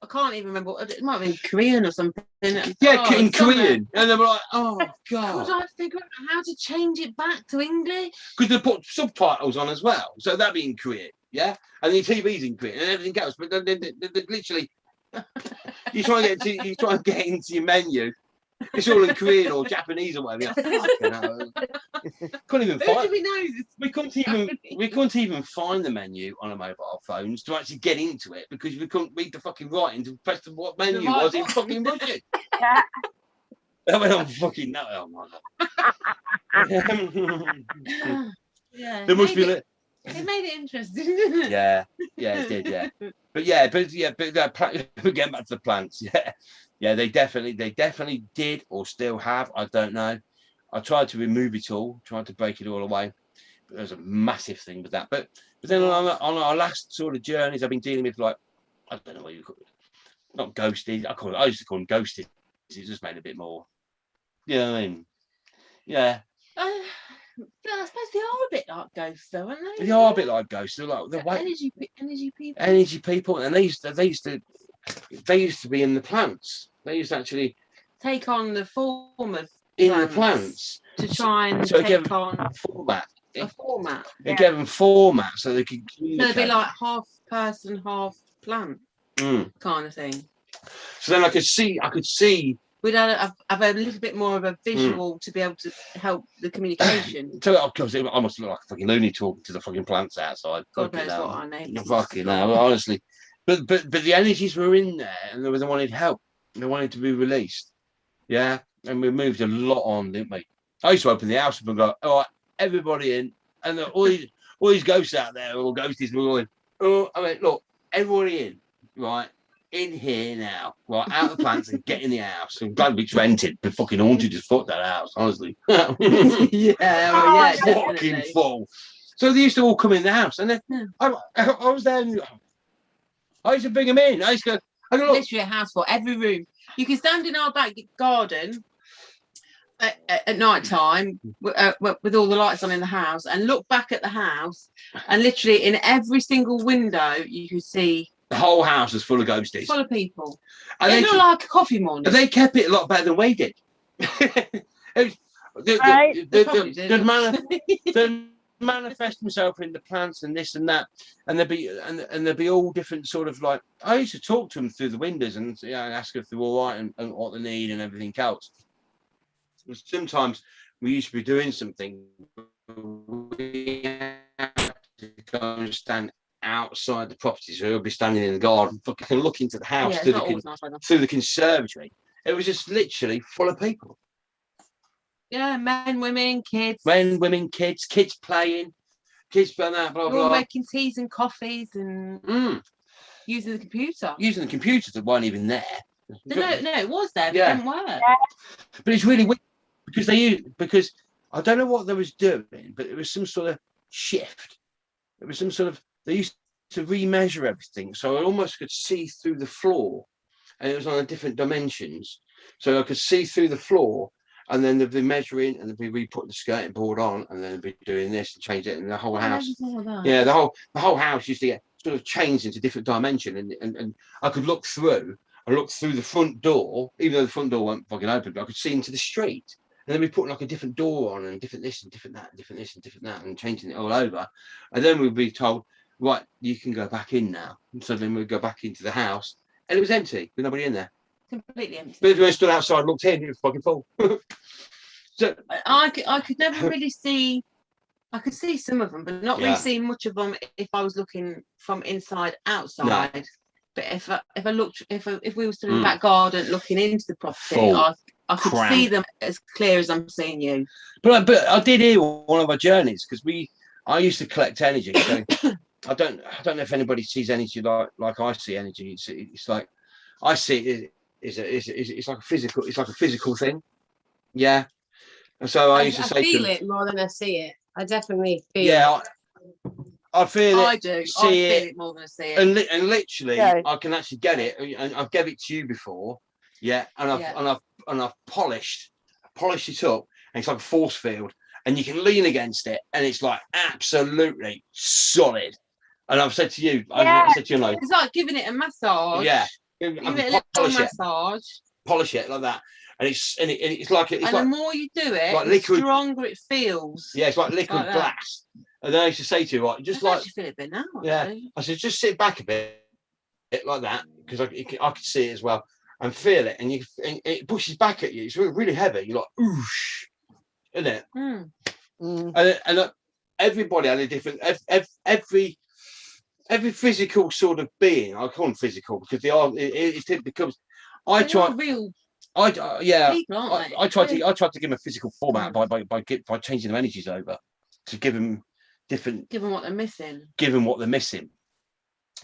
I can't even remember. It might have been Korean or something. Yeah, in Korean. And they were like, oh god. I had to figure out how to change it back to English. Because they put subtitles on as well. So that'd be in Korean. Yeah. And the TV's in Korean and everything else. But they literally you try and get into your menu. It's all in Korean or Japanese or whatever. Couldn't even find. We know this? We couldn't even find the menu on our mobile phones to actually get into it because we couldn't read the fucking writing to press what menu was in fucking Russian. That went on fucking no. Oh my god. Yeah. There must be. It made it interesting, didn't it? Yeah, it did. Yeah, but getting back to the plants. Yeah, they definitely did or still have. I don't know. I tried to remove it all, tried to break it all away. But there's a massive thing with that. But then on our last sort of journeys, I've been dealing with like, I don't know what you call it, not ghosties. I used to call them ghosties. It just made a bit more. You know what I mean? Yeah. I suppose they are a bit like ghosts, though, aren't they? They are a bit like ghosts. They're like energy people. Energy people, and they used to be in the plants. They used to actually take on the form of the plants to try and take on a format. It gave them format so they could communicate. So they'd be like half person, half plant kind of thing. So then I could see. We'd have a little bit more of a visual to be able to help the communication. So I must look like a fucking loony talking to the fucking plants outside. God knows what I know. Fucking hell, honestly. But the energies were in there, and they wanted help. They wanted to be released. Yeah, and we moved a lot on, didn't we? I used to open the house up and go, all right, everybody in, and all these ghosts out there, or ghosties, were going, oh, I mean, look, everybody in, right? In here now, right, out of the plants and get in the house. I'm glad it's rented, but fucking haunted as fuck, that house, honestly. yeah, fucking full. So they used to all come in the house, and then I was there. And I used to bring them in. I used to go, look. Literally a house for every room. You can stand in our back garden at night time with all the lights on in the house and look back at the house, and literally in every single window you could see. The whole house was full of ghosties. Full of people. And they look like a coffee morning. They kept it a lot better than we did. They'd manifest themselves in the plants and this and that, and there'd be all different sort of like. I used to talk to them through the windows and ask if they're all right and what they need and everything else. And sometimes we used to be doing something. We had to go and stand outside the property, so we'll be standing in the garden, fucking looking into the house through the conservatory. It was just literally full of people. Yeah, men, women, kids. Men, women, kids playing that, blah, blah. All making teas and coffees and using the computer. Using the computers that weren't even there. No, it was there, but it didn't work. But it's really weird because I don't know what they was doing, but it was some sort of shift. It was some sort of. They used to remeasure everything, so I almost could see through the floor, and it was on a different dimensions. So I could see through the floor, and then they'd be measuring, and they'd be re-putting the skirting board on, and then they'd be doing this and change it in the whole house. Yeah, the whole house used to get sort of changed into different dimension, and I could look through. I looked through the front door, even though the front door wasn't fucking open, but I could see into the street. And then we put like a different door on, and different this and different that, and different this and different that, and changing it all over. And then we'd be told, right, you can go back in now. And so then we'd go back into the house, and it was empty, with nobody in there. Completely empty. But if we stood outside and looked in, it was fucking full. So I could never really see. I could see some of them, but not really see much of them if I was looking from inside outside. No. But if we were stood in the back garden looking into the property, I could see them as clear as I'm seeing you. But I did hear one of our journeys because I used to collect energy. So I don't know if anybody sees energy like I see energy. It's like I see it. It's like a physical thing. Yeah. And so I used to say, I feel it more than I see it. I definitely feel it. Yeah, I feel it. I do. I feel it more than I see it. And literally, I can actually get it. And I've given it to you before. Yeah. And I've polished it up, and it's like a force field, and you can lean against it, and it's like absolutely solid. And I've said to you, I said to you, like, it's like giving it a massage. Yeah. Give it a little massage. Polish it like that. And it's like the more you do it, like the stronger it feels. Yeah, it's like liquid glass. And then I used to say to you, right, just like feel it a bit now. I said, just sit back a bit like that, because I could see it as well and feel it, and it pushes back at you. It's really heavy. You're like, oosh, isn't it? And everybody had a different every physical sort of being. I call them physical because they are. It becomes. I try to give them a physical format by changing their energies over to give them different. Give them what they're missing. Give them what they're missing.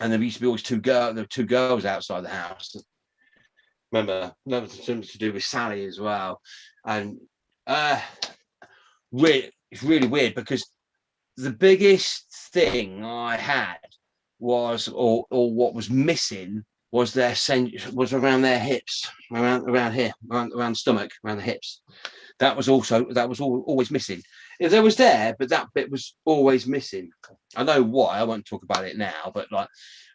And there used to be always two girls outside the house. Remember, that was something to do with Sally as well. And weird. It's really weird because the biggest thing I had was, or what was missing, was was around their hips, around here, around the stomach, around the hips. That was always missing. If there was there, but that bit was always missing. I know why. I won't talk about it now, but like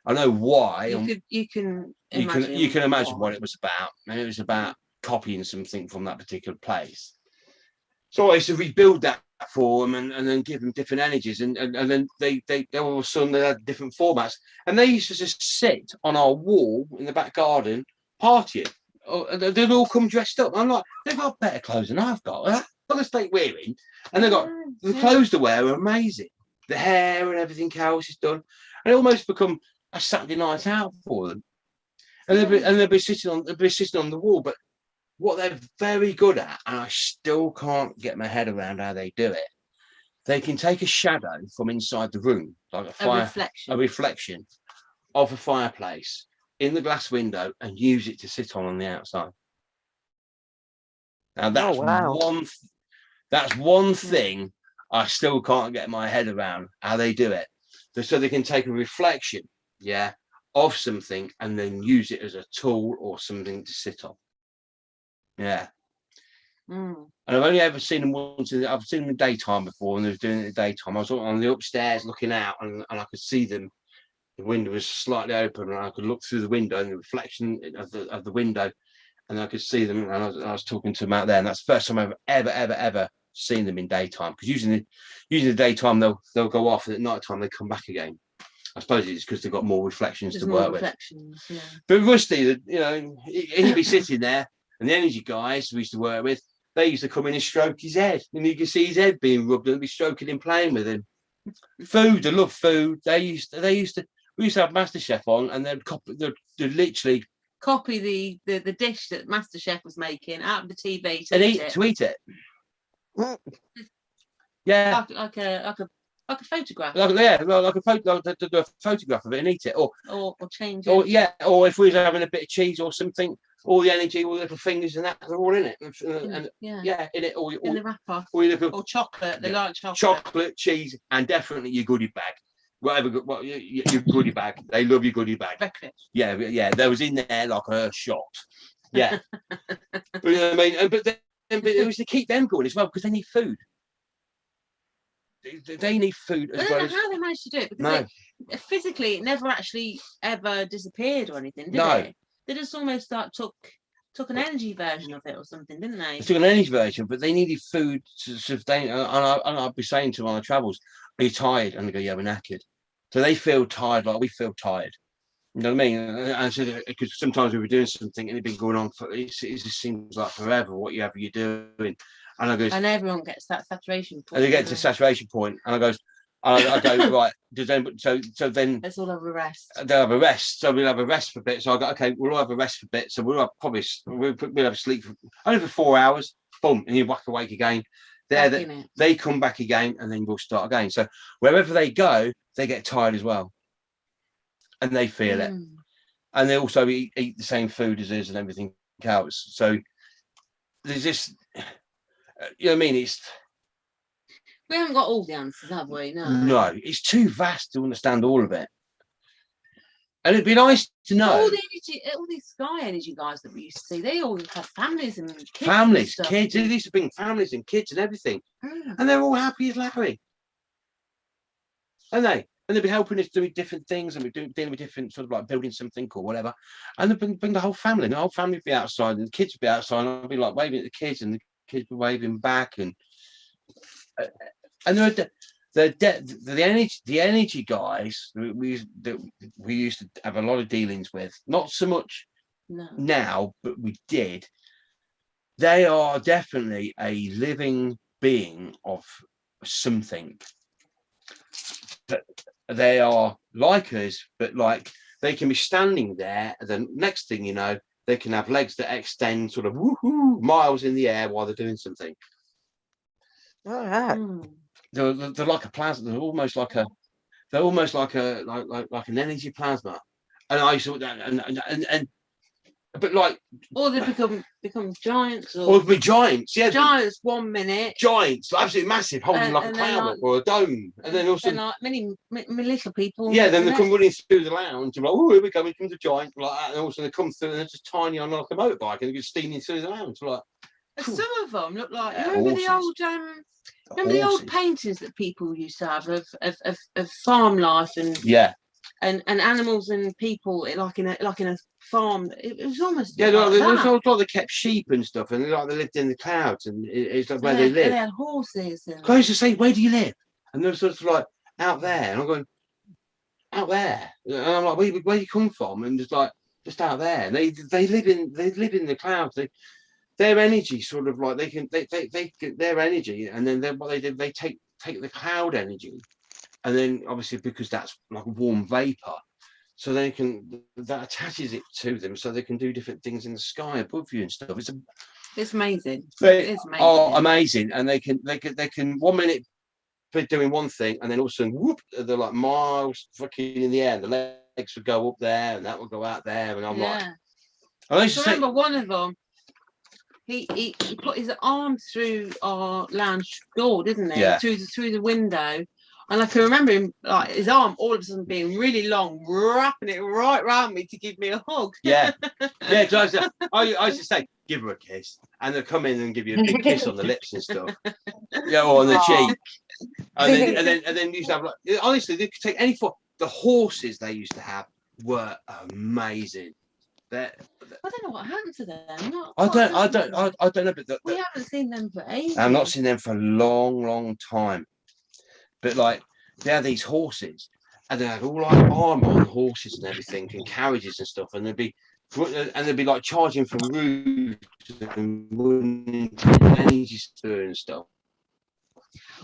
I know why. You can imagine what it was about, and it was about copying something from that particular place. So I used to rebuild that for them and then give them different energies, and then they all of a sudden they had different formats, and they used to just sit on our wall in the back garden partying. They'd all come dressed up. I'm like, they've got better clothes than I've got. Look at the state we're in, and they've got the clothes to wear are amazing. The hair and everything else is done, and it almost become a Saturday night out for them. And they'll be sitting on the wall, but what they're very good at, and I still can't get my head around how they do it. They can take a shadow from inside the room, like a reflection of a fireplace in the glass window, and use it to sit on the outside. Now that's one thing I still can't get my head around how they do it. So they can take a reflection, of something and then use it as a tool or something to sit on. Yeah. And I've only ever seen them once. I've seen them in the daytime before, and they were doing it in the daytime. I was on the upstairs looking out, and I could see them. The window was slightly open, and I could look through the window and the reflection of the window, and I could see them. And I was talking to them out there, and that's the first time I've ever seen them in daytime. Because usually the daytime they'll go off, and at night time they come back again. I suppose it's because they've got more reflections to work with. Yeah. But Rusty, he'd be sitting there, and the energy guys we used to work with, they used to come in and stroke his head, and you could see his head being rubbed, and they'd be stroking him, playing with him. Food, they love food. We used to have MasterChef on, and they'd literally copy the dish that MasterChef was making out of the TV to eat it. Yeah, like a photograph. Like a photograph of it and eat it, or change it. Or if we were having a bit of cheese or something, all the energy, all the little fingers and that, they're all in it. In it, in the wrapper. Or chocolate. They like chocolate. Chocolate, cheese, and definitely your goodie bag. Your goodie bag. They love your goodie bag. Breakfast. Yeah. There was in there like a shot. Yeah. But, you know what I mean? But it was to keep them going as well, because they need food. They need food as well. I don't know how they managed to do it, because physically it never actually ever disappeared or anything, did it? They just almost took an energy version of it or something, didn't they? They took an energy version, but they needed food to sustain. And I'd be saying to them on the travels, "Are you tired?" And they go, "Yeah, we're knackered." So they feel tired, like we feel tired. You know what I mean? And so, because sometimes we were doing something and it'd been going on for it just seems like forever. Whatever you're doing. And I goes, and everyone gets that saturation point. And they get to the saturation point, and I go, right. So then let's all have a rest. They'll have a rest. So we'll have a rest for a bit. So I go, okay, we'll all have a rest for a bit. So we'll have a sleep only for 4 hours. Boom, and you whack awake again. They come back again, and then we'll start again. So wherever they go, they get tired as well, and they feel it, and they also eat the same food as us and everything else. So there's this. You know what I mean? We haven't got all the answers, have we? No, it's too vast to understand all of it. And it'd be nice to know. All these Sky Energy guys that we used to see, they all have families and kids. Kids. They used to bring families and kids and everything. And they're all happy as Larry. And they'd be helping us do different things, and we're dealing with different sort of like building something or whatever. And they'd bring the whole family, and the whole family would be outside, and the kids would be outside, and I'd be like waving at the kids, and the kids were waving back, and the energy guys we used to have a lot of dealings with, not so much now, but we did. They are definitely a living being of something. They are like us, but like they can be standing there, and the next thing you know, they can have legs that extend sort of woohoo miles in the air while they're doing something. All right. They're like a plasma. They're almost like an energy plasma. And I saw that, and But like, or they become giants, or it'd be giants, yeah. Giants 1 minute. Giants, like absolutely massive, holding like a cloud up or a dome, and then also like many little people. Yeah, then they come running through the lounge, and like, oh, here we go, here comes a giant, like that, and also they come through and they're just tiny on like a motorbike, and they're just steaming through the lounge, like. Some of them look like. Yeah, remember the old paintings that people used to have of farm life and and animals and people like in a farm. It was almost like that. they kept sheep and stuff, and like they lived in the clouds, and it's like where they live. They had horses. And... I used to say, where do you live? And they're sort of like out there, and I'm going out there, and I'm like, where do you come from? And just out there. And they live in the clouds. Their energy sort of like they get their energy, and then what they do, they take the cloud energy, and then obviously because that's like warm vapor, so that attaches it to them, so they can do different things in the sky above you and stuff. It's amazing. It's amazing. Oh, amazing! And they can 1 minute they're doing one thing, and then all of a sudden, whoop, they're like miles fucking in the air. And the legs would go up there, and that would go out there, and I'm like, I remember one of them. He put his arm through our lounge door, didn't he? Yeah. Through the window. And I can remember him, like his arm all of a sudden being really long, wrapping it right round me to give me a hug. Yeah. Yeah, because I used to say, give her a kiss. And they'll come in and give you a big kiss on the lips and stuff. Yeah, or on the cheek. And then used to have, like, honestly, they could take any form. The horses they used to have were amazing. I don't know what happened to them. I don't know, but we haven't seen them for ages. I've not seen them for a long time. But like, they had these horses, and they had all like armor on horses and everything, and carriages and stuff, and they'd be like charging from roofs and running energy through and stuff.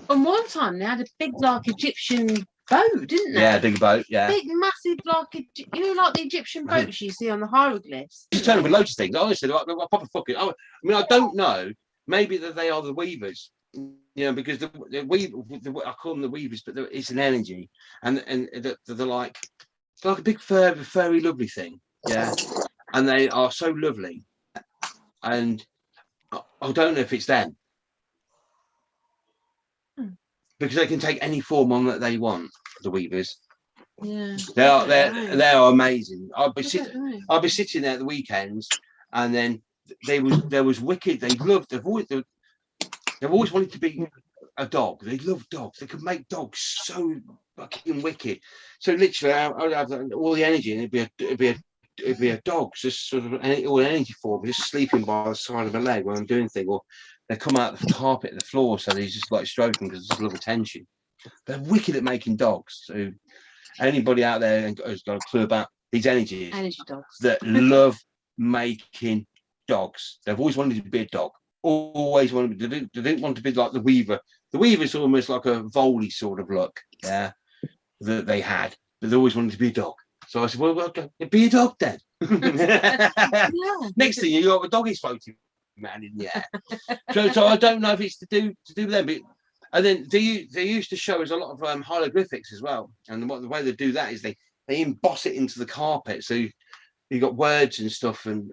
And one time they had a big like Egyptian boat, didn't they? Yeah, big boat, yeah. Big, massive, like like the Egyptian boats you see on the hieroglyphs. Just turn up with loads of things. Honestly, like proper fucking. I mean, I don't know. Maybe that they are the weavers, because the I call them the weavers, but it's an energy, and they're like a big furry, lovely thing, yeah. And they are so lovely, and I don't know if it's them. Because they can take any form on that they want, the weavers. Yeah. They are amazing. I'll be sitting there at the weekends, and then there was wicked. They've always wanted to be a dog. They love dogs. They could make dogs so fucking wicked. So literally, I'd have all the energy, and it'd be a dog, just sort of all energy form, just sleeping by the side of my leg when I'm doing things, or they come out the carpet, the floor, so he's just like stroking because there's a lot of attention. They're wicked at making dogs. So anybody out there who's got a clue about these energy dogs that love making dogs, they've always wanted to be a dog. Always wanted to be. They didn't want to be like the weaver. The weaver's almost like a volley sort of look, yeah, that they had. But they always wanted to be a dog. So I said, well, okay, be a dog then. Next thing you got a doggy floating man in the air. So I don't know if it's to do with them. But, and then they used to show us a lot of hieroglyphics as well. And the way they do that is they emboss it into the carpet. So you got words and stuff and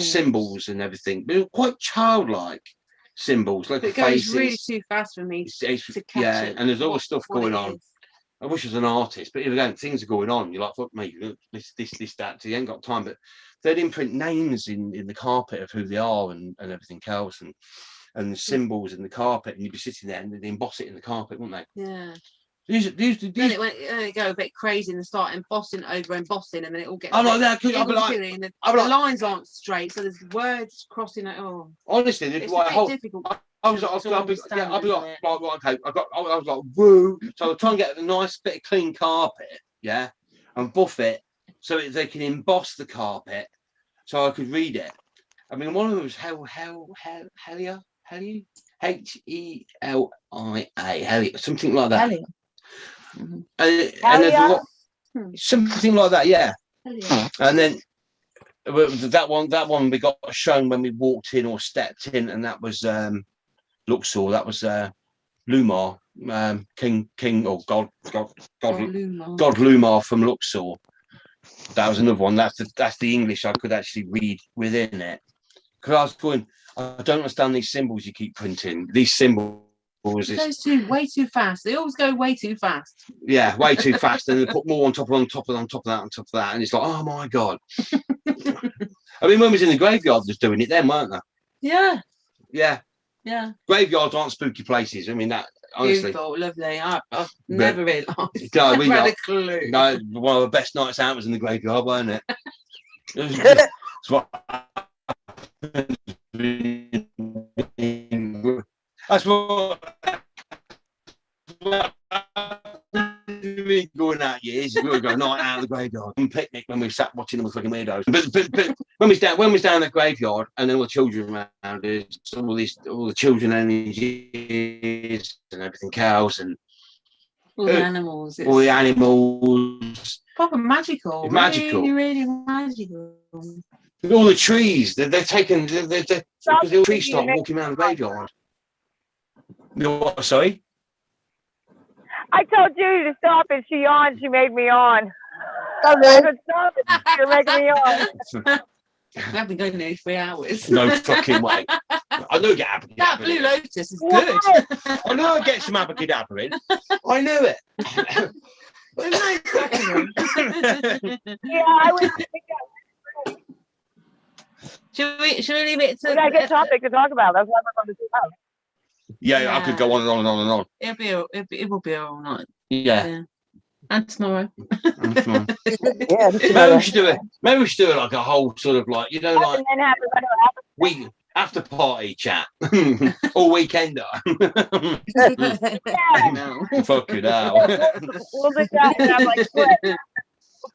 symbols and everything. But quite childlike symbols, like it faces. Goes really too fast for me to catch it. And there's all stuff going on. I wish I was an artist, but again, things are going on. You're like, fuck me, this, that. So you ain't got time. But they'd imprint names in the carpet of who they are and everything else, and symbols in the carpet, and you'd be sitting there and they'd emboss it in the carpet, wouldn't they? Yeah. These then it go a bit crazy and start embossing, and then it all gets. I'm like that. The lines aren't straight, so there's words crossing it. Oh, honestly, it's a bit difficult. I was like, okay. I was like, woo. So I'll try and get a nice bit of clean carpet, yeah, and buff it so they can emboss the carpet, so I could read it. I mean, one of them was Helia, Helia, something like that. Helia. Mm-hmm. And there's a lot, something like that, yeah. Helia. And then that one we got shown when we walked in or stepped in, and that was Luxor. That was Lumar, King or God Lumar from Luxor. That was another one. That's the English I could actually read within it. Because I was going, I don't understand these symbols you keep printing. These symbols. It goes way too fast. They always go way too fast. Yeah, way too fast. And they put more on top of that. And it's like, oh my God. I mean, when we was in the graveyard just doing it then, weren't they? Yeah. Yeah. Yeah. Graveyards aren't spooky places. I mean, that honestly. Beautiful, lovely. I've never realised. No, Never had a clue. No, one of the best nights out was in the graveyard, wasn't it? It's what that's what going out years. We would go night out of the graveyard and picnic when we sat watching them with fucking weirdos. But when we down the graveyard and then all the children around us, all the children energies and everything else and all the animals. All the animals. Proper magical. It's magical. Really, really magical. All the trees, they're taken, because the trees start walking around the graveyard. You know what, sorry? I told Judy to stop and she yawned. She made me yawn. Sorry. I said, stop it. You're making me yawn. I've been going nearly 3 hours. No fucking way. I know get abracadabra. That Blue Lotus is good. I know I get some abracadabra in. I knew it. Yeah, I was. Should we leave it to? We gotta get a topic to talk about. That's why we're going to do that. Yeah, I could go on and on and on and on. It will be all night. Yeah. And tomorrow. Yeah, Maybe we should do it. Maybe we should do it like a whole sort of like, you know, like And then have we after party chat all weekender. yeah. Fucking hell. We'll sit down and have like clips. We'll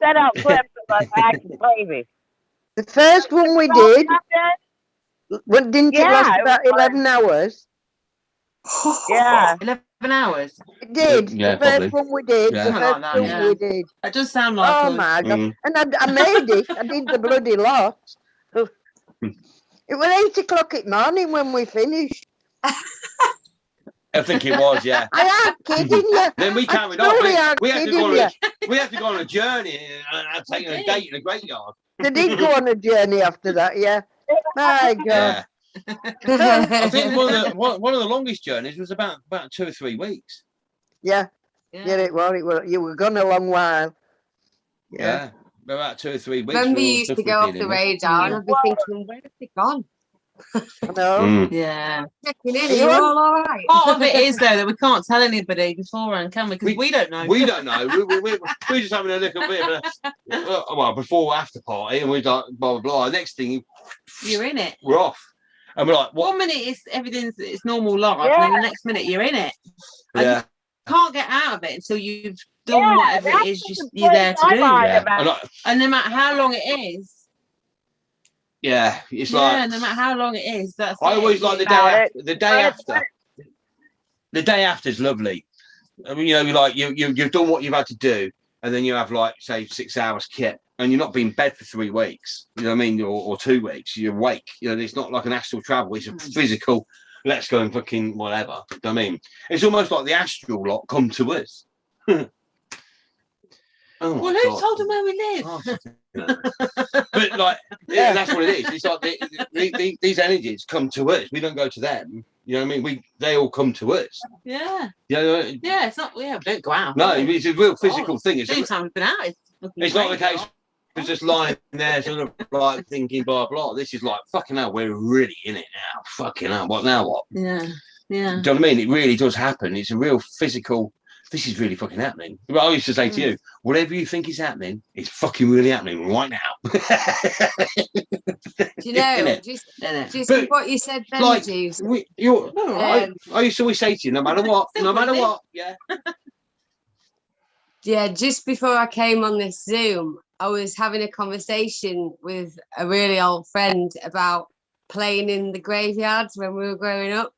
set out clips of us acting crazy. the first one we did, didn't it last Yeah, it about was 11 hours? Yeah. 11 hours. It did. Yeah, the first probably. one we did. Yeah. The Something first like that, one yeah. we did. That does sound like Oh us. my God. Mm. And I made it. I did the bloody lot. It was 8 o'clock at morning when we finished. I think it was, yeah. I ain't kidding you. Then we carried I on. truly ain't We had to kidding go on you. we had to go on a journey and take a date in a graveyard. They did go on a journey after that, yeah. My God. Yeah. I think one of the longest journeys was about 2 or 3 weeks. Yeah, yeah, it was. You were gone a long while. Yeah. About 2 or 3 weeks. When with all we the used stuff to we're go off dealing the with. radar, and I'd be thinking, where have they gone? I know. Mm. Yeah. Checking in, Are are you you on? all right? Part of it is though that we can't tell anybody beforehand, can we? Because we don't know. We don't know. We're just having a little bit of a before or after party, and we're like blah blah blah. Next thing, You're in it. we're off, and we're like, what? 1 minute it's normal life, Yeah. and then the next minute you're in it. And Yeah, you can't get out of it until you've done Yeah, whatever it that's is the you're there to do. yeah. about. And no matter how long it is, It's yeah, like no matter how long it is, that's I it. always like the day About after. The day after. The day after is lovely. I mean, you know, like you've done what you've had to do, and then you have like say 6 hours kit, and you're not been in bed for 3 weeks. You know what I mean, or 2 weeks. You're awake. You know, it's not like an astral travel. It's a physical. Let's go and fucking whatever. You know what I mean, it's almost like the astral lot come to us. Oh Well, my who God. told them where we live? Oh, but like, yeah, that's what it is. It's like these energies come to us. We don't go to them. You know what I mean? They all come to us. Yeah, You know, yeah. It's not. Yeah, we don't go out. no, do we? it's a real physical thing. It's, The only time we've been out is. it's not the case. It's just lying there, sort of like thinking, blah blah. This is like fucking hell. We're really in it now. Fucking hell. What now? What? Yeah, yeah. Do you know what I mean? It really does happen. It's a real physical. This is really fucking happening. Well, I used to say to you, whatever you think is happening, it's fucking really happening right now. Do you know, Innit? just Innit? But, what you said then, like, Juice. I used to always say to you, no matter what, yeah. Yeah, just before I came on this Zoom, I was having a conversation with a really old friend about playing in the graveyards when we were growing up.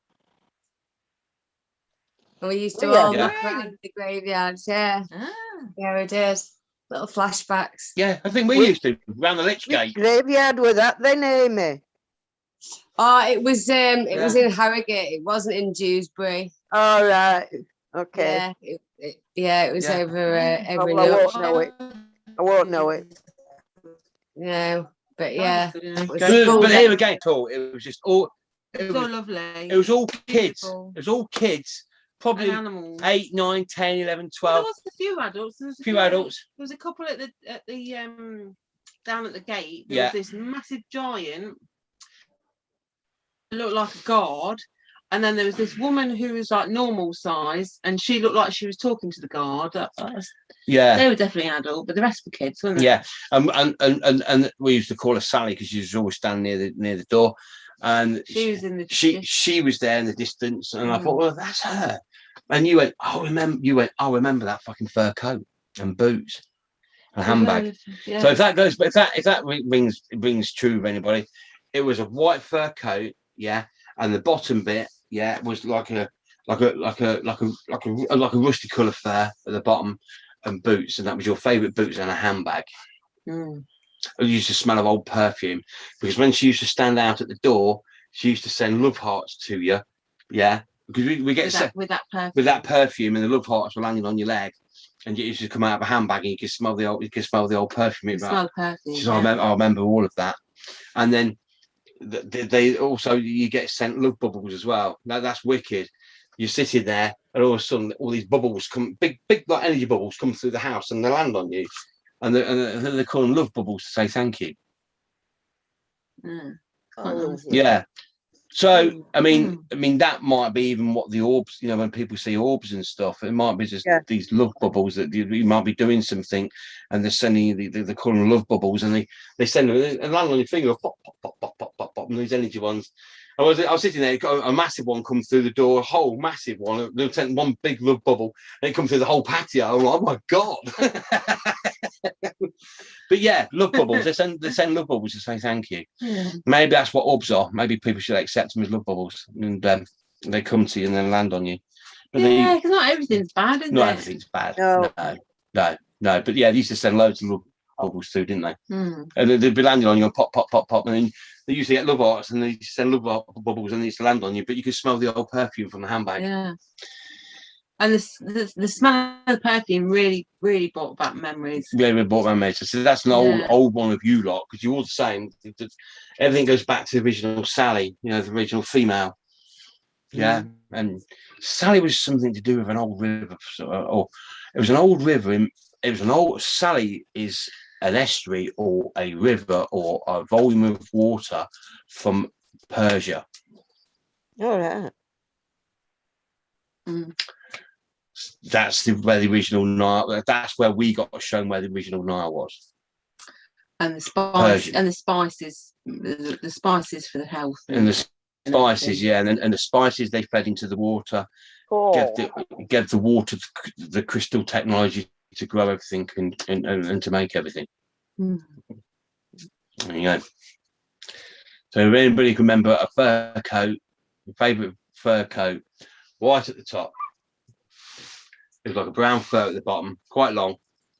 And we used to all Yeah. look around the graveyards, yeah. Ah. Yeah, we did. Little flashbacks. Yeah, I think we used to around the Lich Which Gate. graveyard was that then, Amy? Oh, it was in Harrogate. It wasn't in Dewsbury. All right. Okay. Yeah, it was Yeah. over Well, I in won't Yorkshire. know it. I won't know it. No, but yeah. But here again, Paul, it was just all. It was so lovely. It was all kids. Beautiful. It was all kids. Probably 8, 9, 10, 11, 12. Well, there was a few adults. There was a few adults. There was a couple at the down at the gate. There was this massive giant. It looked like a guard. And then there was this woman who was like normal size, and she looked like she was talking to the guard. They were definitely adult, but the rest were kids, weren't they? Yeah, and we used to call her Sally because she was always standing near the door, and she was in the she was there in the distance, and I thought, well, that's her. And you went, oh, remember that fucking fur coat and boots and handbag. Yeah. So if that rings true with anybody, it was a white fur coat, and the bottom bit, was like a rusty colour fur at the bottom, and boots, and that was your favourite boots and a handbag. It used to smell of old perfume, because when she used to stand out at the door, she used to send love hearts to you, because we get with that perfume, and the love hearts were landing on your leg, and you used to come out of a handbag, and you could smell the old perfume. Smell perfume. I remember all of that, and then. They also, you get sent love bubbles as well. That's wicked. You're sitting there, and all of a sudden, all these bubbles come, big like energy bubbles, come through the house, and they land on you, and they call them love bubbles to say thank you. So I mean that might be even what the orbs, when people see orbs and stuff, it might be just these love bubbles that you might be doing something, and they're sending you, they call them love bubbles, and they send them and land on your finger, pop, pop, pop, pop, pop, pop, pop, and these energy ones. I was sitting there, got a massive one come through the door, a whole massive one. They'll send one big love bubble, and it come through the whole patio. I'm like, oh my god! But yeah, love bubbles. They send love bubbles to say thank you. Maybe that's what orbs are. Maybe people should accept them as love bubbles, and they come to you and then land on you. But because not everything's bad, is it? Not everything's bad. No. But yeah, they used to send loads of love bubbles through, didn't they? And they'd be landing on you, and pop, pop, pop, pop, and then they used to get love hearts, and they used to send love bubbles, and they used to land on you. But you could smell the old perfume from the handbag. Yeah. And the smell of the perfume really, really brought back memories. Yeah, we brought memories. So that's an old one of you lot, because you're all the same. Everything goes back to the original Sally, the original female. Yeah. And Sally was something to do with an old river, or it was an old river. Sally is an estuary or a river or a volume of water from Persia. All right. That's where the original Nile. That's where we got shown where the original Nile was. And the spice and the spices, the spices for the health. And the spices, and the spices they fed into the water. Cool. Gave the water the crystal technology to grow everything and to make everything. There you go. So if anybody can remember a fur coat, your favourite fur coat, white at the top. It was like a brown fur at the bottom, quite long.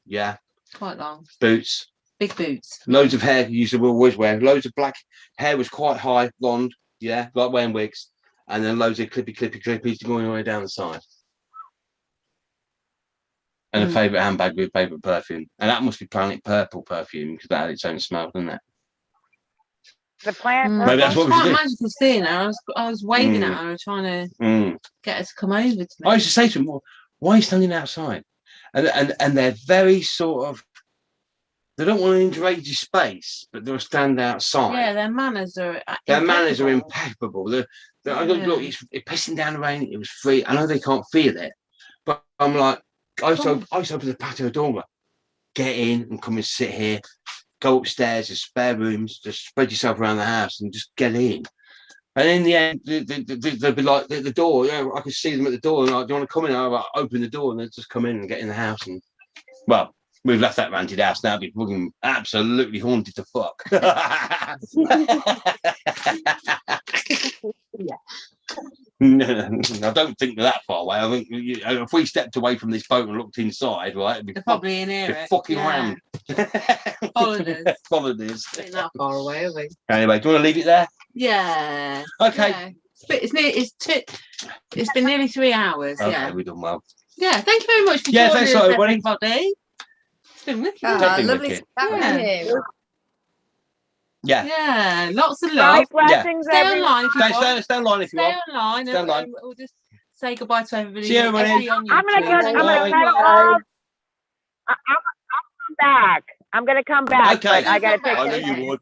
Yeah. Quite long. Boots. Big boots. Loads of hair you used to always wear. Loads of black hair was quite high, blonde. Yeah, like wearing wigs. And then loads of clippy going all the way down the side. And a favourite handbag with favourite perfume. And that must be Planet Purple perfume, because that had its own smell, doesn't it? The plant. Maybe that's what we should do. I was seeing her. I was waving at her, trying to get her to come over to me. I used to say to them, why are you standing outside? And they're very sort of, they don't want to invade your space, but they'll stand outside. Yeah, their manners are impeccable. Look, it's pissing down the rain. It was free. I know they can't feel it, but I'm like, I used to open the patio door. Like, get in and come and sit here. Go upstairs. There's spare rooms. Just spread yourself around the house and just get in. And in the end, they'd be like at the door. Yeah, I could see them at the door. And like, do you want to come in? I'll like, open the door, and they'd just come in and get in the house. And well, we've left that rented house now. It'd be fucking absolutely haunted to fuck. No, I don't think they're that far away. I think if we stepped away from this boat and looked inside, right, it'd be probably in here. Fucking rammed. Followed us. Ain't that far away, are we? Anyway, do you want to leave it there? Yeah. Okay. Yeah. It's been nearly 3 hours. Okay, we've done well. Yeah. Thank you very much for joining us, everybody. It's been wicked. Lovely to have you. Yeah. Lots of love. Right, blessings, Stay everyone. online if you want. Stay online if you Stay want. online. Stay online. And we'll just say goodbye to everybody. See you, everybody. Everybody on I'm gonna YouTube. cut. I'm gonna Bye. cut off. I'll come back. I'm gonna come back, Okay. but I gotta take I knew care of you would.